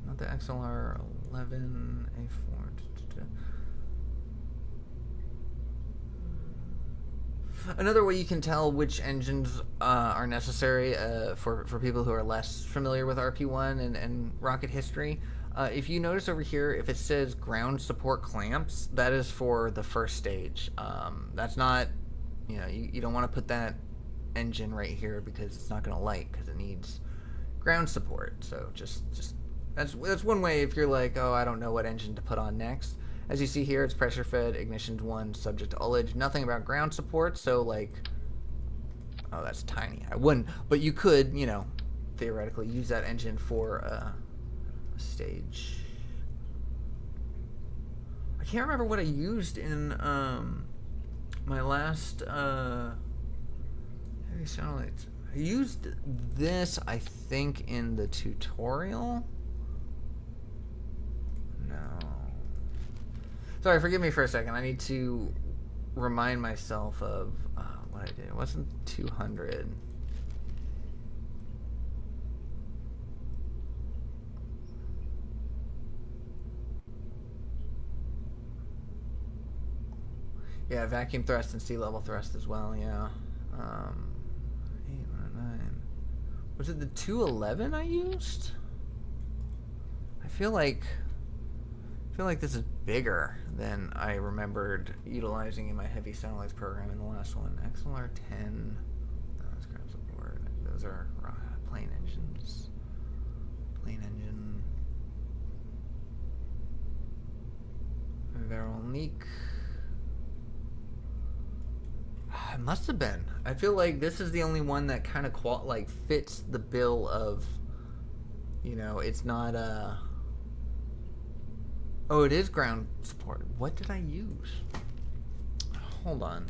Not the XLR 11 A4. Another way you can tell which engines are necessary for people who are less familiar with RP-1 and rocket history, if you notice over here, if it says ground support clamps, that is for the first stage. That's not, you don't want to put that engine right here because it's not going to light because it needs ground support. So just that's one way if you're like, oh, I don't know what engine to put on next. As you see here, it's pressure fed, ignition 1, subject to ullage, nothing about ground support, so like, oh, that's tiny. I wouldn't, but you could, theoretically use that engine for a stage. I can't remember what I used in my last heavy satellites. I used this, I think, in the tutorial. No. Sorry, forgive me for a second. I need to remind myself of what I did. It wasn't 200. Yeah, vacuum thrust and sea level thrust as well, yeah. 819. Was it the 211 I used? I feel like this is bigger than I remembered utilizing in my heavy satellites program in the last one. XLR 10. That's ground support. Those are plane engines. Plane engine. Veronique. It must have been. I feel like this is the only one that kind of fits the bill of, it's not a. Oh, it is ground support. What did I use? Hold on.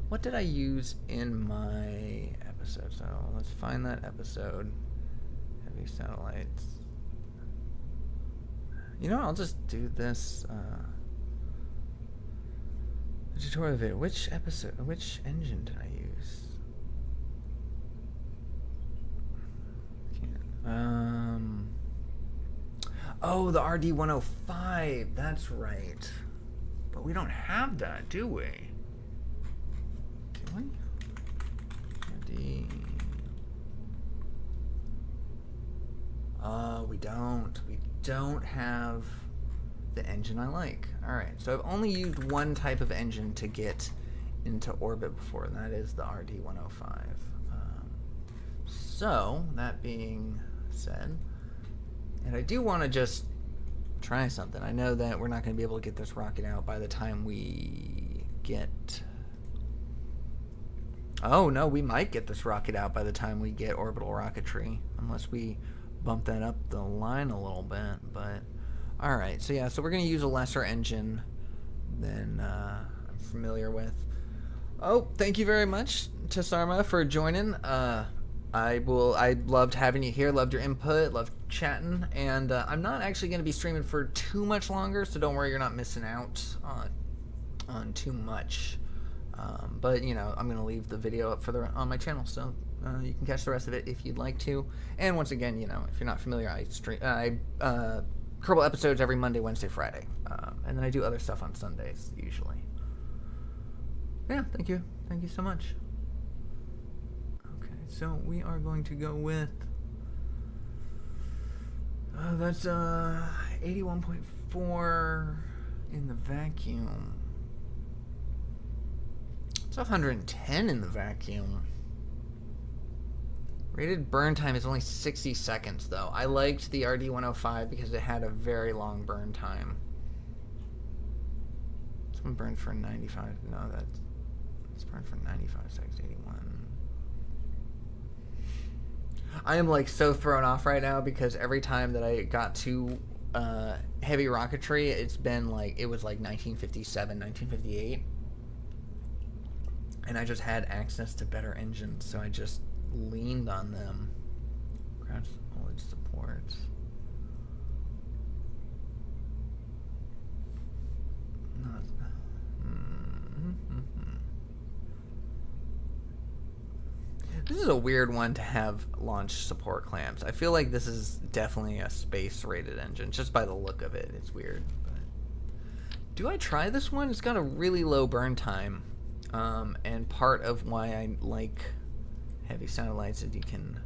What did I use in my episode? So let's find that episode. Heavy satellites. I'll just do this. Tutorial video. Which engine did I use? Oh, the RD-105. That's right. But we don't have that, do we? Do we? RD. We don't. We don't have the engine I like. Alright, so I've only used one type of engine to get into orbit before, and that is the RD-105. So, that being said, and I do want to just try something. I know that we're not going to be able to get this rocket out by the time we get... Oh, no, we might get this rocket out by the time we get orbital rocketry, unless we bump that up the line a little bit, but... Alright, so yeah, so we're going to use a lesser engine than I'm familiar with. Oh, thank you very much to Sarma for joining. I loved having you here, loved your input, loved chatting, and I'm not actually going to be streaming for too much longer, so don't worry, you're not missing out on too much. But, I'm going to leave the video up on my channel, so you can catch the rest of it if you'd like to. And once again, if you're not familiar, I Kerbal episodes every Monday, Wednesday, Friday. And then I do other stuff on Sundays, usually. Yeah, thank you. Thank you so much. Okay, so we are going to go with... that's 81.4 in the vacuum. It's 110 in the vacuum. Rated burn time is only 60 seconds, though. I liked the RD-105 because it had a very long burn time. This one burned for 95. No, it's burned for 95 seconds, 81. I am like so thrown off right now because every time that I got to heavy rocketry, it's been like, it was like 1957, 1958. And I just had access to better engines, so I just leaned on them. Ground foliage support. No, it's not. This is a weird one to have launch support clamps. I feel like this is definitely a space-rated engine, just by the look of it. It's weird. But do I try this one? It's got a really low burn time. And part of why I like heavy satellites is you can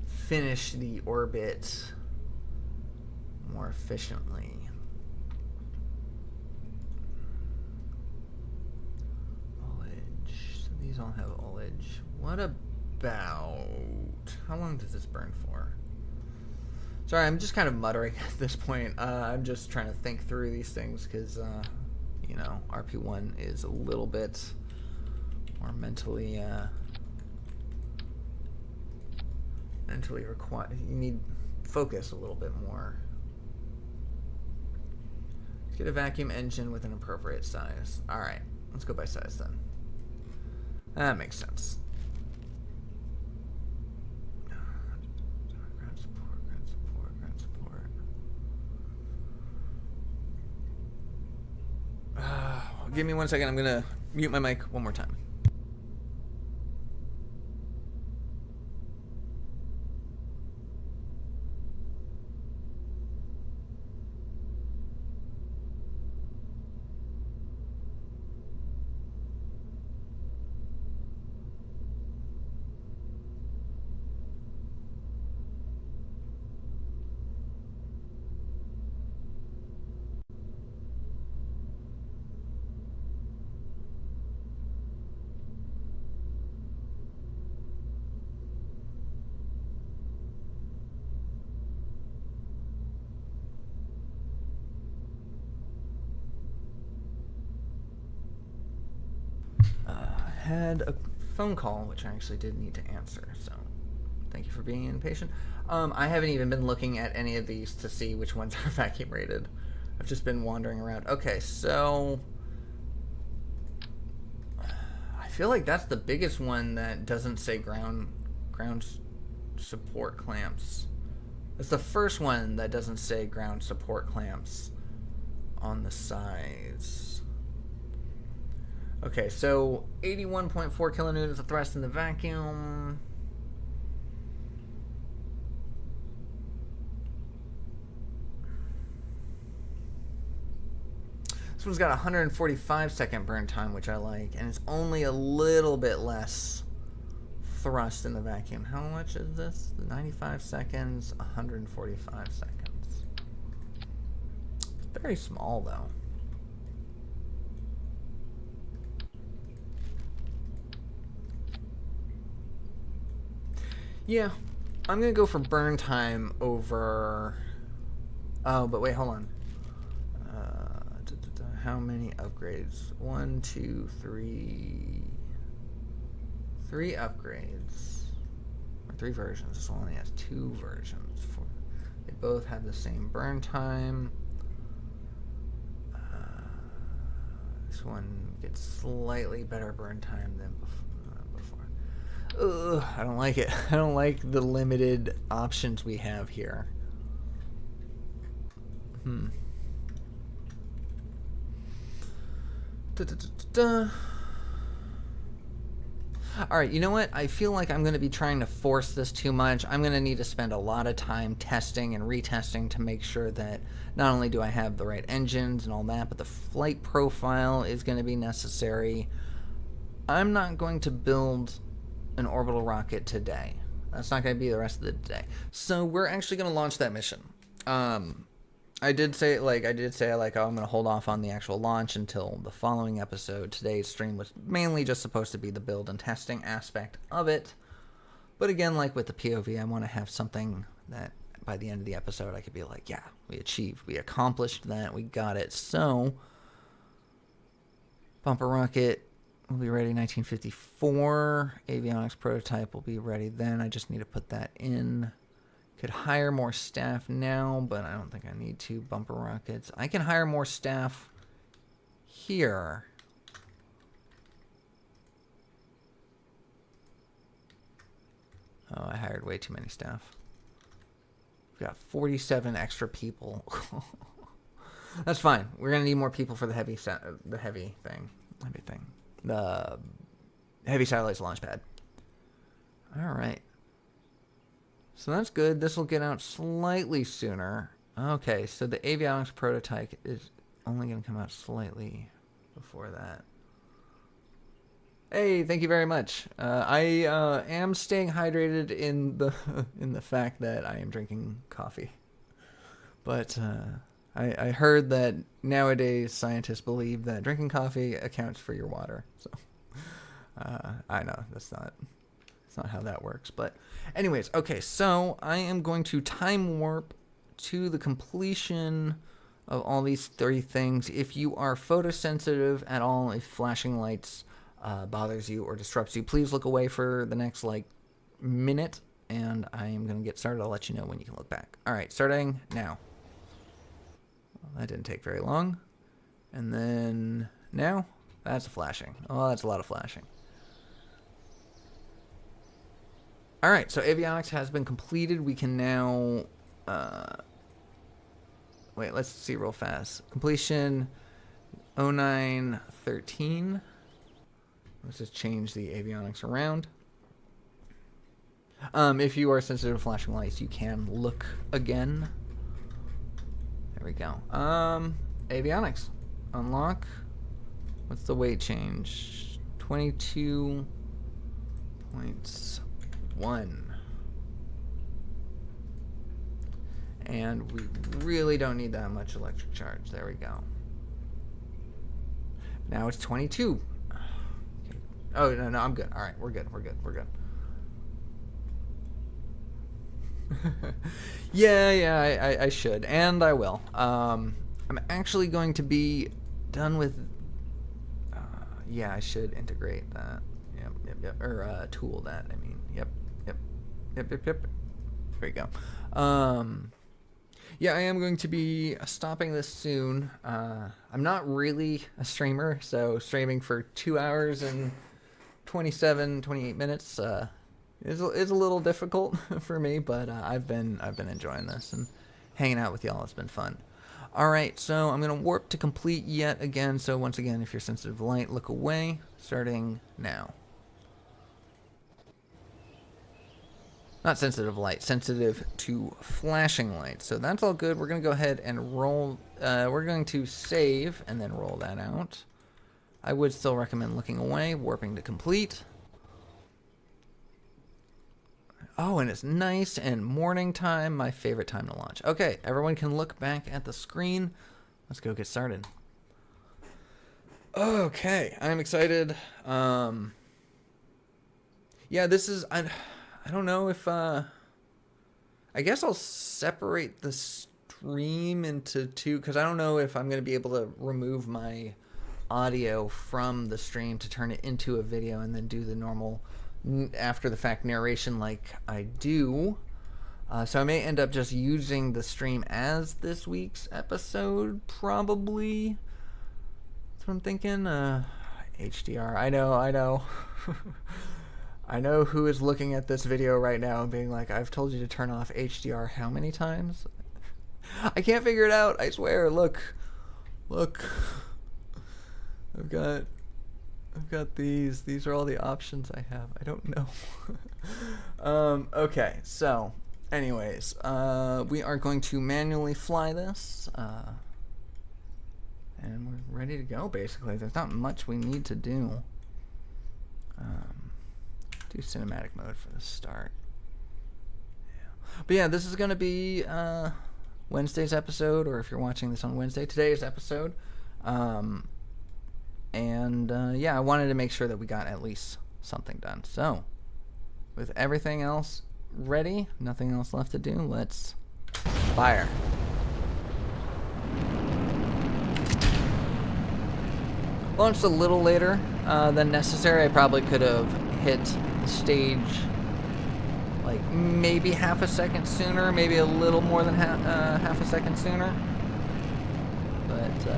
finish the orbit more efficiently. Ullage. So these all have ullage. What about... How long does this burn for? Sorry, I'm just kind of muttering at this point. I'm just trying to think through these things because, you know, RP-1 is a little bit more mentally required. You need focus a little bit more. Let's get a vacuum engine with an appropriate size. All right, let's go by size then. That makes sense. Ground support. Give me 1 second. I'm gonna mute my mic one more time. Had a phone call, which I actually did need to answer, so thank you for being impatient. I haven't even been looking at any of these to see which ones are vacuum rated. I've just been wandering around. Okay, so I feel like that's the biggest one that doesn't say ground support clamps. It's the first one that doesn't say ground support clamps on the size. Okay, so 81.4 kilonewtons of thrust in the vacuum. This one's got a 145 second burn time, which I like, and it's only a little bit less thrust in the vacuum. How much is this? 95 seconds, 145 seconds. It's very small, though. Yeah, I'm going to go for burn time over... Oh, but wait, hold on. How many upgrades? 1, 2, 3... 3 upgrades. Or 3 versions. This one only has 2 versions. They both have the same burn time. This one gets slightly better burn time than before. Ugh, I don't like it. I don't like the limited options we have here. Alright, you know what? I feel like I'm going to be trying to force this too much. I'm going to need to spend a lot of time testing and retesting to make sure that not only do I have the right engines and all that, but the flight profile is going to be necessary. I'm not going to build an orbital rocket today. That's not going to be the rest of the day. So we're actually going to launch that mission. I did say oh, I'm going to hold off on the actual launch until the following episode. Today's stream was mainly just supposed to be the build and testing aspect of it. But again, like with the POV, I want to have something that by the end of the episode, I could be like, yeah, we accomplished that, we got it. So, bumper rocket will be ready 1954. Avionics prototype will be ready then. I just need to put that in. Could hire more staff now, but I don't think I need to. Bumper rockets. I can hire more staff here. Oh, I hired way too many staff. We've got 47 extra people. That's fine. We're gonna need more people for the heavy thing. The heavy satellites launch pad. All right. So that's good. This will get out slightly sooner. Okay, so the avionics prototype is only going to come out slightly before that. Hey, thank you very much. I am staying hydrated in the fact that I am drinking coffee. But I heard that nowadays scientists believe that drinking coffee accounts for your water. So I know that's not how that works. But anyways, okay, so I am going to time warp to the completion of all these 3 things. If you are photosensitive at all, if flashing lights bothers you or disrupts you, please look away for the next minute, and I am going to get started. I'll let you know when you can look back. All right, starting now. Well, that didn't take very long. And then now, that's flashing. Oh, that's a lot of flashing. All right, so avionics has been completed. We can now, wait, let's see real fast. Completion 0913. Let's just change the avionics around. If you are sensitive to flashing lights, you can look again. There we go. Avionics. Unlock. What's the weight change? 22 points. 1. And we really don't need that much electric charge. There we go. Now it's 22. Okay. Oh, no, I'm good. All right, we're good. Yeah, I should, and I will. I'm actually going to be done with... yeah, I should integrate that. Yep. Or tool that, I mean. Yep. There we go. Yeah, I am going to be stopping this soon. I'm not really a streamer, so streaming for 2 hours and 28 minutes is a little difficult for me, but I've been enjoying this, and hanging out with y'all has been fun. All right, so I'm going to warp to complete yet again. So once again, if you're sensitive to light, look away, starting now. Not sensitive light, sensitive to flashing light. So that's all good. We're going to go ahead and roll. We're going to save and then roll that out. I would still recommend looking away, warping to complete. Oh, and it's nice and morning time, my favorite time to launch. Okay, everyone can look back at the screen. Let's go get started. Okay, I'm excited. Yeah, this is... I don't know if, I guess I'll separate the stream into 2, because I don't know if I'm going to be able to remove my audio from the stream to turn it into a video and then do the normal after the fact narration like I do. So I may end up just using the stream as this week's episode, probably. That's what I'm thinking. HDR, I know. I know who is looking at this video right now and being like, I've told you to turn off HDR how many times? I can't figure it out, I swear. Look. I've got these. These are all the options I have. I don't know. Okay, so anyways, we are going to manually fly this. And we're ready to go, basically. There's not much we need to do. Do cinematic mode for the start. Yeah. But yeah, this is going to be Wednesday's episode, or if you're watching this on Wednesday, today's episode. Yeah, I wanted to make sure that we got at least something done. So, with everything else ready, nothing else left to do, let's fire. Launched a little later than necessary. I probably could have hit the stage like maybe half a second sooner, maybe a little more than half a second sooner. But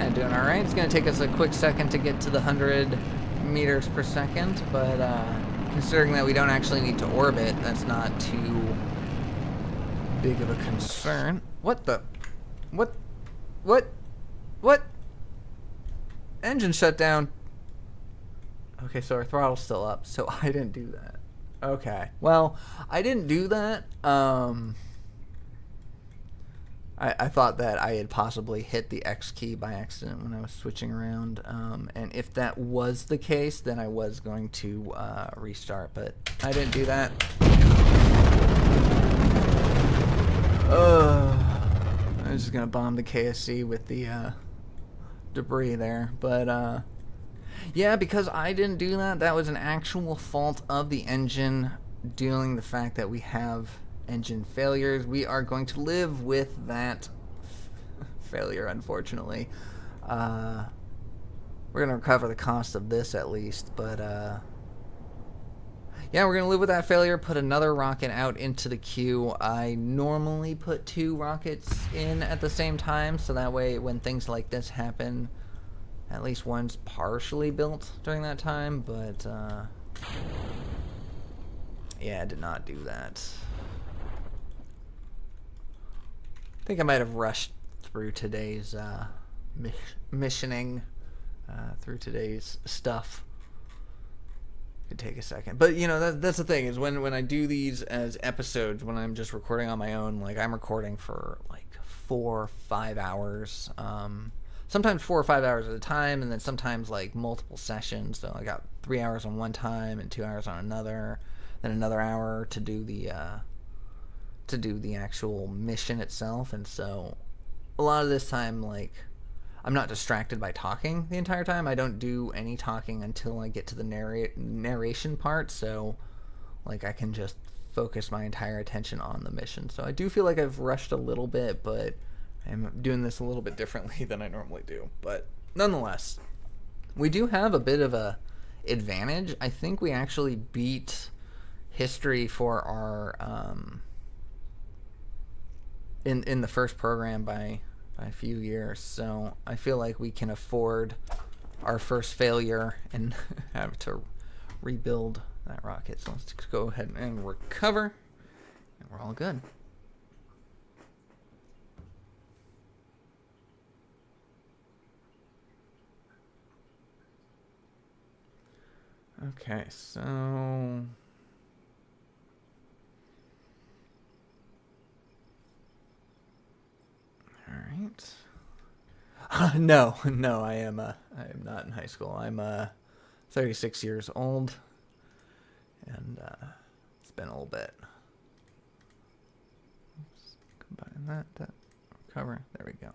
I'm doing all right. It's going to take us a quick second to get to the 100 meters per second, but considering that we don't actually need to orbit, that's not too big of a concern. What the? What? Engine shut down. Okay, so our throttle's still up, so I didn't do that. Okay, well, I didn't do that. I thought that I had possibly hit the X key by accident when I was switching around, and if that was the case, then I was going to restart, but I didn't do that. I was just gonna bomb the KSC with the debris there, but yeah, because I didn't do that, that was an actual fault of the engine, dealing the fact that we have engine failures. We are going to live with that failure, unfortunately. We're gonna recover the cost of this at least, but yeah, we're gonna live with that failure, put another rocket out into the queue. I normally put 2 rockets in at the same time, so that way when things like this happen, at least one's partially built during that time, but yeah, I did not do that. I think I might have rushed through today's missioning, through today's stuff. Could take a second, but you know, that's the thing, is when I do these as episodes, when I'm just recording on my own, like I'm recording for like 4 or 5 hours, sometimes 4 or 5 hours at a time, and then sometimes like multiple sessions. So I got 3 hours on one time and 2 hours on another, then another hour to do the actual mission itself. And so a lot of this time, like, I'm not distracted by talking the entire time. I don't do any talking until I get to the narration part, so like I can just focus my entire attention on the mission. So I do feel like I've rushed a little bit, but I'm doing this a little bit differently than I normally do. But nonetheless, we do have a bit of a advantage. I think we actually beat history for our in the first program by a few years, so I feel like we can afford our first failure and have to rebuild that rocket. So let's just go ahead and recover, and we're all good. Okay, so all right. No, I am not in high school. I'm 36 years old, and it's been a little bit. Oops, combine that cover. There we go.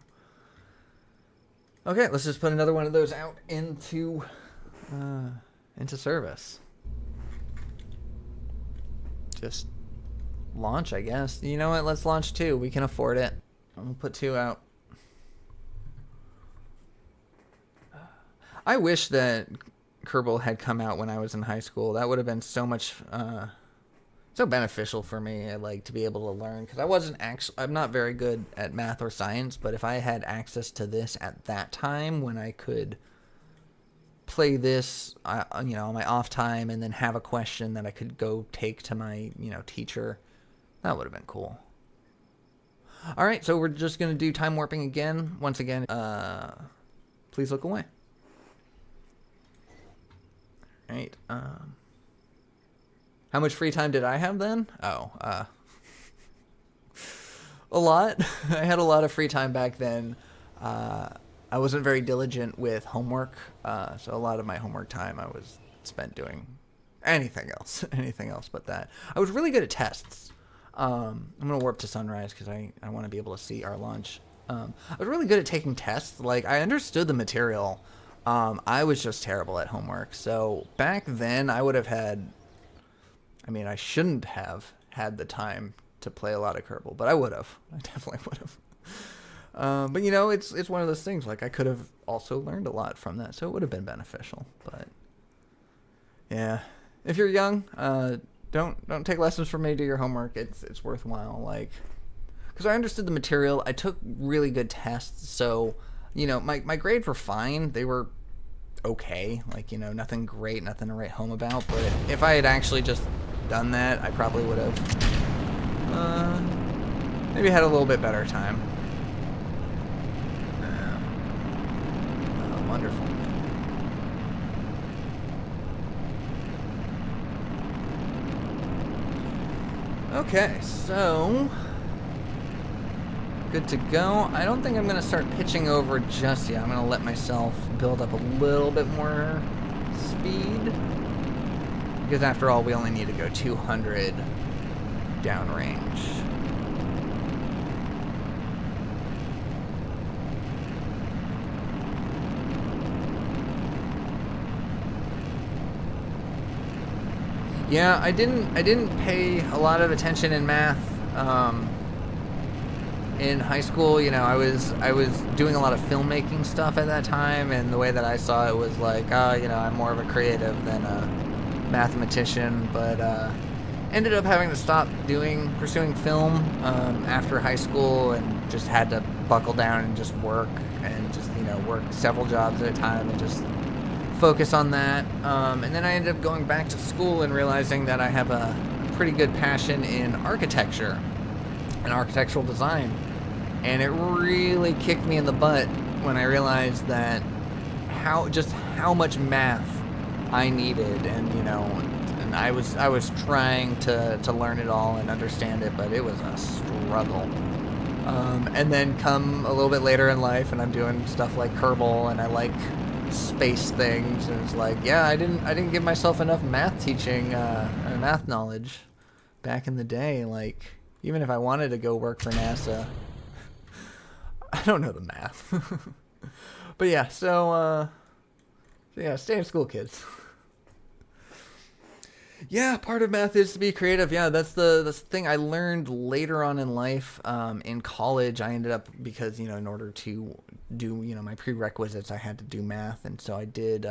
Okay, let's just put another one of those out into service. Just launch, I guess. You know what? Let's launch 2. We can afford it. We'll put 2 out. I wish that Kerbal had come out when I was in high school. That would have been so much, so beneficial for me, like, to be able to learn. Because I'm not very good at math or science, but if I had access to this at that time, when I could play this, you know, on my off time, and then have a question that I could go take to my, you know, teacher, that would have been cool. All right, so we're just going to do time warping again. Once again, please look away. All right. How much free time did I have then? Oh, a lot. I had a lot of free time back then. I wasn't very diligent with homework, so a lot of my homework time I was spent doing anything else but that. I was really good at tests. I'm going to warp to sunrise because I want to be able to see our launch. I was really good at taking tests. Like, I understood the material. I was just terrible at homework. So back then I would have had I mean, I shouldn't have had the time to play a lot of Kerbal, but I would have. I definitely would have. But you know, it's one of those things. Like I could have also learned a lot from that, so it would have been beneficial. But yeah, if you're young, don't take lessons from me. Do your homework. It's worthwhile. Like, because I understood the material. I took really good tests, so you know, my grades were fine. They were okay. Like, you know, nothing great, nothing to write home about. But if I had actually just done that, I probably would have maybe had a little bit better time. Wonderful. Okay, so good to go. I don't think I'm going to start pitching over just yet. I'm going to let myself build up a little bit more speed. Because after all, we only need to go 200 downrange. Yeah, I didn't pay a lot of attention in math. In high school, you know, I was doing a lot of filmmaking stuff at that time, and the way that I saw it was like, you know, I'm more of a creative than a mathematician. But ended up having to stop pursuing film after high school, and just had to buckle down and just work, and just, you know, work several jobs at a time and just focus on that. And then I ended up going back to school and realizing that I have a pretty good passion in architecture and architectural design. And it really kicked me in the butt when I realized that how much math I needed, and you know, and I was trying to learn it all and understand it, but it was a struggle. And then come a little bit later in life, and I'm doing stuff like Kerbal, and I like space things, and it's like, yeah, I didn't give myself enough math teaching, math knowledge back in the day. Like, even if I wanted to go work for NASA, I don't know the math. But yeah, so yeah, stay in school, kids. Yeah, part of math is to be creative. Yeah, that's the thing I learned later on in life. In college, I ended up, because, you know, in order to do, you know, my prerequisites, I had to do math. And so I did,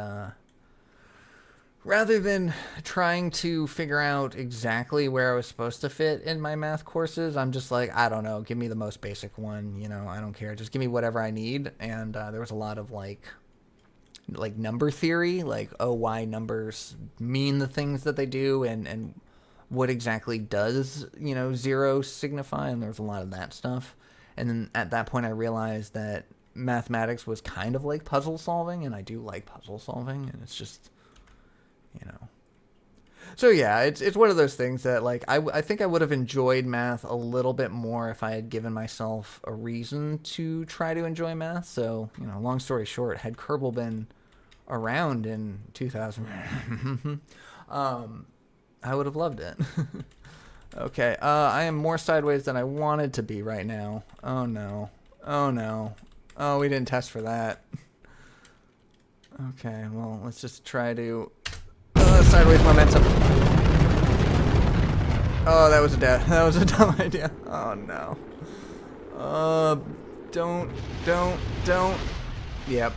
rather than trying to figure out exactly where I was supposed to fit in my math courses, I'm just like, I don't know, give me the most basic one, you know, I don't care. Just give me whatever I need. And there was a lot of like number theory, like, oh, why numbers mean the things that they do, and what exactly does, you know, zero signify, and there's a lot of that stuff. And then at that point I realized that mathematics was kind of like puzzle solving, and I do like puzzle solving, and it's just, you know. So yeah, it's one of those things that, like, I think I would have enjoyed math a little bit more if I had given myself a reason to try to enjoy math. So, you know, long story short, had Kerbal been around in 2000, I would have loved it. Okay, I am more sideways than I wanted to be right now. Oh no. Oh no. Oh, we didn't test for that. Okay, well, let's just try to sideways momentum. Oh, that was a dumb idea. Oh no. Don't. Yep.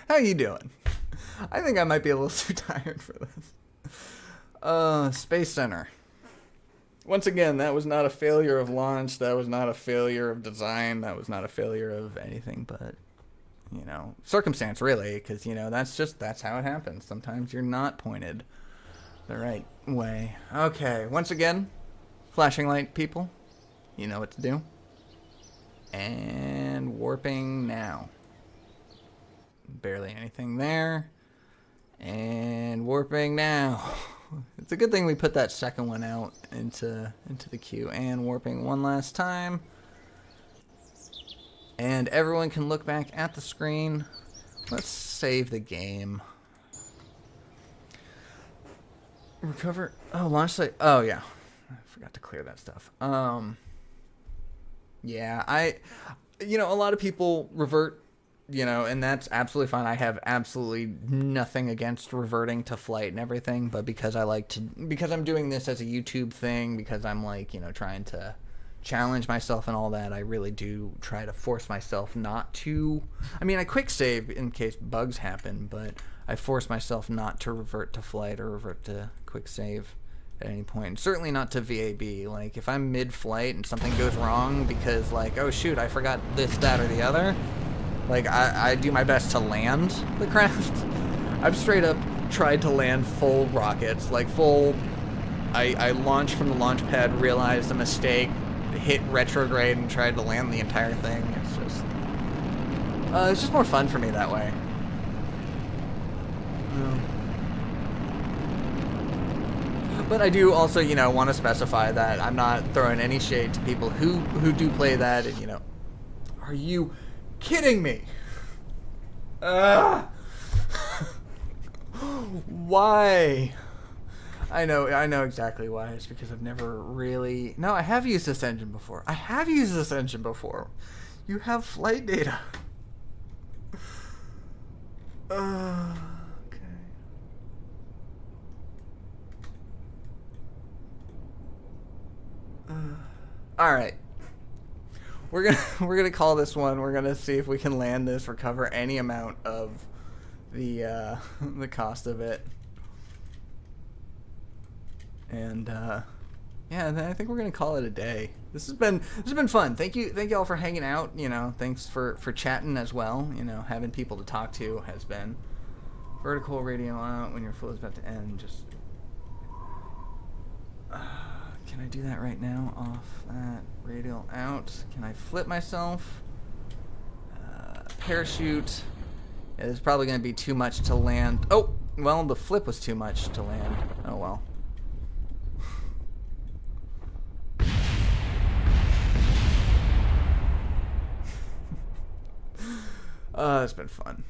How you doing? I think I might be a little too tired for this. Space Center. Once again, that was not a failure of launch. That was not a failure of design. That was not a failure of anything but, you know, circumstance, really. Because, you know, that's how it happens. Sometimes you're not pointed the right way. Okay, once again, flashing light, people. You know what to do. And warping now. Barely anything there. And warping now. It's a good thing we put that second one out into the queue. And warping one last time. And everyone can look back at the screen. Let's save the game. Recover. Oh, launch site. Oh, yeah. I forgot to clear that stuff. Yeah, you know, a lot of people revert, you know, and that's absolutely fine. I have absolutely nothing against reverting to flight and everything, but because I'm doing this as a YouTube thing, because I'm like, you know, trying to challenge myself and all that, I really do try to force myself not to. I mean, I quick save in case bugs happen, but I force myself not to revert to flight or revert to quick save at any point. Certainly not to VAB. Like, if I'm mid-flight and something goes wrong because, like, oh shoot, I forgot this, that, or the other, like, I do my best to land the craft. I've straight up tried to land full rockets, like full. I launched from the launch pad, realized a mistake, hit retrograde, and tried to land the entire thing. It's just more fun for me that way. But I do also, you know, want to specify that I'm not throwing any shade to people who do play that. And, you know, are you kidding me? Why? I know exactly why. It's because I've never really. No, I have used this engine before. You have flight data. All right, we're gonna call this one. We're gonna see if we can land this, recover any amount of the cost of it, and yeah, then I think we're gonna call it a day. This has been fun. Thank you all for hanging out. You know, thanks for chatting as well. You know, having people to talk to has been. Vertical radio out when your flow is about to end. Just. Can I do that right now? Off that. Radial out. Can I flip myself? Parachute. Yeah, this is probably going to be too much to land. Oh! Well, the flip was too much to land. Oh well. It's been fun.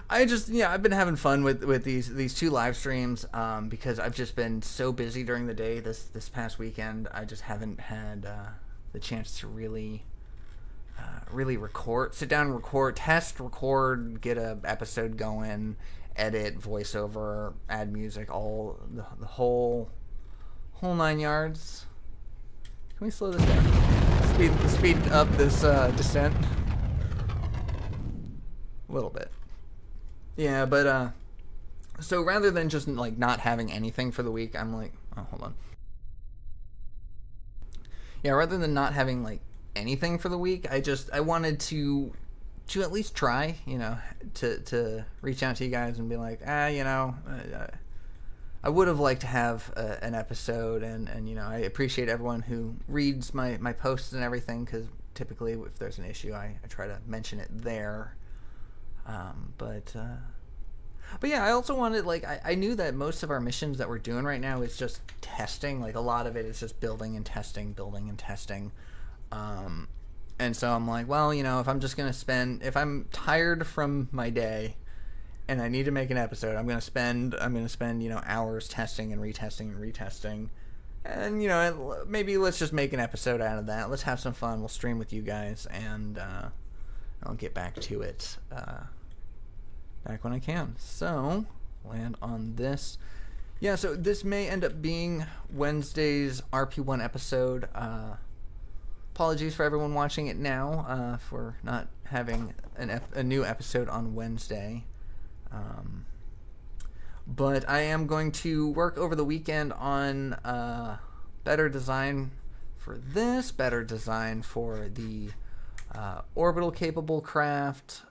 I've been having fun with these two live streams because I've just been so busy during the day this past weekend. I just haven't had the chance to really record, sit down, record, test, record, get a episode going, edit, voiceover, add music, all the whole 9 yards. Can we slow this down? Speed up this descent a little bit. Yeah, but, so rather than just, like, not having anything for the week, I'm like, oh, hold on. Yeah, rather than not having, like, anything for the week, I wanted to at least try, you know, to reach out to you guys and be like, you know, I would have liked to have an episode, and, you know, I appreciate everyone who reads my posts and everything, because typically if there's an issue, I try to mention it there. But yeah, I also wanted, like, I knew that most of our missions that we're doing right now is just testing. Like, a lot of it is just building and testing. And so I'm like, well, you know, if I'm tired from my day and I need to make an episode, I'm going to spend, you know, hours testing and retesting. And, you know, maybe let's just make an episode out of that. Let's have some fun. We'll stream with you guys, and, I'll get back to it, back when I can. So, land on this. Yeah, so this may end up being Wednesday's RP-1 episode. Apologies for everyone watching it now, for not having a new episode on Wednesday. But I am going to work over the weekend on better design for this, better design for the orbital capable craft.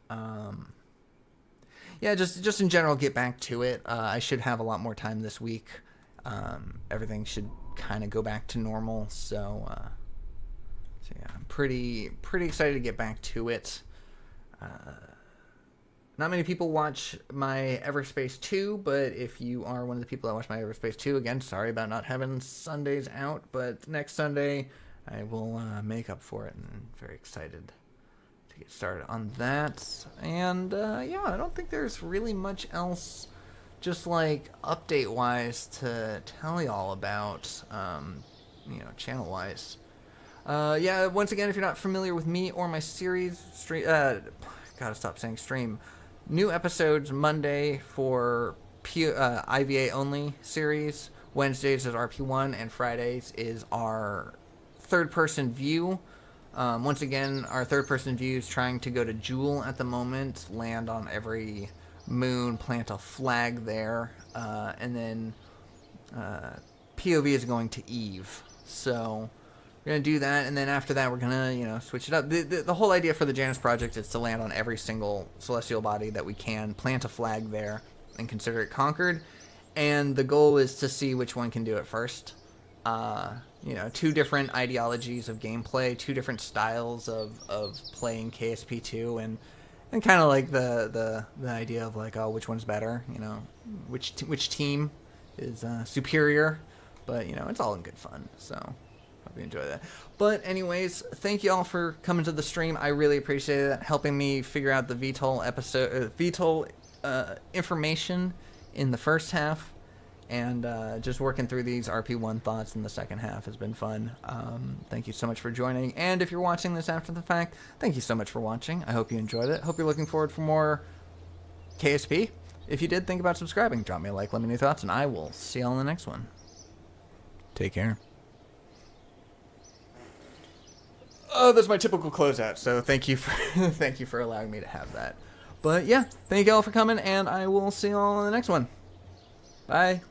Yeah, just in general, get back to it. I should have a lot more time this week. Everything should kind of go back to normal. So yeah, I'm pretty excited to get back to it. Not many people watch my Everspace 2, but if you are one of the people that watch my Everspace 2, again, sorry about not having Sundays out, but next Sunday I will make up for it, and I'm very excited to get started on that. And yeah, I don't think there's really much else, just like update-wise, to tell y'all about, you know, channel-wise. Yeah, once again, if you're not familiar with me or my series, gotta stop saying stream. New episodes Monday for IVA only series. Wednesdays is RP-1, and Fridays is our third-person view. Once again, our third-person view is trying to go to Jewel at the moment, land on every moon, plant a flag there, and then POV is going to Eve. So we're going to do that, and then after that we're going to, switch it up. The whole idea for the Janus Project is to land on every single celestial body that we can, plant a flag there, and consider it conquered. And the goal is to see which one can do it first. Two different ideologies of gameplay, two different styles of playing KSP2, and kind of like the idea of like, oh, which one's better, which team is superior, but it's all in good fun. So hope you enjoy that. But anyways, thank you all for coming to the stream. I really appreciate it, helping me figure out the VTOL information in the first half, and just working through these RP1 thoughts in the second half has been fun. Thank you so much for joining, and if you're watching this after the fact, thank you so much for watching. I hope you enjoyed it. Hope you're looking forward for more KSP. If you did, think about subscribing. Drop me a like, let me know your thoughts, and I will see y'all in the next one. Take care. Oh, that's my typical closeout, so thank you for thank you for allowing me to have that. But yeah, thank you all for coming, and I will see you all in the next one. Bye.